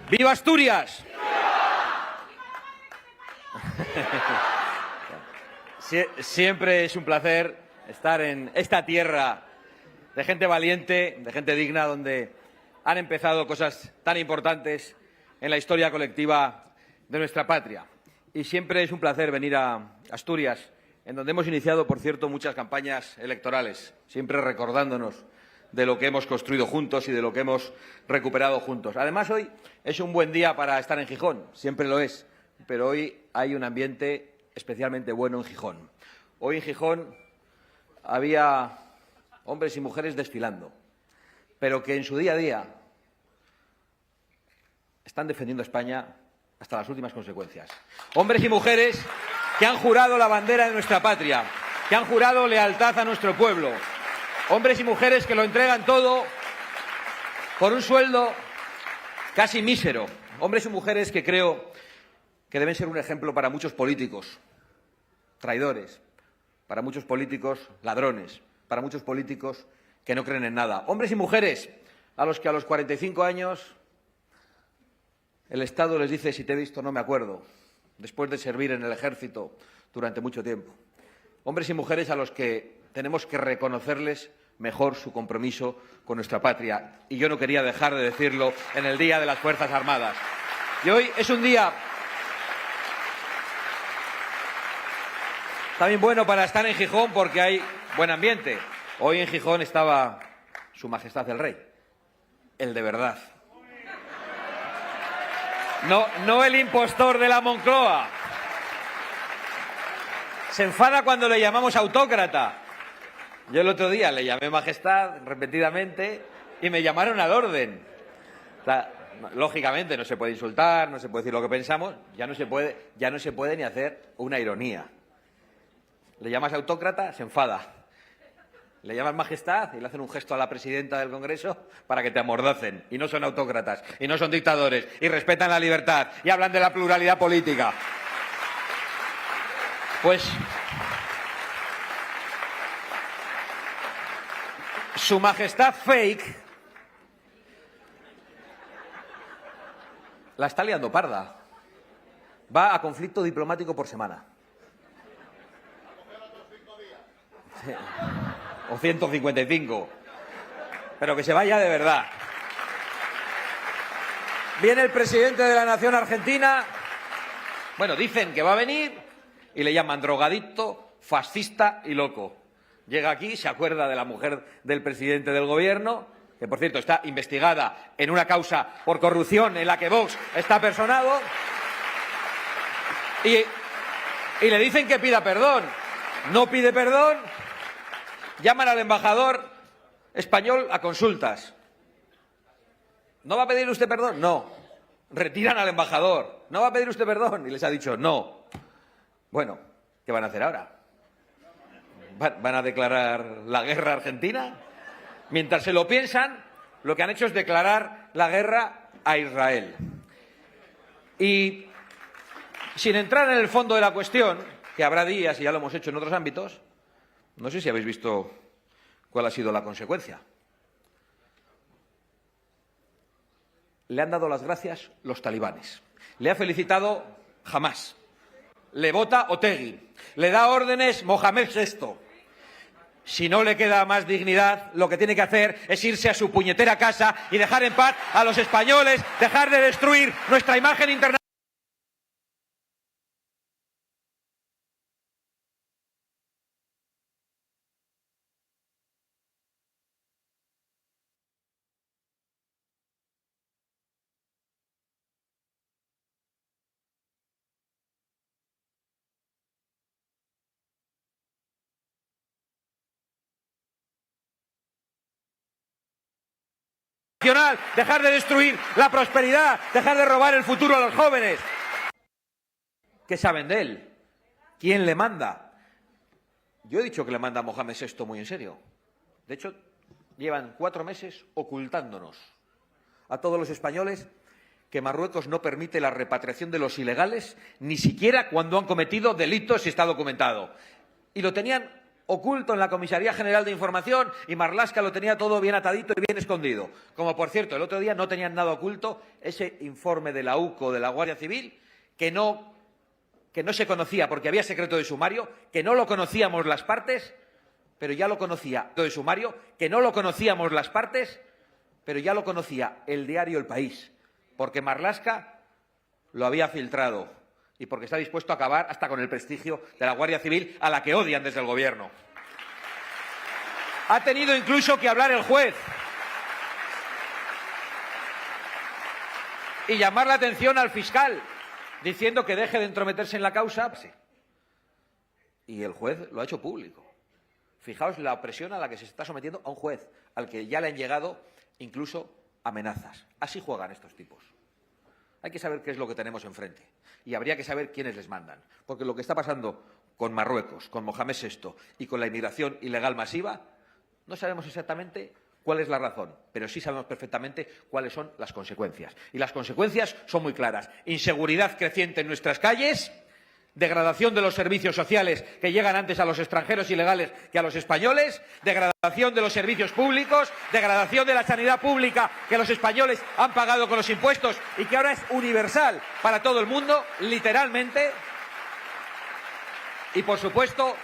¡Viva Asturias! Siempre es un placer estar en esta tierra de gente valiente, de gente digna, donde han empezado cosas tan importantes en la historia colectiva de nuestra patria. Y siempre es un placer venir a Asturias, en donde hemos iniciado, por cierto, muchas campañas electorales, siempre recordándonos de lo que hemos construido juntos y de lo que hemos recuperado juntos. Además, hoy es un buen día para estar en Gijón, siempre lo es, pero hoy hay un ambiente especialmente bueno en Gijón. Hoy en Gijón había hombres y mujeres desfilando, pero que en su día a día están defendiendo a España hasta las últimas consecuencias. Hombres y mujeres que han jurado la bandera de nuestra patria, que han jurado lealtad a nuestro pueblo. Hombres y mujeres que lo entregan todo por un sueldo casi mísero. Hombres y mujeres que creo que deben ser un ejemplo para muchos políticos traidores, para muchos políticos ladrones, para muchos políticos que no creen en nada. Hombres y mujeres a los que a los 45 años el Estado les dice: si te he visto no me acuerdo, después de servir en el ejército durante mucho tiempo. Hombres y mujeres a los que tenemos que reconocerles mejor su compromiso con nuestra patria. Y yo no quería dejar de decirlo en el Día de las Fuerzas Armadas. Y hoy es un día también bueno para estar en Gijón porque hay buen ambiente. Hoy en Gijón estaba Su Majestad el Rey, el de verdad. No el impostor de la Moncloa. Se enfada cuando le llamamos autócrata. Yo el otro día le llamé majestad repetidamente y me llamaron al orden. O sea, lógicamente no se puede insultar, no se puede decir lo que pensamos, ya no se puede ni hacer una ironía. Le llamas autócrata, se enfada. Le llamas majestad y le hacen un gesto a la presidenta del Congreso para que te amordacen. Y no son autócratas, y no son dictadores, y respetan la libertad, y hablan de la pluralidad política. Pues Su Majestad fake la está liando parda. Va a conflicto diplomático por semana. Sí. O 155. Pero que se vaya de verdad. Viene el presidente de la nación argentina. Bueno, dicen que va a venir y le llaman drogadicto, fascista y loco. Llega aquí, se acuerda de la mujer del presidente del gobierno, que por cierto está investigada en una causa por corrupción en la que Vox está personado, y le dicen que pida perdón. No pide perdón. Llaman al embajador español a consultas. ¿No va a pedir usted perdón? No. Retiran al embajador. ¿No va a pedir usted perdón? Y les ha dicho no. Bueno, ¿qué van a hacer ahora? ¿Van a declarar la guerra a Argentina? Mientras se lo piensan, lo que han hecho es declarar la guerra a Israel. Y sin entrar en el fondo de la cuestión, que habrá días, y ya lo hemos hecho en otros ámbitos, no sé si habéis visto cuál ha sido la consecuencia. Le han dado las gracias los talibanes. Le ha felicitado Hamás. Le vota Otegi. Le da órdenes Mohamed VI. Si no le queda más dignidad, lo que tiene que hacer es irse a su puñetera casa y dejar en paz a los españoles, dejar de destruir nuestra imagen internacional. Dejar de destruir la prosperidad, dejar de robar el futuro a los jóvenes. ¿Qué saben de él? ¿Quién le manda? Yo he dicho que le manda a Mohamed VI muy en serio. De hecho, llevan 4 meses ocultándonos a todos los españoles que Marruecos no permite la repatriación de los ilegales, ni siquiera cuando han cometido delitos y está documentado. Y lo tenían oculto en la Comisaría General de Información y Marlaska lo tenía todo bien atadito y bien escondido. Como, por cierto, el otro día no tenían nada oculto ese informe de la UCO, de la Guardia Civil, que no se conocía porque había secreto de sumario, que no lo conocíamos las partes, pero ya lo conocía de sumario, que no lo conocíamos las partes, pero ya lo conocía el diario El País, porque Marlaska lo había filtrado. Y porque está dispuesto a acabar hasta con el prestigio de la Guardia Civil, a la que odian desde el Gobierno. Ha tenido incluso que hablar el juez y llamar la atención al fiscal, diciendo que deje de entrometerse en la causa. Y el juez lo ha hecho público. Fijaos la opresión a la que se está sometiendo a un juez, al que ya le han llegado incluso amenazas. Así juegan estos tipos. Hay que saber qué es lo que tenemos enfrente. Y habría que saber quiénes les mandan. Porque lo que está pasando con Marruecos, con Mohamed VI y con la inmigración ilegal masiva, no sabemos exactamente cuál es la razón, pero sí sabemos perfectamente cuáles son las consecuencias. Y las consecuencias son muy claras. Inseguridad creciente en nuestras calles, degradación de los servicios sociales que llegan antes a los extranjeros ilegales que a los españoles, degradación de los servicios públicos, degradación de la sanidad pública que los españoles han pagado con los impuestos y que ahora es universal para todo el mundo, literalmente. Y, por supuesto,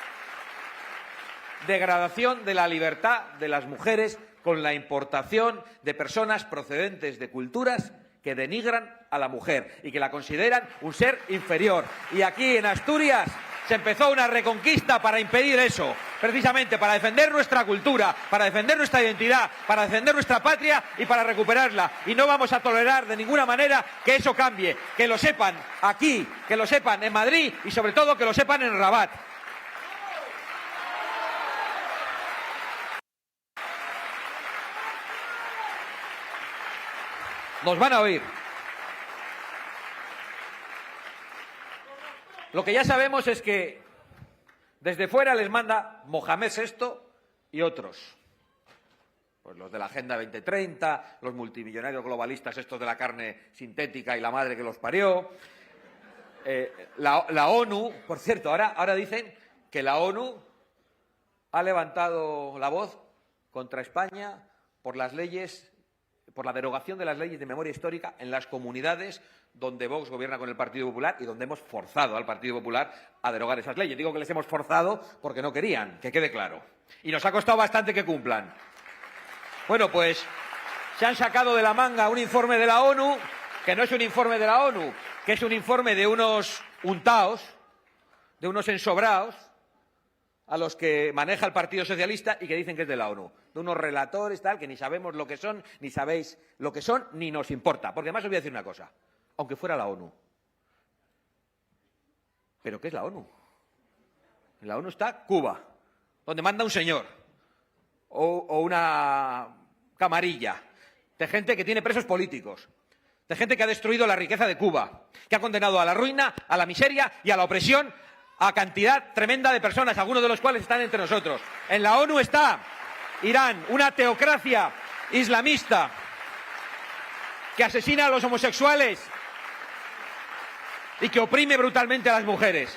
degradación de la libertad de las mujeres con la importación de personas procedentes de culturas que denigran a la mujer y que la consideran un ser inferior. Y aquí en Asturias se empezó una reconquista para impedir eso, precisamente para defender nuestra cultura, para defender nuestra identidad, para defender nuestra patria y para recuperarla. Y no vamos a tolerar de ninguna manera que eso cambie. Que lo sepan aquí, que lo sepan en Madrid y sobre todo que lo sepan en Rabat. Nos van a oír. Lo que ya sabemos es que desde fuera les manda Mohamed VI y otros. Pues los de la Agenda 2030, los multimillonarios globalistas estos de la carne sintética y la madre que los parió. La ONU, por cierto, ahora dicen que la ONU ha levantado la voz contra España por las leyes, por la derogación de las leyes de memoria histórica en las comunidades donde Vox gobierna con el Partido Popular y donde hemos forzado al Partido Popular a derogar esas leyes. Digo que les hemos forzado porque no querían, que quede claro. Y nos ha costado bastante que cumplan. Bueno, pues se han sacado de la manga un informe de la ONU, que no es un informe de la ONU, que es un informe de unos untaos, de unos ensobraos, a los que maneja el Partido Socialista y que dicen que es de la ONU. De unos relatores, tal, que ni sabemos lo que son, ni sabéis lo que son, ni nos importa. Porque además os voy a decir una cosa, aunque fuera la ONU. ¿Pero qué es la ONU? En la ONU está Cuba, donde manda un señor o una camarilla de gente que tiene presos políticos, de gente que ha destruido la riqueza de Cuba, que ha condenado a la ruina, a la miseria y a la opresión a cantidad tremenda de personas, algunos de los cuales están entre nosotros. En la ONU está Irán, una teocracia islamista que asesina a los homosexuales y que oprime brutalmente a las mujeres.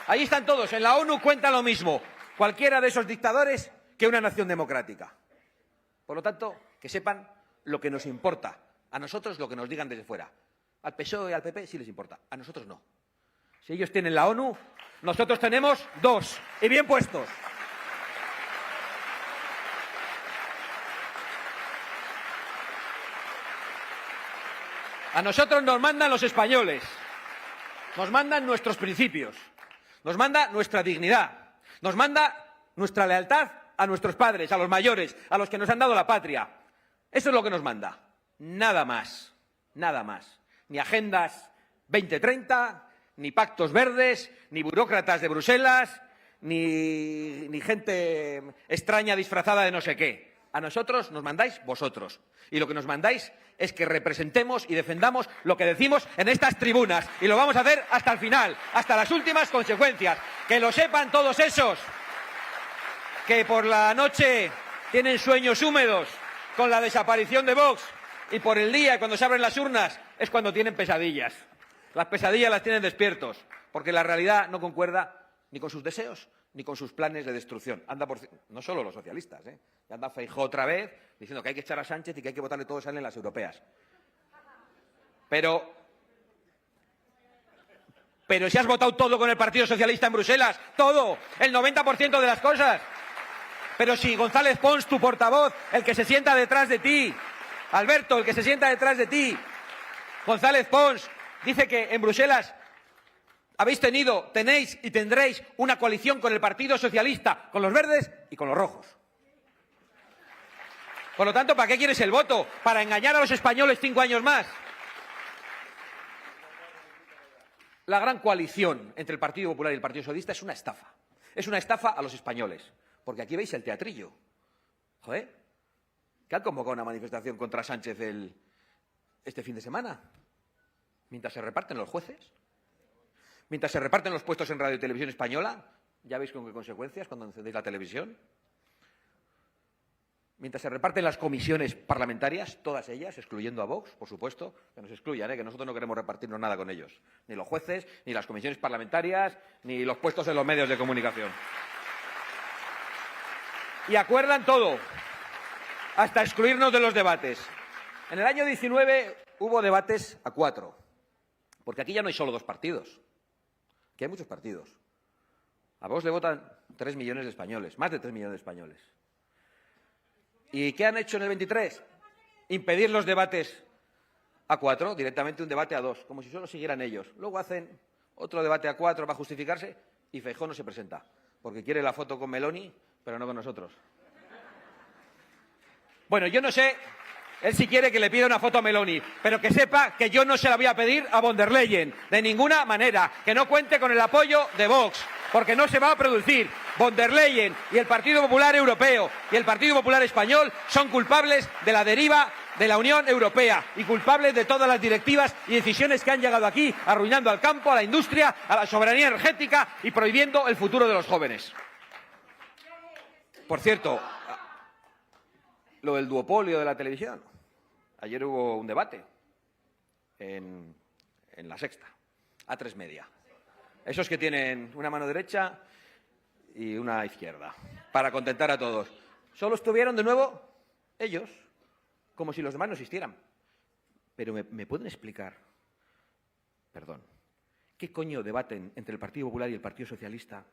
Ahí están todos. En la ONU cuenta lo mismo cualquiera de esos dictadores que una nación democrática. Por lo tanto, que sepan lo que nos importa. A nosotros lo que nos digan desde fuera. Al PSOE y al PP sí les importa. A nosotros no. Si ellos tienen la ONU, nosotros tenemos dos. Y bien puestos. A nosotros nos mandan los españoles. Nos mandan nuestros principios. Nos manda nuestra dignidad. Nos manda nuestra lealtad a nuestros padres, a los mayores, a los que nos han dado la patria. Eso es lo que nos manda. Nada más. Nada más. Ni agendas 2030, ni pactos verdes, ni burócratas de Bruselas, ni gente extraña disfrazada de no sé qué. A nosotros nos mandáis vosotros. Y lo que nos mandáis es que representemos y defendamos lo que decimos en estas tribunas. Y lo vamos a hacer hasta el final, hasta las últimas consecuencias. Que lo sepan todos esos que por la noche tienen sueños húmedos con la desaparición de Vox y por el día, cuando se abren las urnas, es cuando tienen pesadillas. Las pesadillas las tienen despiertos, porque la realidad no concuerda ni con sus deseos ni con sus planes de destrucción. Anda no solo los socialistas, Ya anda Feijóo otra vez diciendo que hay que echar a Sánchez y que hay que votarle todos a él en las europeas. Pero si has votado todo con el Partido Socialista en Bruselas, todo, el 90% de las cosas. Pero si González Pons, tu portavoz, el que se sienta detrás de ti, Alberto, el que se sienta detrás de ti, González Pons, dice que en Bruselas tenéis y tendréis una coalición con el Partido Socialista, con los verdes y con los rojos. Por lo tanto, ¿para qué quieres el voto? ¿Para engañar a los españoles 5 años más? La gran coalición entre el Partido Popular y el Partido Socialista es una estafa. Es una estafa a los españoles. Porque aquí veis el teatrillo. Joder, que han convocado una manifestación contra Sánchez este fin de semana. mientras se reparten los jueces, mientras se reparten los puestos en Radio y Televisión Española, ya veis con qué consecuencias cuando encendéis la televisión, mientras se reparten las comisiones parlamentarias, todas ellas, excluyendo a Vox, por supuesto, que nos excluyan, que nosotros no queremos repartirnos nada con ellos, ni los jueces, ni las comisiones parlamentarias, ni los puestos en los medios de comunicación. Y acuerdan todo, hasta excluirnos de los debates. En el año 19 hubo debates a 4, porque aquí ya no hay solo 2 partidos, aquí hay muchos partidos. A Vox le votan 3 millones de españoles, más de 3 millones de españoles. ¿Y qué han hecho en el 23? Impedir los debates a 4, directamente un debate a 2, como si solo siguieran ellos. Luego hacen otro debate a 4 para justificarse y Feijóo no se presenta, porque quiere la foto con Meloni, pero no con nosotros. Bueno, yo no sé, él si quiere que le pida una foto a Meloni, pero que sepa que yo no se la voy a pedir a von der Leyen, de ninguna manera, que no cuente con el apoyo de Vox, porque no se va a producir. Von der Leyen y el Partido Popular Europeo y el Partido Popular Español son culpables de la deriva de la Unión Europea y culpables de todas las directivas y decisiones que han llegado aquí, arruinando al campo, a la industria, a la soberanía energética y prohibiendo el futuro de los jóvenes. Por cierto, lo del duopolio de la televisión. Ayer hubo un debate en La Sexta, A3 Media. Esos que tienen una mano derecha y una izquierda, para contentar a todos. Solo estuvieron de nuevo ellos, como si los demás no existieran. Pero ¿me pueden explicar, perdón, qué coño debaten entre el Partido Popular y el Partido Socialista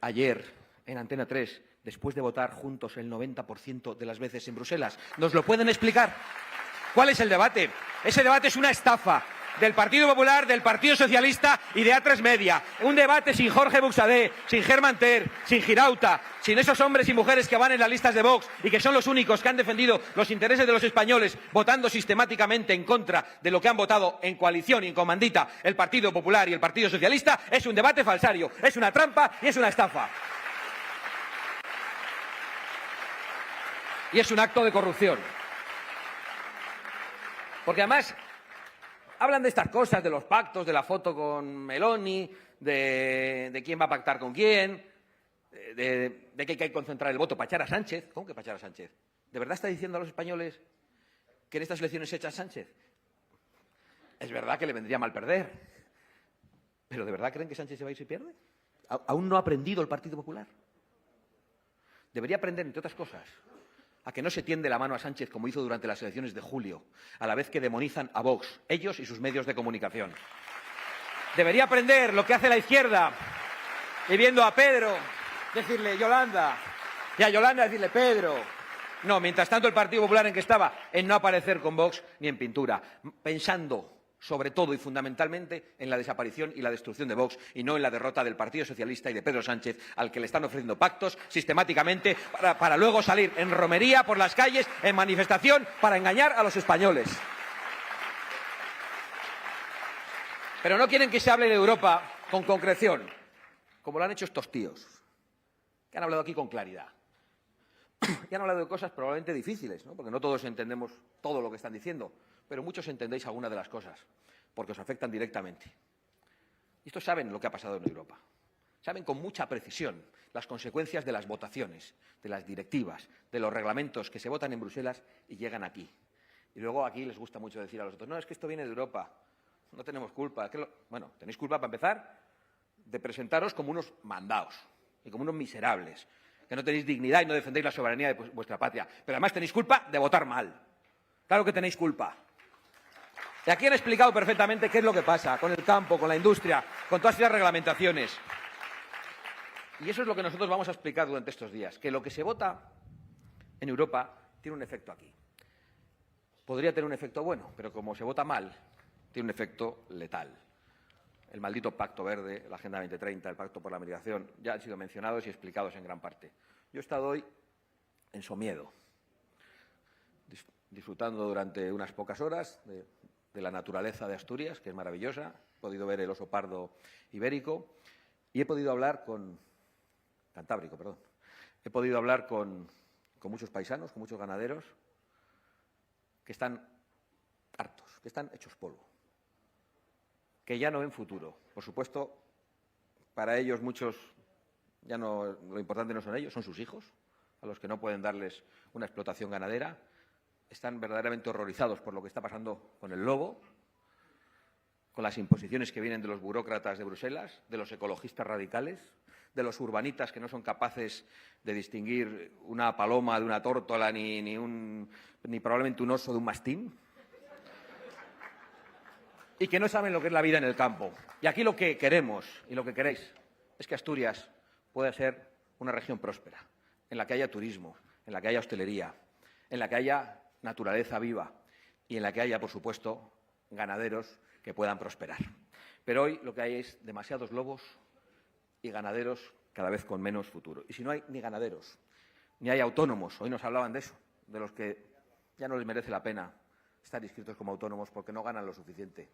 ayer en Antena 3, después de votar juntos el 90% de las veces en Bruselas? ¿Nos lo pueden explicar? ¿Cuál es el debate? Ese debate es una estafa del Partido Popular, del Partido Socialista y de A3 Media. Un debate sin Jorge Buxadé, sin Germán Ter, sin Girauta, sin esos hombres y mujeres que van en las listas de Vox y que son los únicos que han defendido los intereses de los españoles, votando sistemáticamente en contra de lo que han votado en coalición y en comandita el Partido Popular y el Partido Socialista. Es un debate falsario, es una trampa y es una estafa. Y es un acto de corrupción. Porque además hablan de estas cosas, de los pactos, de la foto con Meloni, de quién va a pactar con quién, de que hay que concentrar el voto para echar a Sánchez. ¿Cómo que para echar a Sánchez? ¿De verdad está diciendo a los españoles que en estas elecciones se echa a Sánchez? Es verdad que le vendría mal perder, pero ¿de verdad creen que Sánchez se va a ir si pierde? ¿Aún no ha aprendido el Partido Popular? Debería aprender, entre otras cosas, a que no se tiende la mano a Sánchez como hizo durante las elecciones de julio, a la vez que demonizan a Vox, ellos y sus medios de comunicación. Debería aprender lo que hace la izquierda, y viendo a Pedro decirle Yolanda, y a Yolanda decirle Pedro. No, mientras tanto el Partido Popular en que estaba, en no aparecer con Vox ni en pintura, pensando sobre todo y fundamentalmente en la desaparición y la destrucción de Vox y no en la derrota del Partido Socialista y de Pedro Sánchez, al que le están ofreciendo pactos sistemáticamente para luego salir en romería por las calles, en manifestación, para engañar a los españoles. Pero no quieren que se hable de Europa con concreción, como lo han hecho estos tíos, que han hablado aquí con claridad. Y han hablado de cosas probablemente difíciles, ¿no? Porque no todos entendemos todo lo que están diciendo, pero muchos entendéis alguna de las cosas, porque os afectan directamente. Y estos saben lo que ha pasado en Europa. Saben con mucha precisión las consecuencias de las votaciones, de las directivas, de los reglamentos que se votan en Bruselas y llegan aquí. Y luego aquí les gusta mucho decir a los otros, no, es que esto viene de Europa, no tenemos culpa. Bueno, tenéis culpa, para empezar, de presentaros como unos mandaos y como unos miserables, que no tenéis dignidad y no defendéis la soberanía de vuestra patria. Pero además tenéis culpa de votar mal. Claro que tenéis culpa. Y aquí han explicado perfectamente qué es lo que pasa con el campo, con la industria, con todas esas reglamentaciones. Y eso es lo que nosotros vamos a explicar durante estos días, que lo que se vota en Europa tiene un efecto aquí. Podría tener un efecto bueno, pero como se vota mal, tiene un efecto letal. El maldito Pacto Verde, la Agenda 2030, el Pacto por la Migración, ya han sido mencionados y explicados en gran parte. Yo he estado hoy en Somiedo, disfrutando durante unas pocas horas de la naturaleza de Asturias, que es maravillosa. He podido ver el oso pardo ibérico y he podido hablar Cantábrico, perdón. He podido hablar con muchos paisanos, con muchos ganaderos, que están hartos, que están hechos polvo. que ya no ven futuro. Por supuesto, para ellos muchos, ya no, lo importante no son ellos, son sus hijos, a los que no pueden darles una explotación ganadera. Están verdaderamente horrorizados por lo que está pasando con el lobo, con las imposiciones que vienen de los burócratas de Bruselas, de los ecologistas radicales, de los urbanitas que no son capaces de distinguir una paloma de una tórtola ni probablemente un oso de un mastín, y que no saben lo que es la vida en el campo. Y aquí lo que queremos y lo que queréis es que Asturias pueda ser una región próspera, en la que haya turismo, en la que haya hostelería, en la que haya naturaleza viva y en la que haya, por supuesto, ganaderos que puedan prosperar. Pero hoy lo que hay es demasiados lobos y ganaderos cada vez con menos futuro. Y si no hay ni ganaderos, ni hay autónomos, hoy nos hablaban de eso, de los que ya no les merece la pena estar inscritos como autónomos porque no ganan lo suficiente.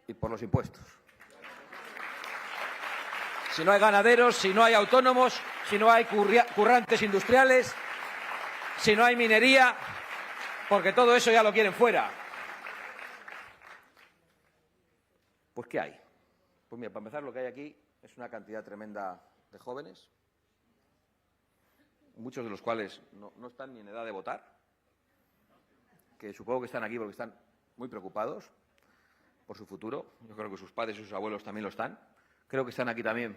Y por los impuestos. Si no hay ganaderos, si no hay autónomos, si no hay currantes industriales, si no hay minería, porque todo eso ya lo quieren fuera. Pues ¿qué hay? Pues mira, para empezar lo que hay aquí es una cantidad tremenda de jóvenes, muchos de los cuales no están ni en edad de votar, que supongo que están aquí porque están muy preocupados por su futuro. Yo creo que sus padres y sus abuelos también lo están. Creo que están aquí también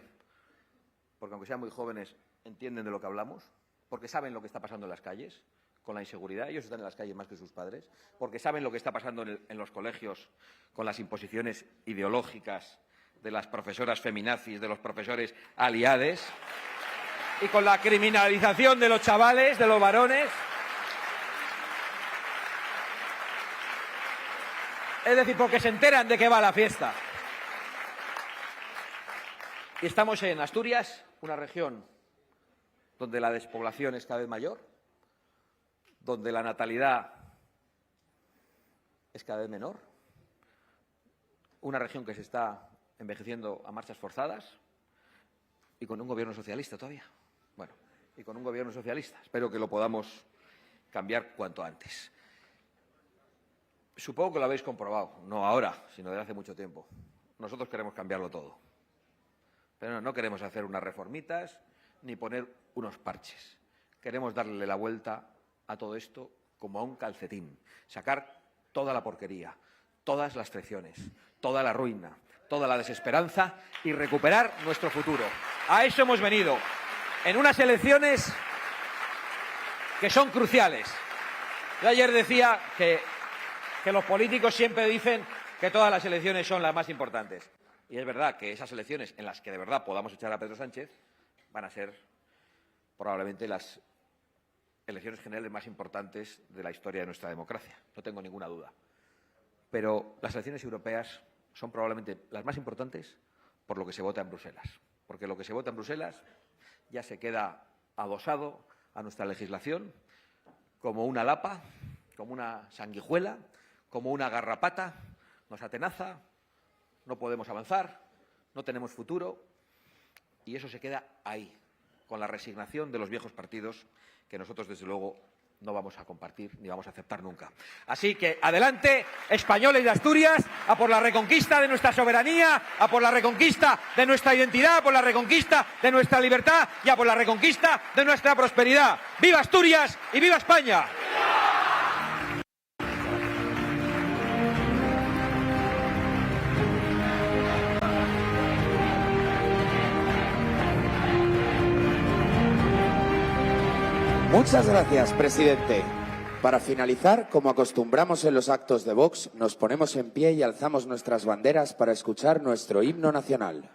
porque, aunque sean muy jóvenes, entienden de lo que hablamos, porque saben lo que está pasando en las calles con la inseguridad. Ellos están en las calles más que sus padres, porque saben lo que está pasando en los colegios con las imposiciones ideológicas de las profesoras feminazis, de los profesores aliades, y con la criminalización de los chavales, de los varones. Es decir, porque se enteran de qué va la fiesta. Y estamos en Asturias, una región donde la despoblación es cada vez mayor, donde la natalidad es cada vez menor, una región que se está envejeciendo a marchas forzadas y con un gobierno socialista todavía. Bueno, y con un gobierno socialista. Espero que lo podamos cambiar cuanto antes. Supongo que lo habéis comprobado, no ahora, sino desde hace mucho tiempo. Nosotros queremos cambiarlo todo. Pero no queremos hacer unas reformitas ni poner unos parches. Queremos darle la vuelta a todo esto como a un calcetín. Sacar toda la porquería, todas las traiciones, toda la ruina, toda la desesperanza y recuperar nuestro futuro. A eso hemos venido, en unas elecciones que son cruciales. Yo ayer decía que los políticos siempre dicen que todas las elecciones son las más importantes. Y es verdad que esas elecciones en las que de verdad podamos echar a Pedro Sánchez van a ser probablemente las elecciones generales más importantes de la historia de nuestra democracia. No tengo ninguna duda. Pero las elecciones europeas son probablemente las más importantes por lo que se vota en Bruselas. Porque lo que se vota en Bruselas ya se queda adosado a nuestra legislación como una lapa, como una sanguijuela, como una garrapata, nos atenaza, no podemos avanzar, no tenemos futuro, y eso se queda ahí, con la resignación de los viejos partidos que nosotros, desde luego, no vamos a compartir ni vamos a aceptar nunca. Así que adelante, españoles de Asturias, a por la reconquista de nuestra soberanía, a por la reconquista de nuestra identidad, a por la reconquista de nuestra libertad y a por la reconquista de nuestra prosperidad. ¡Viva Asturias y viva España! Muchas gracias, presidente. Para finalizar, como acostumbramos en los actos de Vox, nos ponemos en pie y alzamos nuestras banderas para escuchar nuestro himno nacional.